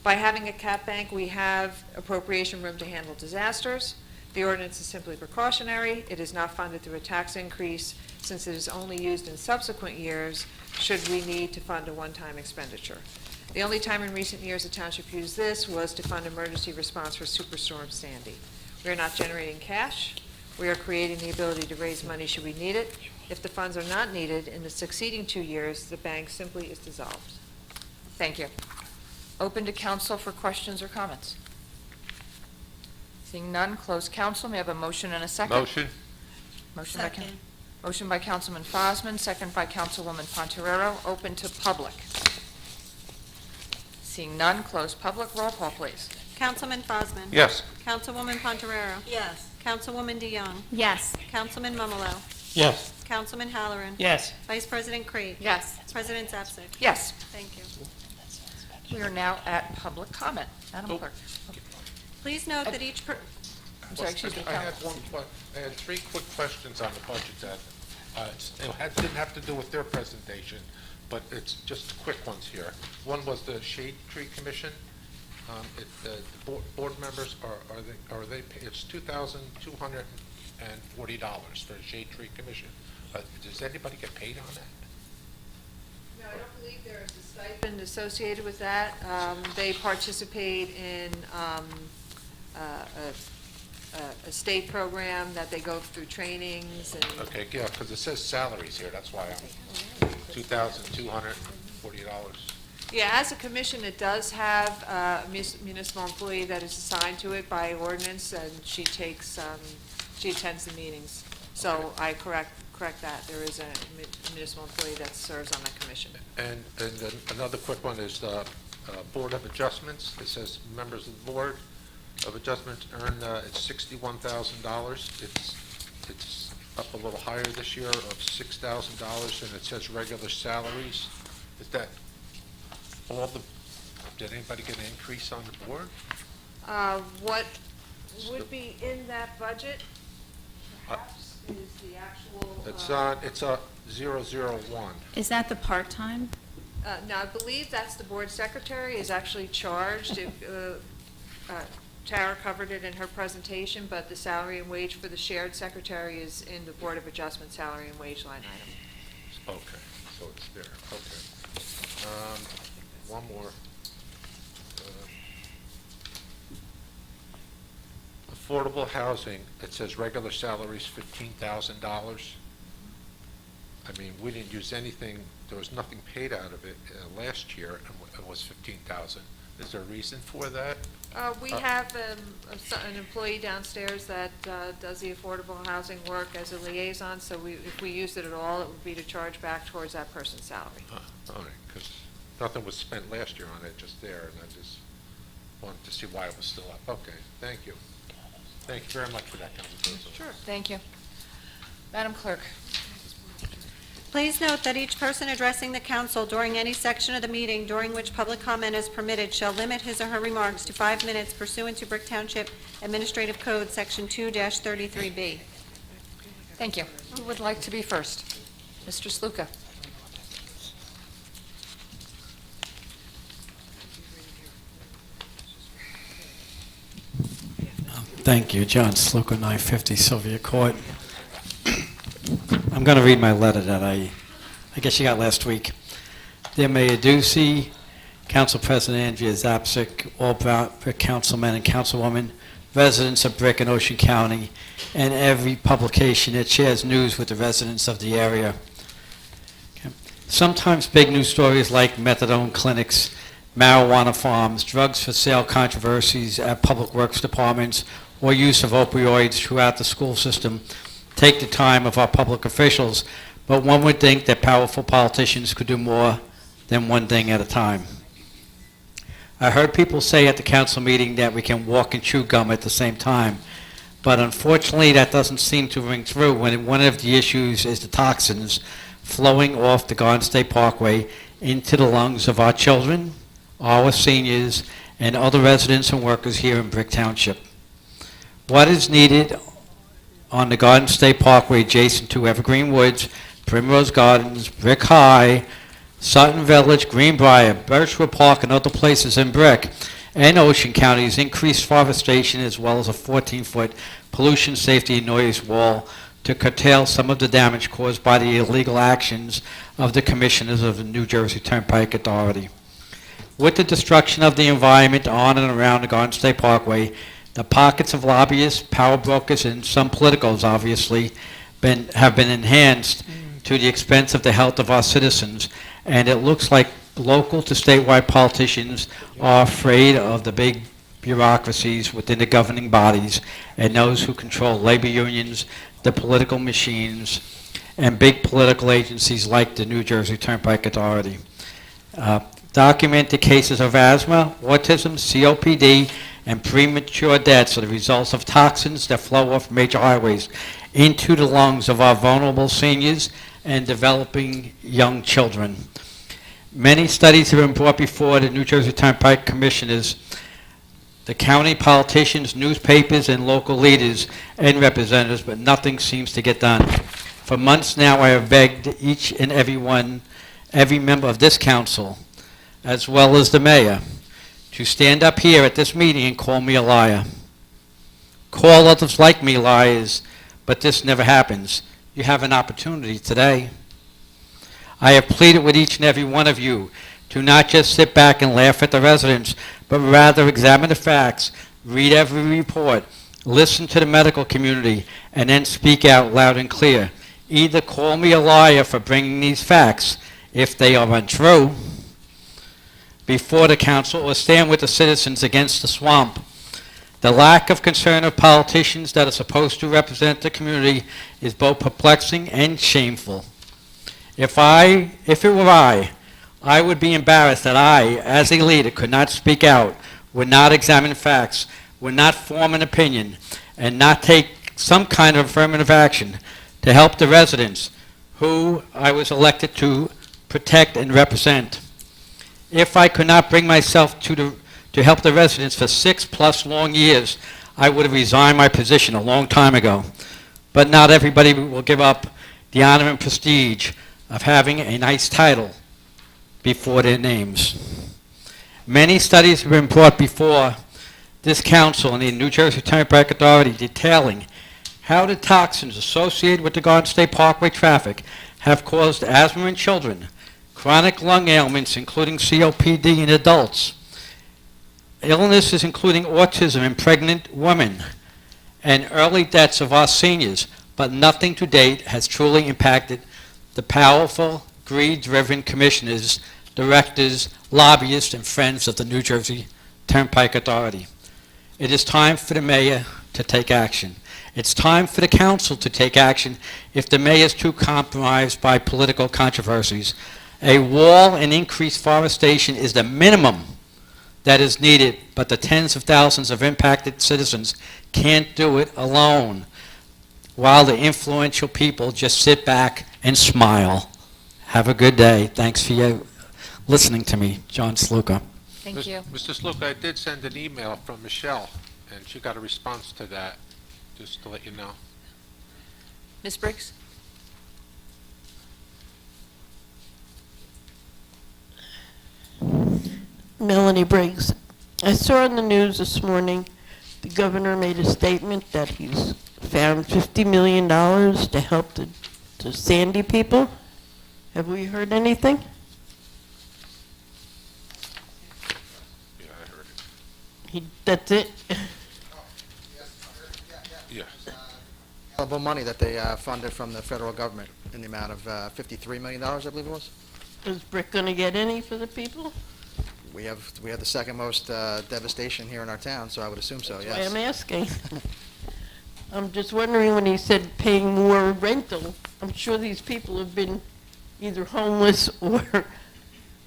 By having a cap bank, we have appropriation room to handle disasters. The ordinance is simply precautionary. It is not funded through a tax increase since it is only used in subsequent years should we need to fund a one-time expenditure. The only time in recent years the township used this was to fund emergency response for Superstorm Sandy. We are not generating cash. We are creating the ability to raise money should we need it. If the funds are not needed in the succeeding 2 years, the bank simply is dissolved. Thank you. Open to council for questions or comments. Seeing none, close council. May I have a motion and a second? Motion? Motion by Councilman Fosman, second by Councilwoman Pontoriero. Open to public. Seeing none, close public. Roll call, please. Councilman Fosman? Yes. Councilwoman Pontoriero? Yes. Councilwoman DeYoung? Yes. Councilman Mummolo? Yes. Councilman Halloran? Yes. Vice President Crate? Yes. President Zapsik? Yes. Thank you. We are now at public comment. Madam Clerk. Please note that each I'm sorry, excuse me. I had I had 3 quick questions on the budget that didn't have to do with their presentation, but it's just quick ones here. One was the Shade Tree Commission. The board members are they? It's $2,240 for the Shade Tree Commission. Does anybody get paid on that? No, I don't believe there is a stipend associated with that. They participate in a state program that they go through trainings and... Okay, yeah, because it says salaries here, that's why I'm $2,240. Yeah, as a commission, it does have a municipal employee that is assigned to it by ordinance, and she attends the meetings. So I correct that. There is a municipal employee that serves on that commission. And then another quick one is the Board of Adjustments. It says members of the Board of Adjustments earn, it's $61,000. It's up a little higher this year of $6,000, and it says regular salaries. Is that did anybody get an increase on the board? What would be in that budget, perhaps, is the actual... It's a 001. Is that the part-time? No, I believe that's the board secretary is actually charged. Tara covered it in her presentation, but the salary and wage for the shared secretary is in the Board of Adjustment salary and wage line item. Okay, so it's there, okay. One more. Affordable housing, it says regular salaries $15,000. I mean, we didn't use anything, there was nothing paid out of it last year, and it was $15,000. Is there a reason for that? We have an employee downstairs that does the affordable housing work as a liaison, so if we used it at all, it would be to charge back towards that person's salary. All right, because nothing was spent last year on it, just there, and I just wanted to see why it was still up. Okay, thank you. Thank you very much for that, Council President. Sure. Thank you. Madam Clerk. Please note that each person addressing the council during any section of the meeting during which public comment is permitted shall limit his or her remarks to 5 minutes pursuant to Brick Township Administrative Code, Section 2-33B. Thank you. Who would like to be first? Mr. Sluka. Thank you, John Sluka, 950 Sylvia Court. I'm going to read my letter that I guess you got last week. Dear Mayor Ducey, Council President Andrea Zapsik, all Brick councilmen and councilwomen, residents of Brick and Ocean County, and every publication that shares news with the residents of the area. Okay. Sometimes big news stories like methadone clinics, marijuana farms, drugs for sale controversies at public works departments, or use of opioids throughout the school system take the time of our public officials, but one would think that powerful politicians could do more than one thing at a time. I heard people say at the council meeting that we can walk and chew gum at the same time, but unfortunately that doesn't seem to ring through when one of the issues is the toxins flowing off the Garden State Parkway into the lungs of our children, our seniors, and other residents and workers here in Brick Township. What is needed on the Garden State Parkway adjacent to Evergreen Woods, Primrose Gardens, Brick High, Sutton Village, Greenbrier, Birchwood Park, and other places in Brick and Ocean counties increased forestation as well as a 14-foot pollution safety and noise wall to curtail some of the damage caused by the illegal actions of the commissioners of the New Jersey Turnpike Authority. With the destruction of the environment on and around the Garden State Parkway, the pockets of lobbyists, power brokers, and some politicals obviously have been enhanced to the expense of the health of our citizens, and it looks like local to statewide politicians are afraid of the big bureaucracies within the governing bodies and those who control labor unions, the political machines, and big political agencies like the New Jersey Turnpike Authority. Documented cases of asthma, autism, COPD, and premature deaths are the results of toxins that flow off major highways into the lungs of our vulnerable seniors and developing young children. Many studies have been brought before the New Jersey Turnpike Commissioners, the county politicians, newspapers, and local leaders and representatives, but nothing seems to get done. For months now, I have begged each and every member of this council, as well as the mayor, to stand up here at this meeting and call me a liar. Call others like me liars, but this never happens. You have an opportunity today. I have pleaded with each and every one of you to not just sit back and laugh at the residents, but rather examine the facts, read every report, listen to the medical community, and then speak out loud and clear. Either call me a liar for bringing these facts, if they are untrue, before the council, or stand with the citizens against the swamp. The lack of concern of politicians that are supposed to represent the community is both perplexing and shameful. If it were I would be embarrassed that I, as a leader, could not speak out, would not examine facts, would not form an opinion, and not take some kind of affirmative action to help the residents who I was elected to protect and represent. If I could not bring myself to help the residents for 6+ long years, I would have resigned my position a long time ago. But not everybody will give up the honor and prestige of having a nice title before their names. Many studies have been brought before this council and the New Jersey Turnpike Authority detailing how the toxins associated with the Garden State Parkway traffic have caused asthma in children, chronic lung ailments including COPD in adults, illnesses including autism in pregnant women, and early deaths of our seniors, but nothing to date has truly impacted the powerful, greed-driven commissioners, directors, lobbyists, and friends of the New Jersey Turnpike Authority. It is time for the mayor to take action. It's time for the council to take action if the mayor is too compromised by political controversies. A wall and increased forestation is the minimum that is needed, but the tens of thousands of impacted citizens can't do it alone, while the influential people just sit back and smile. Have a good day. Thanks for you listening to me. John Sluka. Thank you. Mr. Sluka, I did send an email from Michelle, and she got a response to that, just to let you know. Ms. Briggs? Melanie Briggs. I saw in the news this morning the governor made a statement that he's found $50 million to help the Sandy people. Have we heard anything? Yeah, I heard it. That's it? Yeah. Available money that they funded from the federal government in the amount of $53 million, I believe it was. Is Brick gonna get any for the people? We have the second most devastation here in our town, so I would assume so, That's why yes. I'm asking. I'm just wondering, when he said paying more rental, I'm sure these people have been either homeless or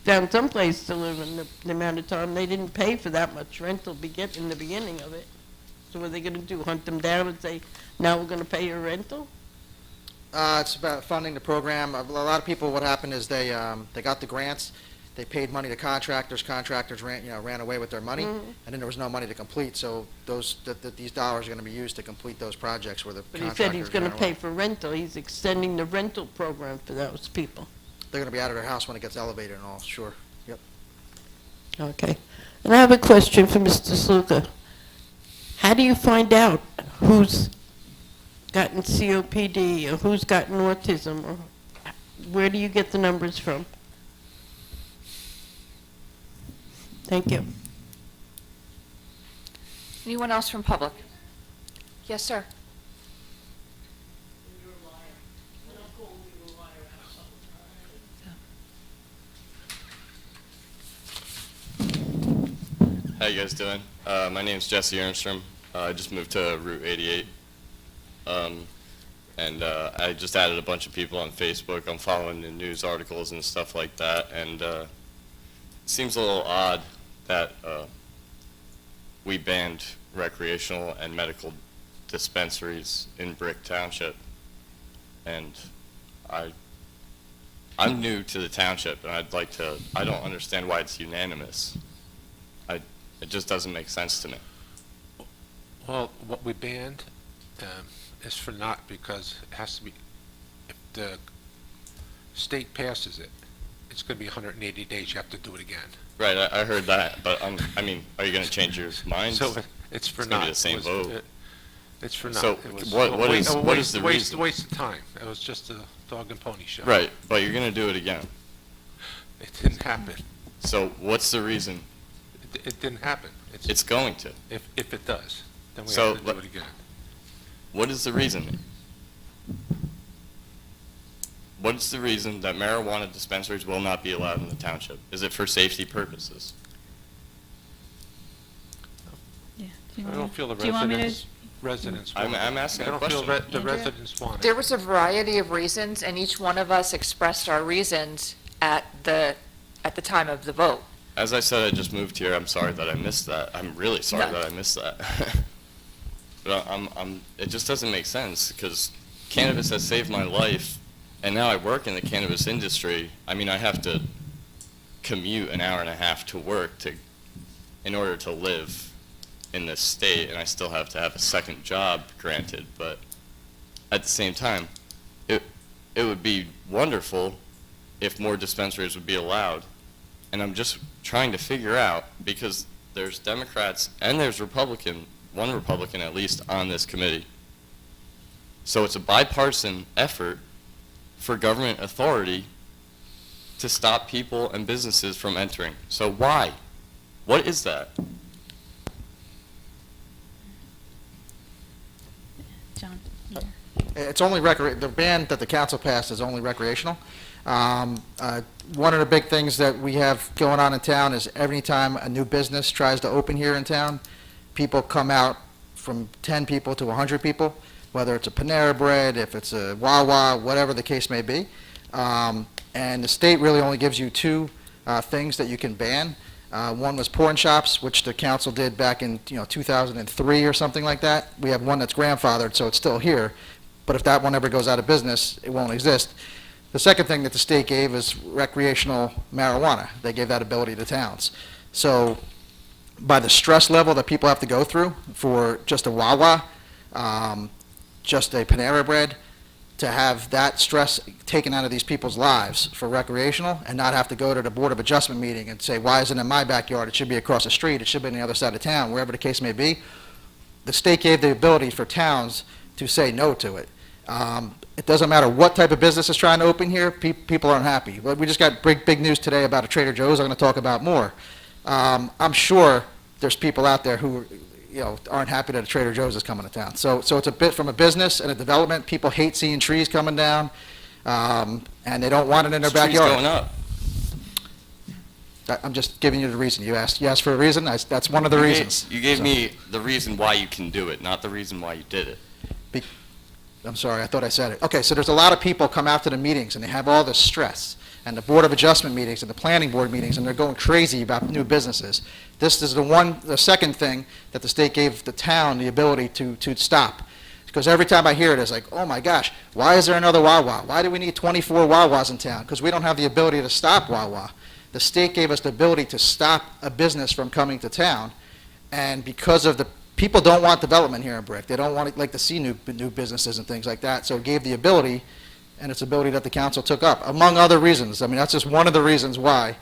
found someplace to live in the amount of time. They didn't pay for that much rental in the beginning of it. So what are they gonna do, hunt them down and say, now we're gonna pay your rental? It's about funding the program. A lot of people, what happened is they got the grants, they paid money to contractors ran away with their money, Mhm. and then there was no money to complete, so these dollars are gonna be used to complete those projects where the But contractors he said he's gonna ran pay away. for rental. He's extending the rental program for those people. They're gonna be out of their house when it gets elevated and all, sure, yep. Okay. And I have a question for Mr. Sluka. How do you find out who's gotten COPD or who's gotten autism, or where do you get the numbers from? Thank you. Anyone else from public? Yes, sir. How you guys doing? My name's Jesse Ernstrom. I just moved to Route 88. I just added a bunch of people on Facebook. I'm following the news articles and stuff like that. And it seems a little odd that we banned recreational and medical dispensaries in Brick Township. And I'm new to the township, and I don't understand why it's unanimous. It just doesn't make sense to me. Well, what we banned is for not, because it has to be, if the state passes it, it's going to be 180 days, you have to do it again. Right, I heard that, but I mean, are you going to change your mind? So it's for It's not. going to be the same vote. It's for not. So It was what is the waste reason? of time. It was just a dog and pony show. Right, but you're going to do it again. It didn't happen. So what's the reason? It didn't happen. It's going to. If it does, then we So, have to do it again. What is the reason? What is the reason that marijuana dispensaries will not be allowed in the township? Is it for safety purposes? I don't feel the do you want me to- residents I'm want it. asking I a don't feel question. the residents want it. There was a variety of reasons, and each one of us expressed our reasons at the time of the vote. As I said, I just moved here. I'm sorry that I missed that. I'm really sorry No. that I missed that. But it just doesn't make sense, because cannabis has saved my life, and now I work in the cannabis industry. I mean, I have to commute an hour and a half to work in order to live in this state, and I still have to have a second job, granted, but at the same time, it would be wonderful if more dispensaries would be allowed. And I'm just trying to figure out, because there's Democrats and there's one Republican at least on this committee. So it's a bipartisan effort for government authority to stop people and businesses from entering. So why? What is that? John? It's only the ban that the council passed is only recreational. One of the big things that we have going on in town is every time a new business tries to open here in town, people come out from 10 people to 100 people, whether it's a Panera Bread, if it's a Wawa, whatever the case may be. And the state really only gives you two things that you can ban. One was pawn shops, which the council did back in 2003 or something like that. We have one that's grandfathered, so it's still here. But if that one ever goes out of business, it won't exist. The second thing that the state gave is recreational marijuana. They gave that ability to towns. So by the stress level that people have to go through for just a Wawa, just a Panera Bread, to have that stress taken out of these people's lives for recreational and not have to go to the Board of Adjustment meeting and say, why isn't it in my backyard? It should be across the street. It should be on the other side of town, wherever the case may be. The state gave the ability for towns to say no to it. It doesn't matter what type of business is trying to open here, people aren't happy. But we just got big news today about a Trader Joe's I'm going to talk about more. I'm sure there's people out there who aren't happy that a Trader Joe's is coming to town. So it's a bit from a business and a development. People hate seeing trees coming down, and they don't want it in their This tree's backyard. going up. I'm just giving you the reason. You asked for a reason. That's one of the reasons. You gave So- me the reason why you can do it, not the reason why you did it. I'm sorry, I thought I said it. Okay, so there's a lot of people come out to the meetings, and they have all this stress, and the Board of Adjustment meetings and the Planning Board meetings, and they're going crazy about new businesses. This is the second thing that the state gave the town the ability to stop. Because every time I hear it, it's like, oh my gosh, why is there another Wawa? Why do we need 24 Wawas in town? Because we don't have the ability to stop Wawa. The state gave us the ability to stop a business from coming to town, and because of the people don't want development here in Brick. They don't want to see new businesses and things like that. So it gave the ability, and it's ability that the council took up, among other reasons. I mean, that's just one of the reasons why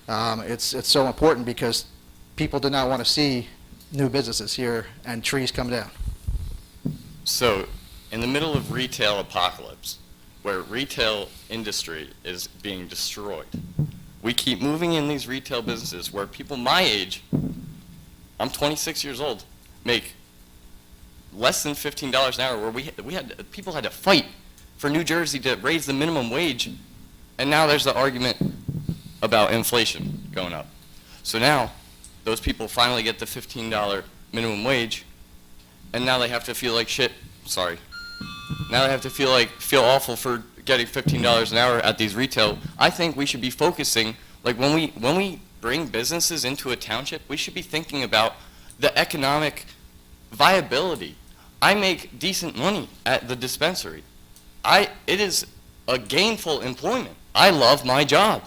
it's so important, because people did not want to see new businesses here and trees come down. So, in the middle of retail apocalypse, where retail industry is being destroyed, we keep moving in these retail businesses where people my age, I'm 26 years old, make less than $15 an hour, where people had to fight for New Jersey to raise the minimum wage, and now there's the argument about inflation going up. So now, those people finally get the $15 minimum wage, and now they have to feel like shit. Sorry. Now they have to feel awful for getting $15 an hour at these retail. I think we should be focusing, like when we bring businesses into a township, we should be thinking about the economic viability. I make decent money at the dispensary. It is a gainful employment. I love my job.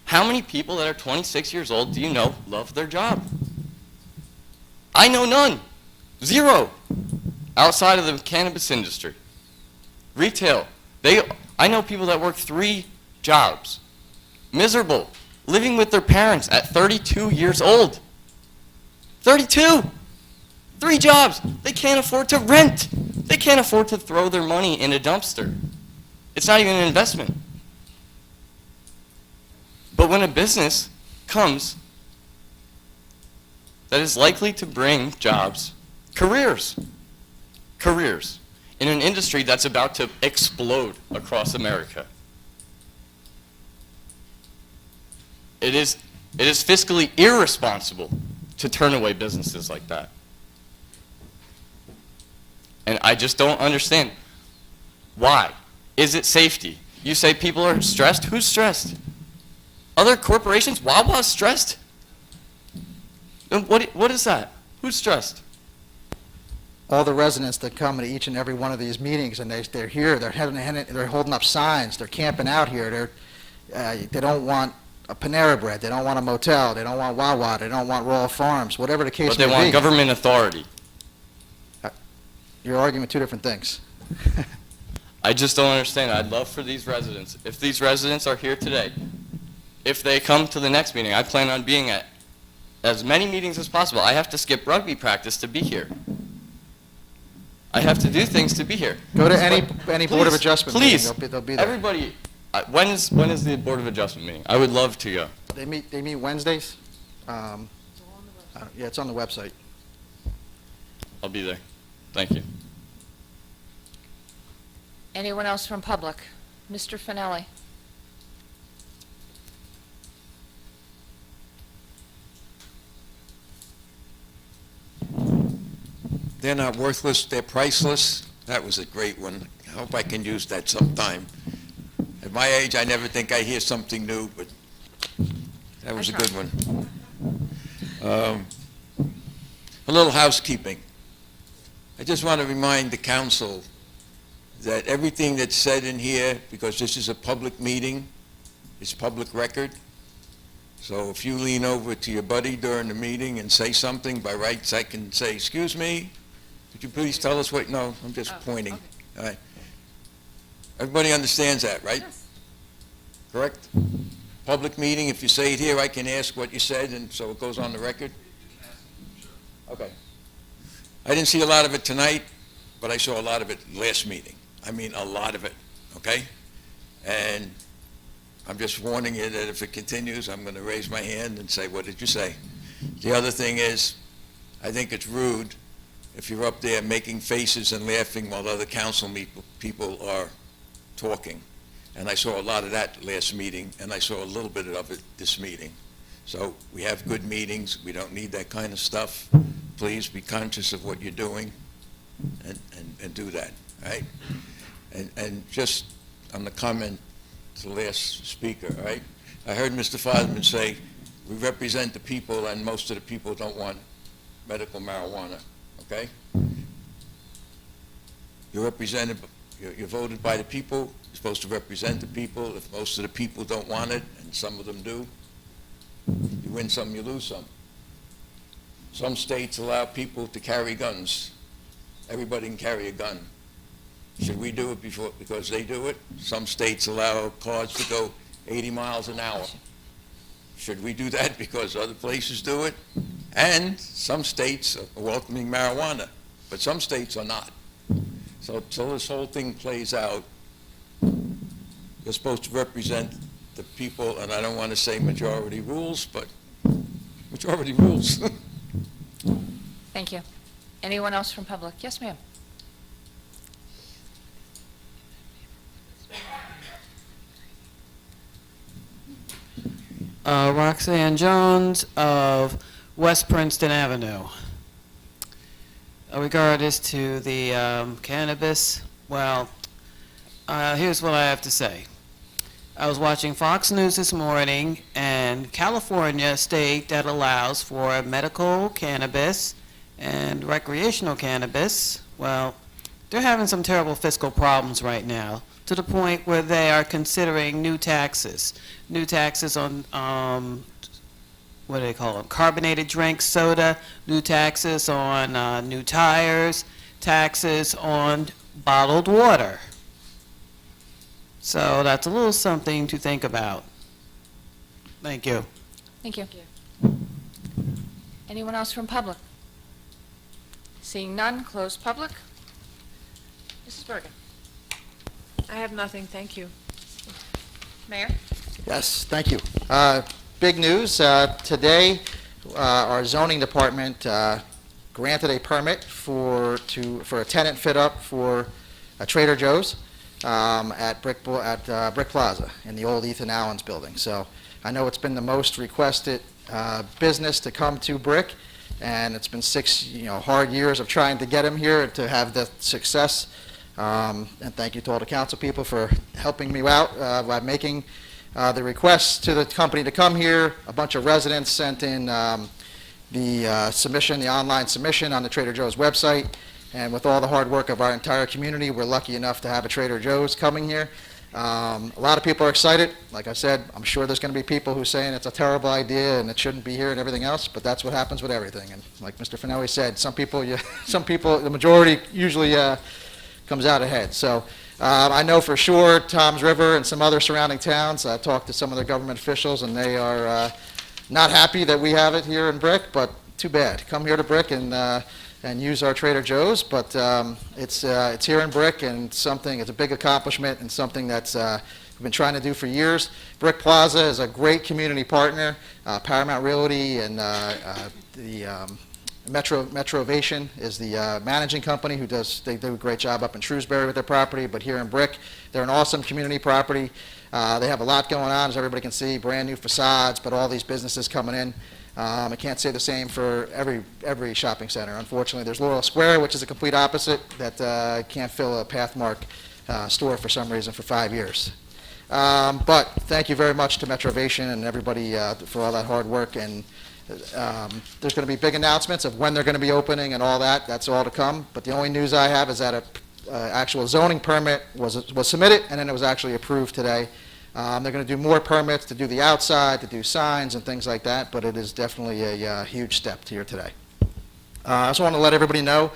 How many people that are 26 years old do you know love their job? I know none. Zero. Outside of the cannabis industry. Retail. I know people that work 3 jobs. Miserable. Living with their parents at 32 years old. 32! 3 jobs. They can't afford to rent. They can't afford to throw their money in a dumpster. It's not even an investment. But when a business comes that is likely to bring jobs, careers in an industry that's about to explode across America, it is fiscally irresponsible to turn away businesses like that. And I just don't understand. Why? Is it safety? You say people are stressed? Who's stressed? Other corporations? Wawa's stressed? And what is that? Who's stressed? All the residents that come to each and every one of these meetings, and they're here, they're holding up signs, they're camping out here, they don't want a Panera Bread, they don't want a motel, they don't want Wawa, they don't want Royal Farms, whatever the case may be. But they want government authority. You're arguing 2 different things. I just don't understand. I'd love for these residents, if these residents are here today, if they come to the next meeting, I plan on being at as many meetings as possible. I have to skip rugby practice to be here. I have to do things to be here. Go to any Board of Adjustment meeting, Please, they'll be there. everybody, when is the Board of Adjustment meeting? I would love to go. They meet Wednesdays. Yeah, it's on the website. I'll be there. Thank you. Anyone else from public? Mr. Finelli? They're not worthless, they're priceless. That was a great one. I hope I can use that sometime. At my age, I never think I hear something new, but that was a good one. A little housekeeping. I just want to remind the council that everything that's said in here, because this is a public meeting, is public record. So if you lean over to your buddy during the meeting and say something, by rights I can say, excuse me, could you please tell us what, no, I'm just pointing. Okay. All right. Everybody understands that, right? Yes. Correct? Public meeting, if you say it here, I can ask what you said, and so it goes on the record? Okay. I didn't see a lot of it tonight, but I saw a lot of it last meeting. I mean, a lot of it, okay? And I'm just warning you that if it continues, I'm going to raise my hand and say, what did you say? The other thing is, I think it's rude if you're up there making faces and laughing while other council people are talking. And I saw a lot of that last meeting, and I saw a little bit of it this meeting. So we have good meetings. We don't need that kind of stuff. Please be conscious of what you're doing and do that, all right? And just on the comment to the last speaker, all right? I heard Mr. Fosman say, we represent the people and most of the people don't want medical marijuana, okay? You're represented, you're voted by the people, you're supposed to represent the people. If most of the people don't want it, and some of them do, you win some, you lose some. Some states allow people to carry guns. Everybody can carry a gun. Should we do it because they do it? Some states allow cars to go 80 miles an hour. Should we do that because other places do it? And some states are welcoming marijuana, but some states are not. So till this whole thing plays out, you're supposed to represent the people, and I don't want to say majority rules, but majority rules. Thank you. Anyone else from public? Yes, ma'am. Roxanne Jones of West Princeton Avenue. Regardless to the cannabis, well, here's what I have to say. I was watching Fox News this morning, and California, a state that allows for medical cannabis and recreational cannabis, well, they're having some terrible fiscal problems right now, to the point where they are considering new taxes on, what do they call them, carbonated drinks, soda, new taxes on new tires, taxes on bottled water. So that's a little something to think about. Thank you. Thank you. Anyone else from public? Seeing none, close public. Mrs. Bergen. I have nothing, thank you. Mayor? Yes, thank you. Big news, today, our zoning department granted a permit for a tenant fit-up for a Trader Joe's at Brick Plaza in the old Ethan Allen's building. So I know it's been the most requested business to come to Brick, and it's been 6 hard years of trying to get him here to have the success. And thank you to all the council people for helping me out by making the request to the company to come here. A bunch of residents sent in the submission, the online submission on the Trader Joe's website. And with all the hard work of our entire community, we're lucky enough to have a Trader Joe's coming here. A lot of people are excited. Like I said, I'm sure there's going to be people who are saying it's a terrible idea and it shouldn't be here and everything else, but that's what happens with everything. And like Mr. Finelli said, some people, the majority usually comes out ahead. So I know for sure Toms River and some other surrounding towns, I talked to some of their government officials, and they are not happy that we have it here in Brick, but too bad. Come here to Brick and use our Trader Joe's, but it's here in Brick, and it's a big accomplishment and something that's we've been trying to do for years. Brick Plaza is a great community partner. Paramount Realty and the Metrovation is the managing company they do a great job up in Shrewsbury with their property, but here in Brick, they're an awesome community property. They have a lot going on, as everybody can see, brand new facades, but all these businesses coming in. I can't say the same for every shopping center. Unfortunately, there's Laurel Square, which is a complete opposite, that can't fill a Pathmark store for some reason for 5 years. But thank you very much to Metrovation and everybody for all that hard work. And there's going to be big announcements of when they're going to be opening and all that. That's all to come. But the only news I have is that an actual zoning permit was submitted, and then it was actually approved today. They're going to do more permits to do the outside, to do signs and things like that, but it is definitely a huge step here today. I also want to let everybody know,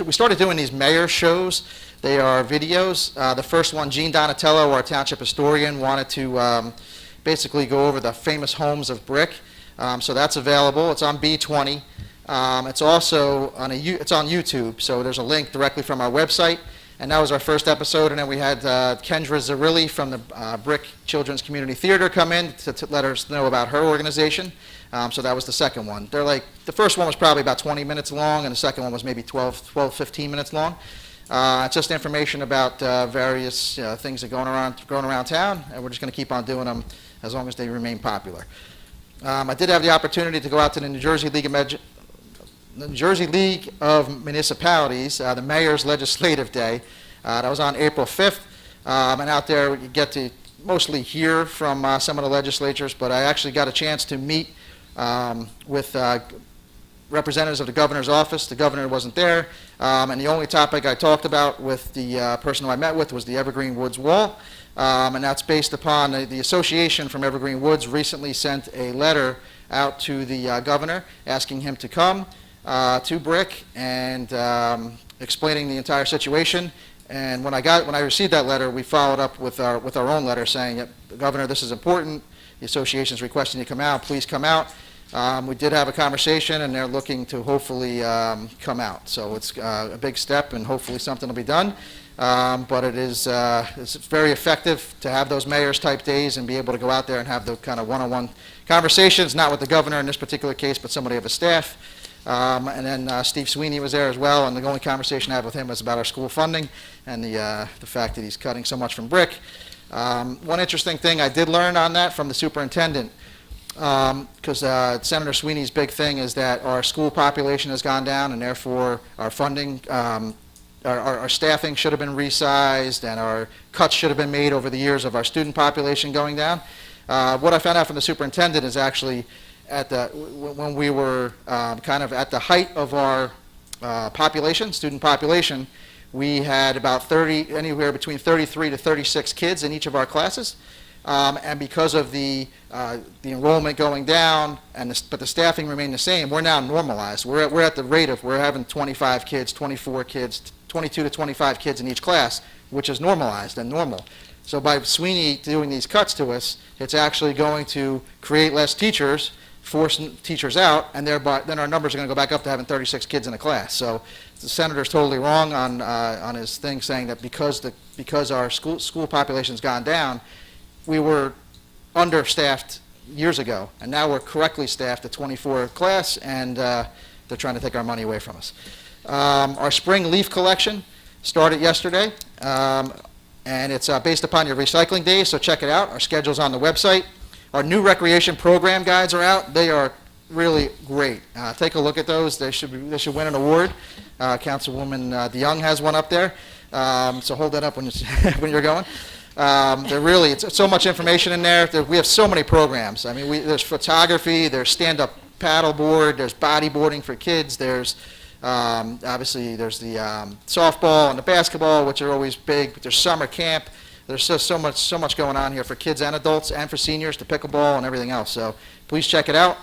we started doing these mayor shows. They are videos. The first one, Gene Donatello, our township historian, wanted to basically go over the famous homes of Brick. So that's available. It's on B20. It's also it's on YouTube, so there's a link directly from our website. And that was our first episode, and then we had Kendra Zarilli from the Brick Children's Community Theater come in to let us know about her organization. So that was the second one. The first one was probably about 20 minutes long, and the second one was maybe 12, 15 minutes long. It's just information about various things that are going around town, and we're just going to keep on doing them as long as they remain popular. I did have the opportunity to go out to the New Jersey League of Municipalities, the Mayor's Legislative Day. That was on April 5th, and out there you get to mostly hear from some of the legislatures, but I actually got a chance to meet with representatives of the governor's office. The governor wasn't there, and the only topic I talked about with the person who I met with was the Evergreen Woods Wall, and that's based upon the association from Evergreen Woods recently sent a letter out to the governor asking him to come to Brick and explaining the entire situation. And when I received that letter, we followed up with our own letter saying, Governor, this is important. The association's requesting you come out. Please come out. We did have a conversation, and they're looking to hopefully come out. So it's a big step, and hopefully something will be done. But it's very effective to have those mayors-type days and be able to go out there and have the kind of one-on-one conversations, not with the governor in this particular case, but somebody of his staff. And then Steve Sweeney was there as well, and the only conversation I had with him was about our school funding and the fact that he's cutting so much from Brick. One interesting thing I did learn on that from the superintendent, because Senator Sweeney's big thing is that our school population has gone down, and therefore our funding, our staffing should have been resized, and our cuts should have been made over the years of our student population going down. What I found out from the superintendent is actually when we were kind of at the height of our student population, we had about anywhere between 33 to 36 kids in each of our classes. And because of the enrollment going down, but the staffing remained the same, we're now normalized. We're at the rate of, we're having 25 kids, 24 kids, 22 to 25 kids in each class, which is normalized and normal. So by Sweeney doing these cuts to us, it's actually going to create less teachers, force teachers out, and thereby then our numbers are going to go back up to having 36 kids in a class. So the senator's totally wrong on his thing saying that because our school population's gone down, we were understaffed years ago, and now we're correctly staffed at 24 class, and they're trying to take our money away from us. Our spring leaf collection started yesterday, and it's based upon your recycling days, so check it out. Our schedule's on the website. Our new recreation program guides are out. They are really great. Take a look at those. They should win an award. Councilwoman DeYoung has one up there, so hold that up when you're going. It's so much information in there. We have so many programs. I mean, there's photography, there's stand-up paddleboard, there's bodyboarding for kids, there's obviously there's the softball and the basketball, which are always big, but there's summer camp. There's just so much going on here for kids and adults and for seniors, to pickleball and everything else. So please check it out.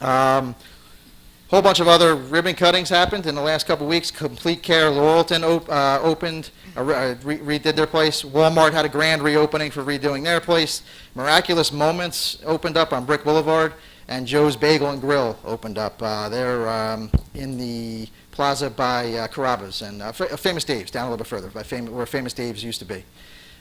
Whole bunch of other ribbon cuttings happened in the last couple of weeks. Complete Care Laurelton opened, redid their place. Walmart had a grand reopening for redoing their place. Miraculous Moments opened up on Brick Boulevard, and Joe's Bagel and Grill opened up. They're in the plaza by Carrabba's and Famous Dave's, down a little bit further, where Famous Dave's used to be.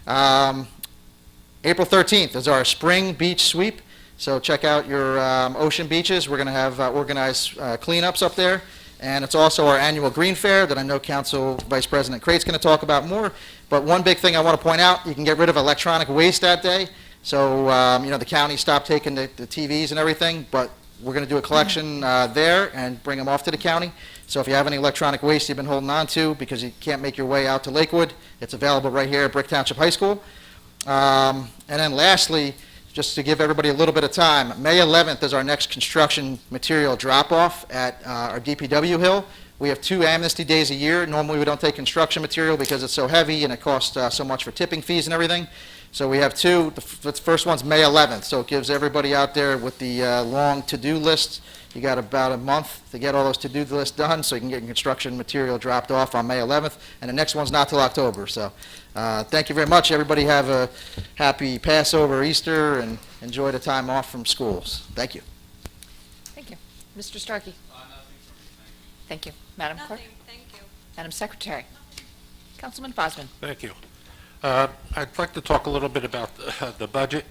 April 13th is our spring beach sweep. So check out your ocean beaches. We're going to have organized cleanups up there. And it's also our annual Green Fair that I know Council Vice President Crate's going to talk about more. But one big thing I want to point out, you can get rid of electronic waste that day. So, the county stopped taking the TVs and everything, but we're going to do a collection there and bring them off to the county. So if you have any electronic waste you've been holding on to because you can't make your way out to Lakewood, it's available right here at Brick Township High School. And then lastly, just to give everybody a little bit of time, May 11th is our next construction material drop-off at our DPW hill. We have 2 amnesty days a year. Normally we don't take construction material because it's so heavy and it costs so much for tipping fees and everything. So we have 2. The first one's May 11th, so it gives everybody out there with the long to-do list. You got about a month to get all those to-do lists done so you can get construction material dropped off on May 11th. And the next one's not till October. So thank you very much. Everybody have a happy Passover, Easter, and enjoy the time off from schools. Thank you. Thank you. Mr. Starkey? Thank you. Madam Clerk? Thank you. Madam Secretary? Councilman Fosman? Thank you. I'd like to talk a little bit about the budget.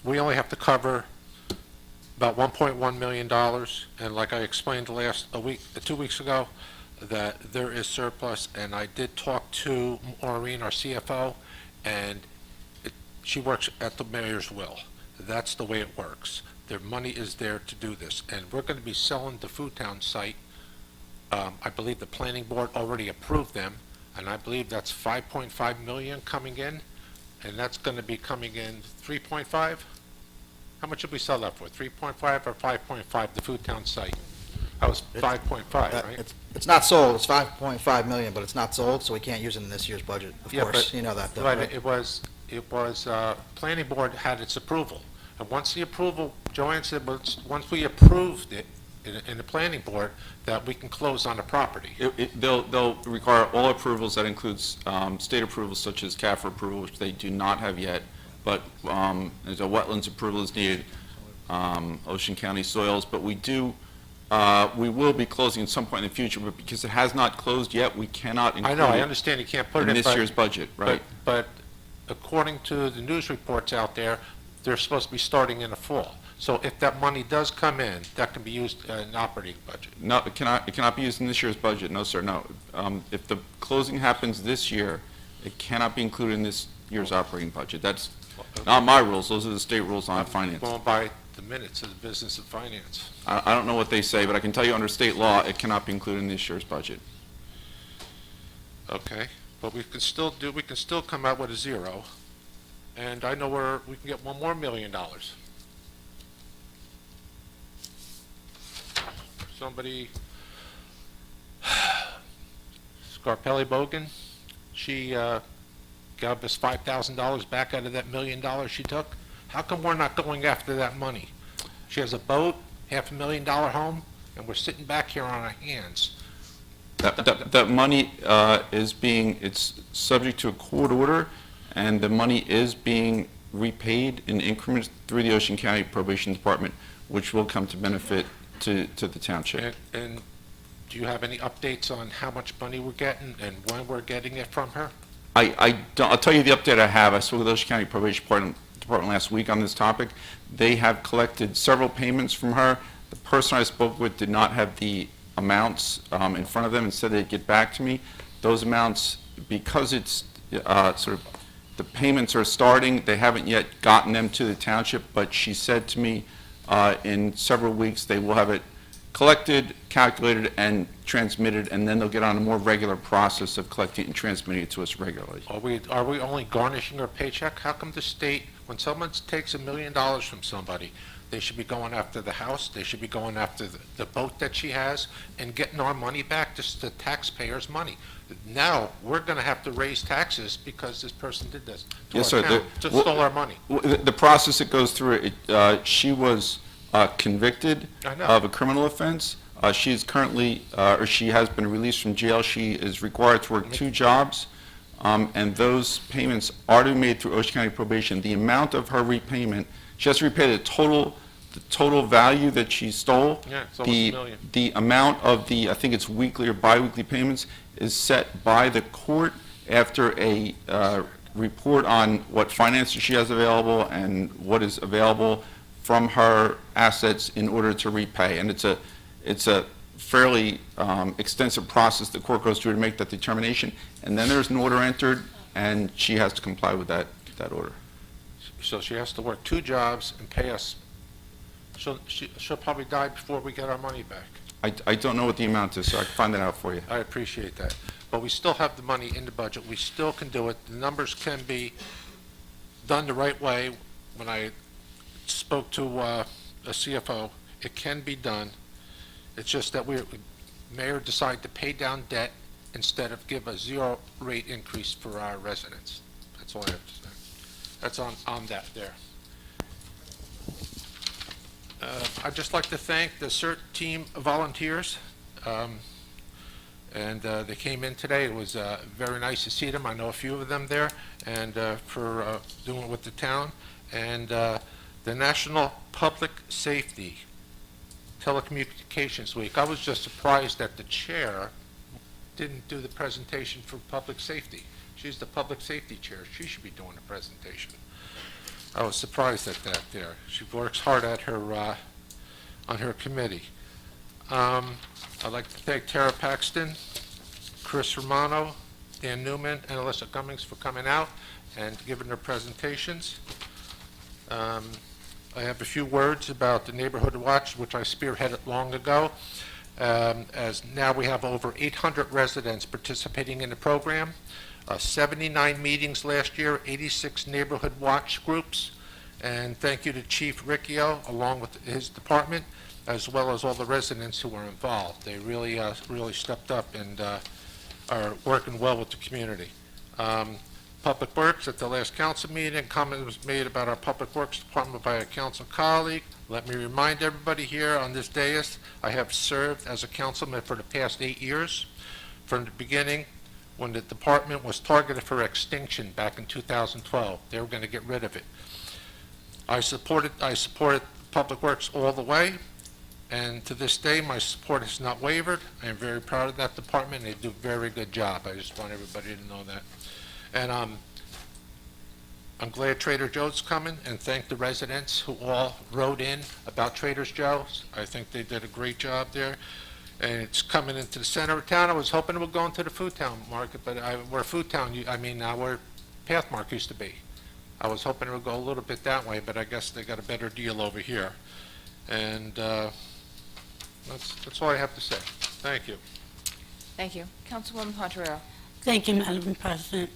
We only have to cover about $1.1 million, and like I explained 2 weeks ago, that there is surplus, and I did talk to Maureen, our CFO, and she works at the mayor's will. That's the way it works. their money is there to do this. And we're going to be selling the Food Town site. I believe the planning board already approved them, and I believe that's 5.5 million coming in, and that's going to be coming in 3.5? How much did we sell that for? 3.5 or 5.5, the Food Town site? That was 5.5, right? It's not sold, it's 5.5 million, but it's not sold, so we can't use it in this year's budget, of Yeah, course, but- you know that, though, Right, right? it was, planning board had its approval. And once the approval, Joanne said, once we approved it in the planning board, that we can close on the property. They'll require all approvals, that includes state approvals such as CAFR approval, which they do not have yet, but there's a wetlands approval is needed, Ocean County soils, but we will be closing at some point in the future, but because it has not closed yet, we cannot I include know, I it understand you can't put it in in. this but- year's budget, right? But according to the news reports out there, they're supposed to be starting in the fall. So if that money does come in, that can be used in operating budget. No, it cannot be used in this year's budget, no, sir, no. If the closing happens this year, it cannot be included in this year's operating budget. That's not my rules, those are the state rules on finance. Going by the minutes of the business of finance. I don't know what they say, but I can tell you under state law, it cannot be included in this year's budget. Okay, but we can still come out with a zero, and I know where we can get $1 more million. Somebody, Scarpelli Bogan, she gave us $5,000 back out of that $1 million she took. How come we're not going after that money? She has a boat, $500,000 home, and we're sitting back here on our hands. That money it's subject to a court order, and the money is being repaid in increments through the Ocean County Probation Department, which will come to benefit to the township. And do you have any updates on how much money we're getting and when we're getting it from her? I'll tell you the update I have. I spoke with the Ocean County Probation Department last week on this topic. They have collected several payments from her. The person I spoke with did not have the amounts in front of them and said they'd get back to me. Those amounts, because it's sort of the payments are starting, they haven't yet gotten them to the township, but she said to me in several weeks they will have it collected, calculated, and transmitted, and then they'll get on a more regular process of collecting and transmitting it to us regularly. Are we only garnishing her paycheck? How come the state, when someone takes $1 million from somebody, they should be going after the house, they should be going after the boat that she has, and getting our money back, just the taxpayers' money. Now, we're going to have to raise taxes because this person did this to Yes, our sir. town, just stole our money. The process that goes through it, she was convicted I know. of a criminal offense. She is currently, or she has been released from jail. She is required to work 2 jobs, and those payments are to be made through Ocean County Probation. The amount of her repayment, she has to repay the total value that she stole. Yeah, it's almost $1 million. The amount of the, I think it's weekly or biweekly payments, is set by the court after a report on what finances she has available and what is available from her assets in order to repay. And it's a fairly extensive process the court goes through to make that determination. And then there's an order entered, and she has to comply with that order. So she has to work 2 jobs and pay us. She'll probably die before we get our money back. I don't know what the amount is, so I can find that out for you. I appreciate that. But we still have the money in the budget. We still can do it. The numbers can be done the right way. When I spoke to a CFO, it can be done. It's just that Mayor decided to pay down debt instead of give a 0 rate increase for our residents. That's all I have to say. That's on that there. I'd just like to thank the CERT Team volunteers. And they came in today. It was very nice to see them. I know a few of them there, and for doing it with the town. And the National Public Safety Telecommunications Week. I was just surprised that the chair didn't do the presentation for public safety. She's the public safety chair. She should be doing the presentation. I was surprised at that there. She works hard at her on her committee. I'd like to thank Tara Paxton, Chris Romano, Dan Newman, and Alyssa Cummings for coming out and giving their presentations. I have a few words about the Neighborhood Watch, which I spearheaded long ago. As now we have over 800 residents participating in the program, 79 meetings last year, 86 Neighborhood Watch groups, and thank you to Chief Riccio, along with his department, as well as all the residents who are involved. They really stepped up and are working well with the community. Public Works, at the last council meeting, a comment was made about our Public Works Department by a council colleague. Let me remind everybody here on this dais, I have served as a councilman for the past 8 years. From the beginning, when the department was targeted for extinction back in 2012, they were going to get rid of it. I supported Public Works all the way, and to this day, my support has not wavered. I am very proud of that department. They do a very good job. I just want everybody to know that. And I'm glad Trader Joe's coming, and thank the residents who all wrote in about Trader Joe's. I think they did a great job there. And it's coming into the center of town. I was hoping it would go into the Food Town market, but where Food Town, where Pathmark used to be. I was hoping it would go a little bit that way, but I guess they got a better deal over here. And that's all I have to say. Thank you. Thank you. Councilwoman Pontoriero. Thank you, Madam President.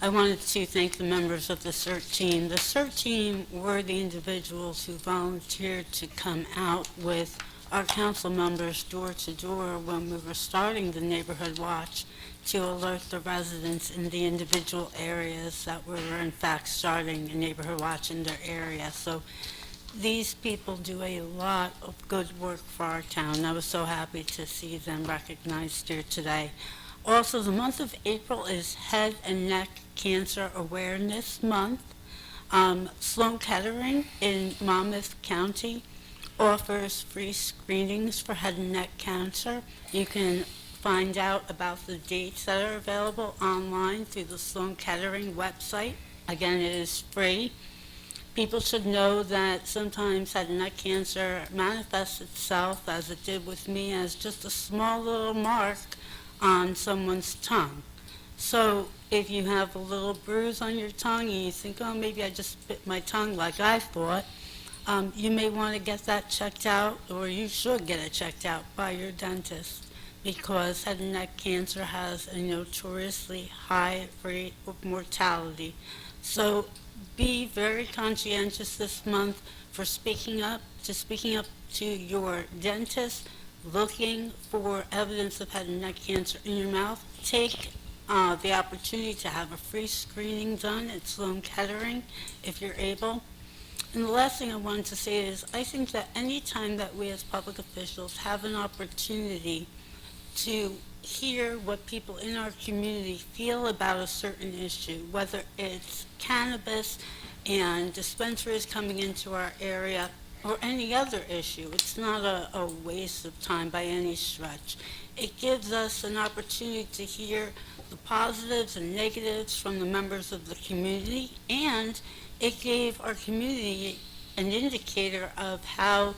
I wanted to thank the members of the CERT team. The CERT team were the individuals who volunteered to come out with our council members door to door when we were starting the Neighborhood Watch to alert the residents in the individual areas that we were in fact starting a Neighborhood Watch in their area. So these people do a lot of good work for our town. I was so happy to see them recognized here today. Also, the month of April is Head and Neck Cancer Awareness Month. Sloan Kettering in Monmouth County offers free screenings for head and neck cancer. You can find out about the dates that are available online through the Sloan Kettering website. Again, it is free. People should know that sometimes head and neck cancer manifests itself, as it did with me, as just a small little mark on someone's tongue. So if you have a little bruise on your tongue and you think, oh, maybe I just bit my tongue like I thought, you may want to get that checked out, or you should get it checked out by your dentist, because head and neck cancer has a notoriously high rate of mortality. So be very conscientious this month for speaking up to your dentist, looking for evidence of head and neck cancer in your mouth. Take the opportunity to have a free screening done at Sloan Kettering if you're able. And the last thing I wanted to say is, I think that any time that we as public officials have an opportunity to hear what people in our community feel about a certain issue, whether it's cannabis and dispensaries coming into our area, or any other issue. It's not a waste of time by any stretch. It gives us an opportunity to hear the positives and negatives from the members of the community, and it gave our community an indicator of how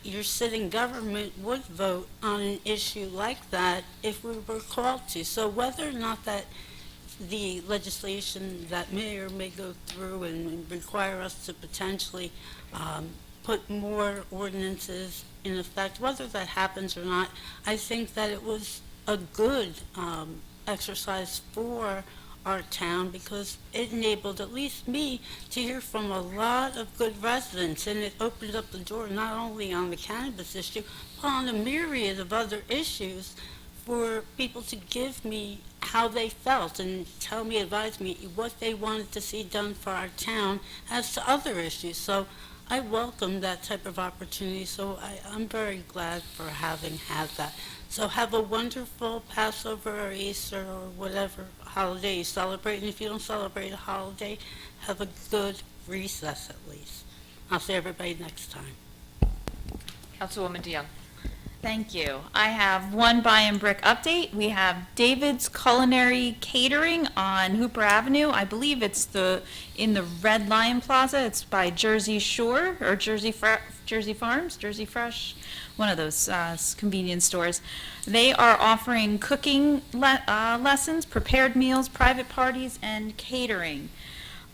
your sitting government would vote on an issue like that if we were called to. So whether or not that the legislation that may or may go through and require us to potentially put more ordinances in effect, whether that happens or not, I think that it was a good exercise for our town, because it enabled at least me to hear from a lot of good residents, and it opened up the door not only on the cannabis issue, but on a myriad of other issues for people to give me how they felt and tell me, advise me what they wanted to see done for our town as to other issues. So I welcome that type of opportunity, so I'm very glad for having had that. So have a wonderful Passover or Easter or whatever holiday you celebrate, and if you don't celebrate a holiday, have a good recess at least. I'll see everybody next time. Councilwoman DeYoung. Thank you. I have one Buy and Brick update. We have David's Culinary Catering on Hooper Avenue. I believe it's in the Red Lion Plaza. It's by Jersey Shore or Jersey Farms, Jersey Fresh, one of those convenience stores. They are offering cooking lessons, prepared meals, private parties, and catering.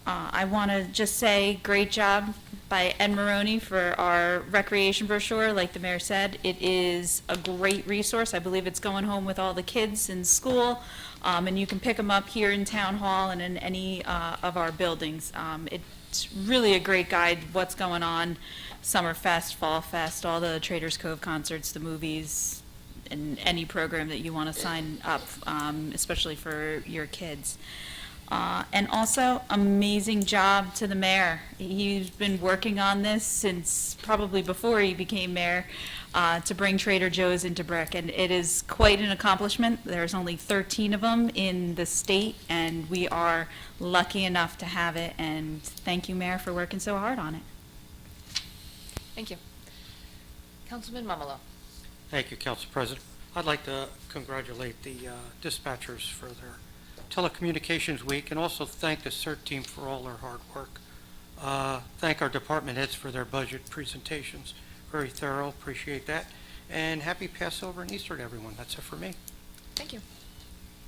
I want to just say great job by Ed Maroney for our recreation brochure. Like the mayor said, it is a great resource. I believe it's going home with all the kids in school, and you can pick them up here in Town Hall and in any of our buildings. It's really a great guide, what's going on, Summer Fest, Fall Fest, all the Traders Cove concerts, the movies, and any program that you want to sign up, especially for your kids. And also, amazing job to the mayor. He's been working on this since probably before he became mayor, to bring Trader Joe's into Brick, and it is quite an accomplishment. There's only 13 of them in the state, and we are lucky enough to have it, and thank you, Mayor, for working so hard on it. Thank you. Councilman Mamalo. Thank you, Council President. I'd like to congratulate the dispatchers for their Telecommunications Week, and also thank the CERT team for all their hard work. Thank our department heads for their budget presentations. Very thorough, appreciate that. And happy Passover and Easter to everyone. That's it for me. Thank you.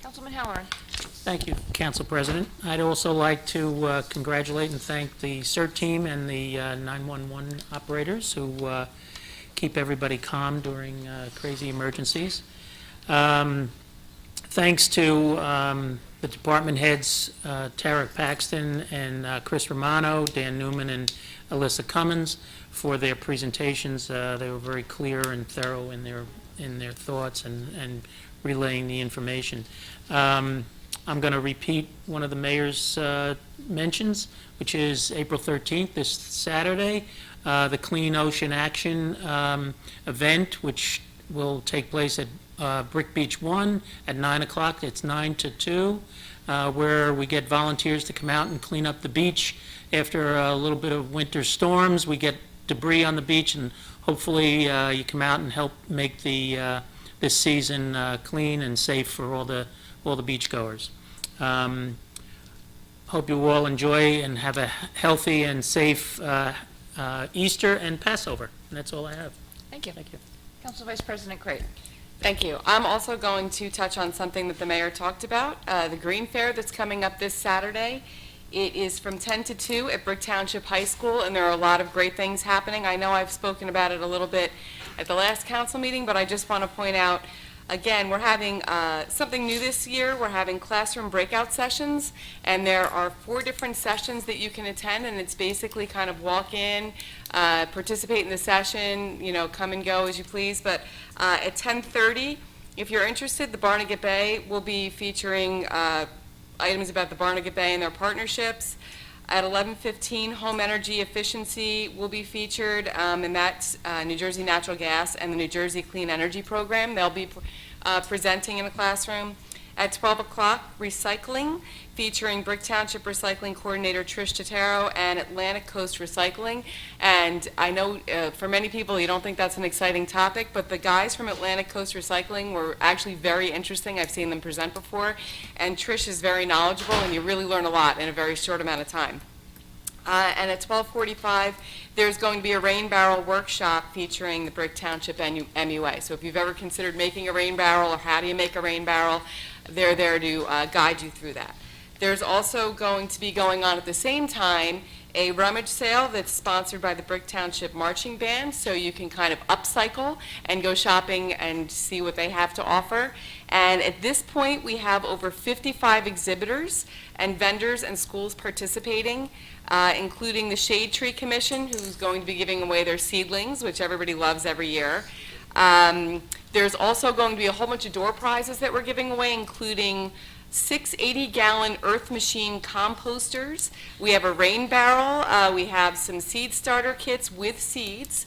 Councilman Halloran. Thank you, Council President. I'd also like to congratulate and thank the CERT team and the 911 operators who keep everybody calm during crazy emergencies. Thanks to the department heads, Tara Paxton and Chris Romano, Dan Newman and Alyssa Cummins, for their presentations. They were very clear and thorough in their thoughts and relaying the information. I'm going to repeat one of the mayor's mentions, which is April 13th, this Saturday, the Clean Ocean Action event, which will take place at Brick Beach 1 at 9 o'clock. It's 9 to 2, where we get volunteers to come out and clean up the beach. After a little bit of winter storms, we get debris on the beach, and hopefully you come out and help make the this season clean and safe for all the beachgoers. Hope you all enjoy and have a healthy and safe Easter and Passover. And that's all I have. Thank you. Thank you. Council Vice President Creighton. Thank you. I'm also going to touch on something that the mayor talked about, the Green Fair that's coming up this Saturday. It is from 10 to 2 at Brick Township High School, and there are a lot of great things happening. I know I've spoken about it a little bit at the last council meeting, but I just want to point out, again, we're having something new this year. We're having classroom breakout sessions, and there are 4 different sessions that you can attend, and it's basically kind of walk in, participate in the session, you know, come and go as you please. But at 10:30, if you're interested, the Barnegat Bay will be featuring items about the Barnegat Bay and their partnerships. At 11:15, home energy efficiency will be featured, and that's New Jersey Natural Gas and the New Jersey Clean Energy Program. They'll be presenting in a classroom. At 12 o'clock, recycling, featuring Brick Township Recycling Coordinator Trish Totaro and Atlantic Coast Recycling. And I know for many people you don't think that's an exciting topic, but the guys from Atlantic Coast Recycling were actually very interesting. I've seen them present before, and Trish is very knowledgeable, and you really learn a lot in a very short amount of time. And at 12:45, there's going to be a rain barrel workshop featuring the Brick Township MUA. So if you've ever considered making a rain barrel or how do you make a rain barrel, they're there to guide you through that. There's also going to be going on at the same time a rummage sale that's sponsored by the Brick Township Marching Band, so you can kind of upcycle and go shopping and see what they have to offer. And at this point, we have over 55 exhibitors and vendors and schools participating, including the Shade Tree Commission, who's going to be giving away their seedlings, which everybody loves every year. There's also going to be a whole bunch of door prizes that we're giving away, including 6 80-gallon Earth Machine composters. We have a rain barrel. We have some seed starter kits with seeds,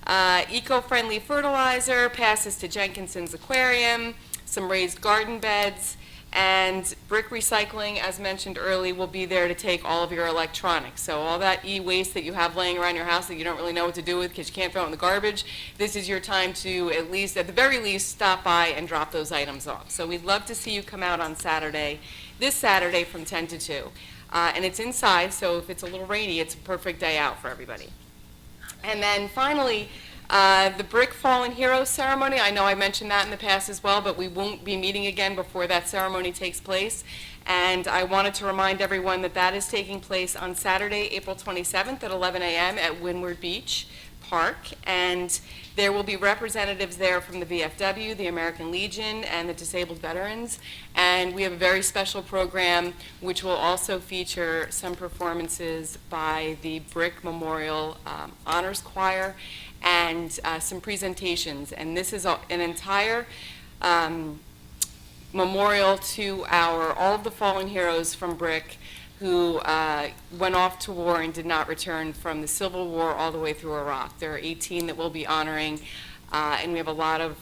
eco-friendly fertilizer, passes to Jenkinson's Aquarium, some raised garden beds, and Brick Recycling, as mentioned earlier, will be there to take all of your electronics. So all that e-waste that you have laying around your house that you don't really know what to do with because you can't throw it in the garbage, this is your time to at the very least, stop by and drop those items off. So we'd love to see you come out on Saturday, this Saturday from 10 to 2. And it's inside, so if it's a little rainy, it's a perfect day out for everybody. And then finally, The Brick Fallen Heroes ceremony, I know I mentioned that in the past as well, but we won't be meeting again before that ceremony takes place. And I wanted to remind everyone that that is taking place on Saturday, April 27th at 11 a.m. at Windward Beach Park. And there will be representatives there from the VFW, the American Legion, and the Disabled Veterans. And we have a very special program which will also feature some performances by the Brick Memorial Honors Choir and some presentations. And this is an entire memorial to all of the fallen heroes from Brick who went off to war and did not return from the Civil War all the way through Iraq. There are 18 that we'll be honoring, and we have a lot of,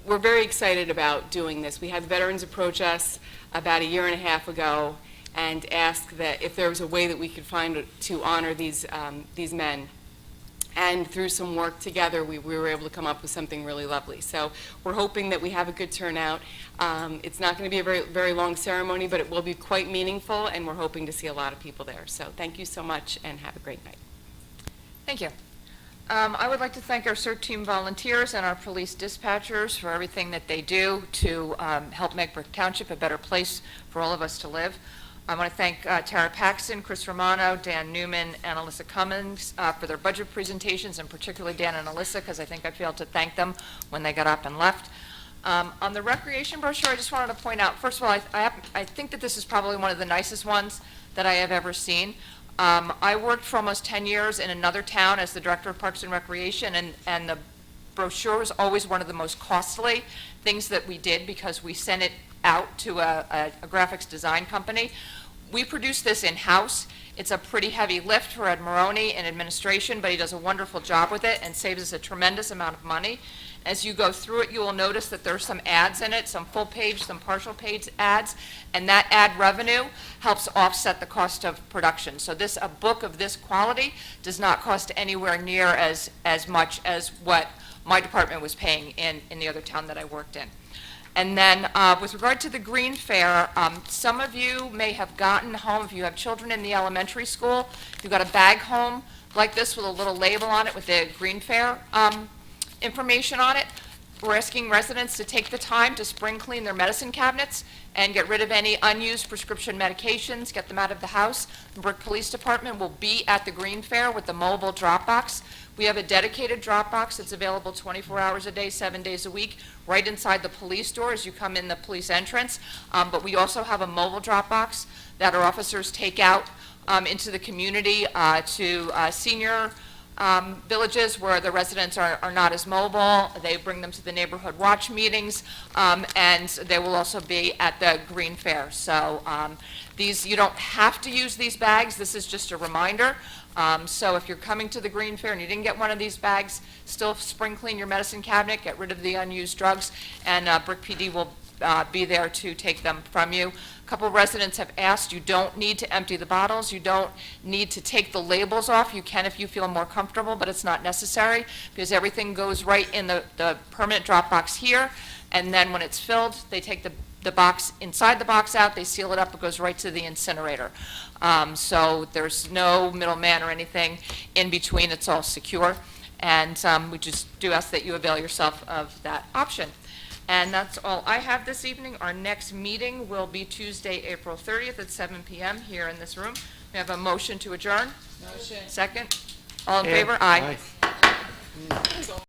we're very excited about doing this. We had veterans approach us about a year and a half ago and ask that if there was a way that we could find to honor these men. And through some work together, we were able to come up with something really lovely. So we're hoping that we have a good turnout. It's not going to be a very, very long ceremony, but it will be quite meaningful, and we're hoping to see a lot of people there. So thank you so much, and have a great night. Thank you. I would like to thank our CERT Team volunteers and our police dispatchers for everything that they do to help make Brick Township a better place for all of us to live. I want to thank Tara Paxton, Chris Romano, Dan Newman, and Alyssa Cummins for their budget presentations, and particularly Dan and Alyssa, because I think I failed to thank them when they got up and left. On the recreation brochure, I just wanted to point out, first of all, I think that this is probably one of the nicest ones that I have ever seen. I worked for almost 10 years in another town as the Director of Parks and Recreation, and the brochure was always one of the most costly things that we did because we sent it out to a graphics design company. We produce this in-house. It's a pretty heavy lift for Ed Maroney in administration, but he does a wonderful job with it and saves us a tremendous amount of money. As you go through it, you will notice that there's some ads in it, some full page, some partial page ads, and that ad revenue helps offset the cost of production. So a book of this quality does not cost anywhere near as much as what my department was paying in the other town that I worked in. And then with regard to the Green Fair, some of you may have gotten home, if you have children in the elementary school, you got a bag home like this with a little label on it with the Green Fair information on it. We're asking residents to take the time to spring clean their medicine cabinets and get rid of any unused prescription medications, get them out of the house. The Brick Police Department will be at the Green Fair with the mobile drop box. We have a dedicated drop box that's available 24 hours a day, 7 days a week, right inside the police door as you come in the police entrance. But we also have a mobile drop box that our officers take out into the community to senior villages where the residents are not as mobile. They bring them to the neighborhood watch meetings, and they will also be at the Green Fair. So you don't have to use these bags. This is just a reminder. So if you're coming to the Green Fair and you didn't get one of these bags, still spring clean your medicine cabinet, get rid of the unused drugs, and Brick PD will be there to take them from you. A couple of residents have asked, you don't need to empty the bottles, you don't need to take the labels off. You can if you feel more comfortable, but it's not necessary because everything goes right in the permanent drop box here, and then when it's filled, they take the box, inside the box out, they seal it up, it goes right to the incinerator. So there's no middleman or anything in between, it's all secure, and we just do ask that you avail yourself of that option. And that's all I have this evening. Our next meeting will be Tuesday, April 30th at 7 p.m. here in this room. We have a motion to adjourn. Motion. Second. All in favor? Aye.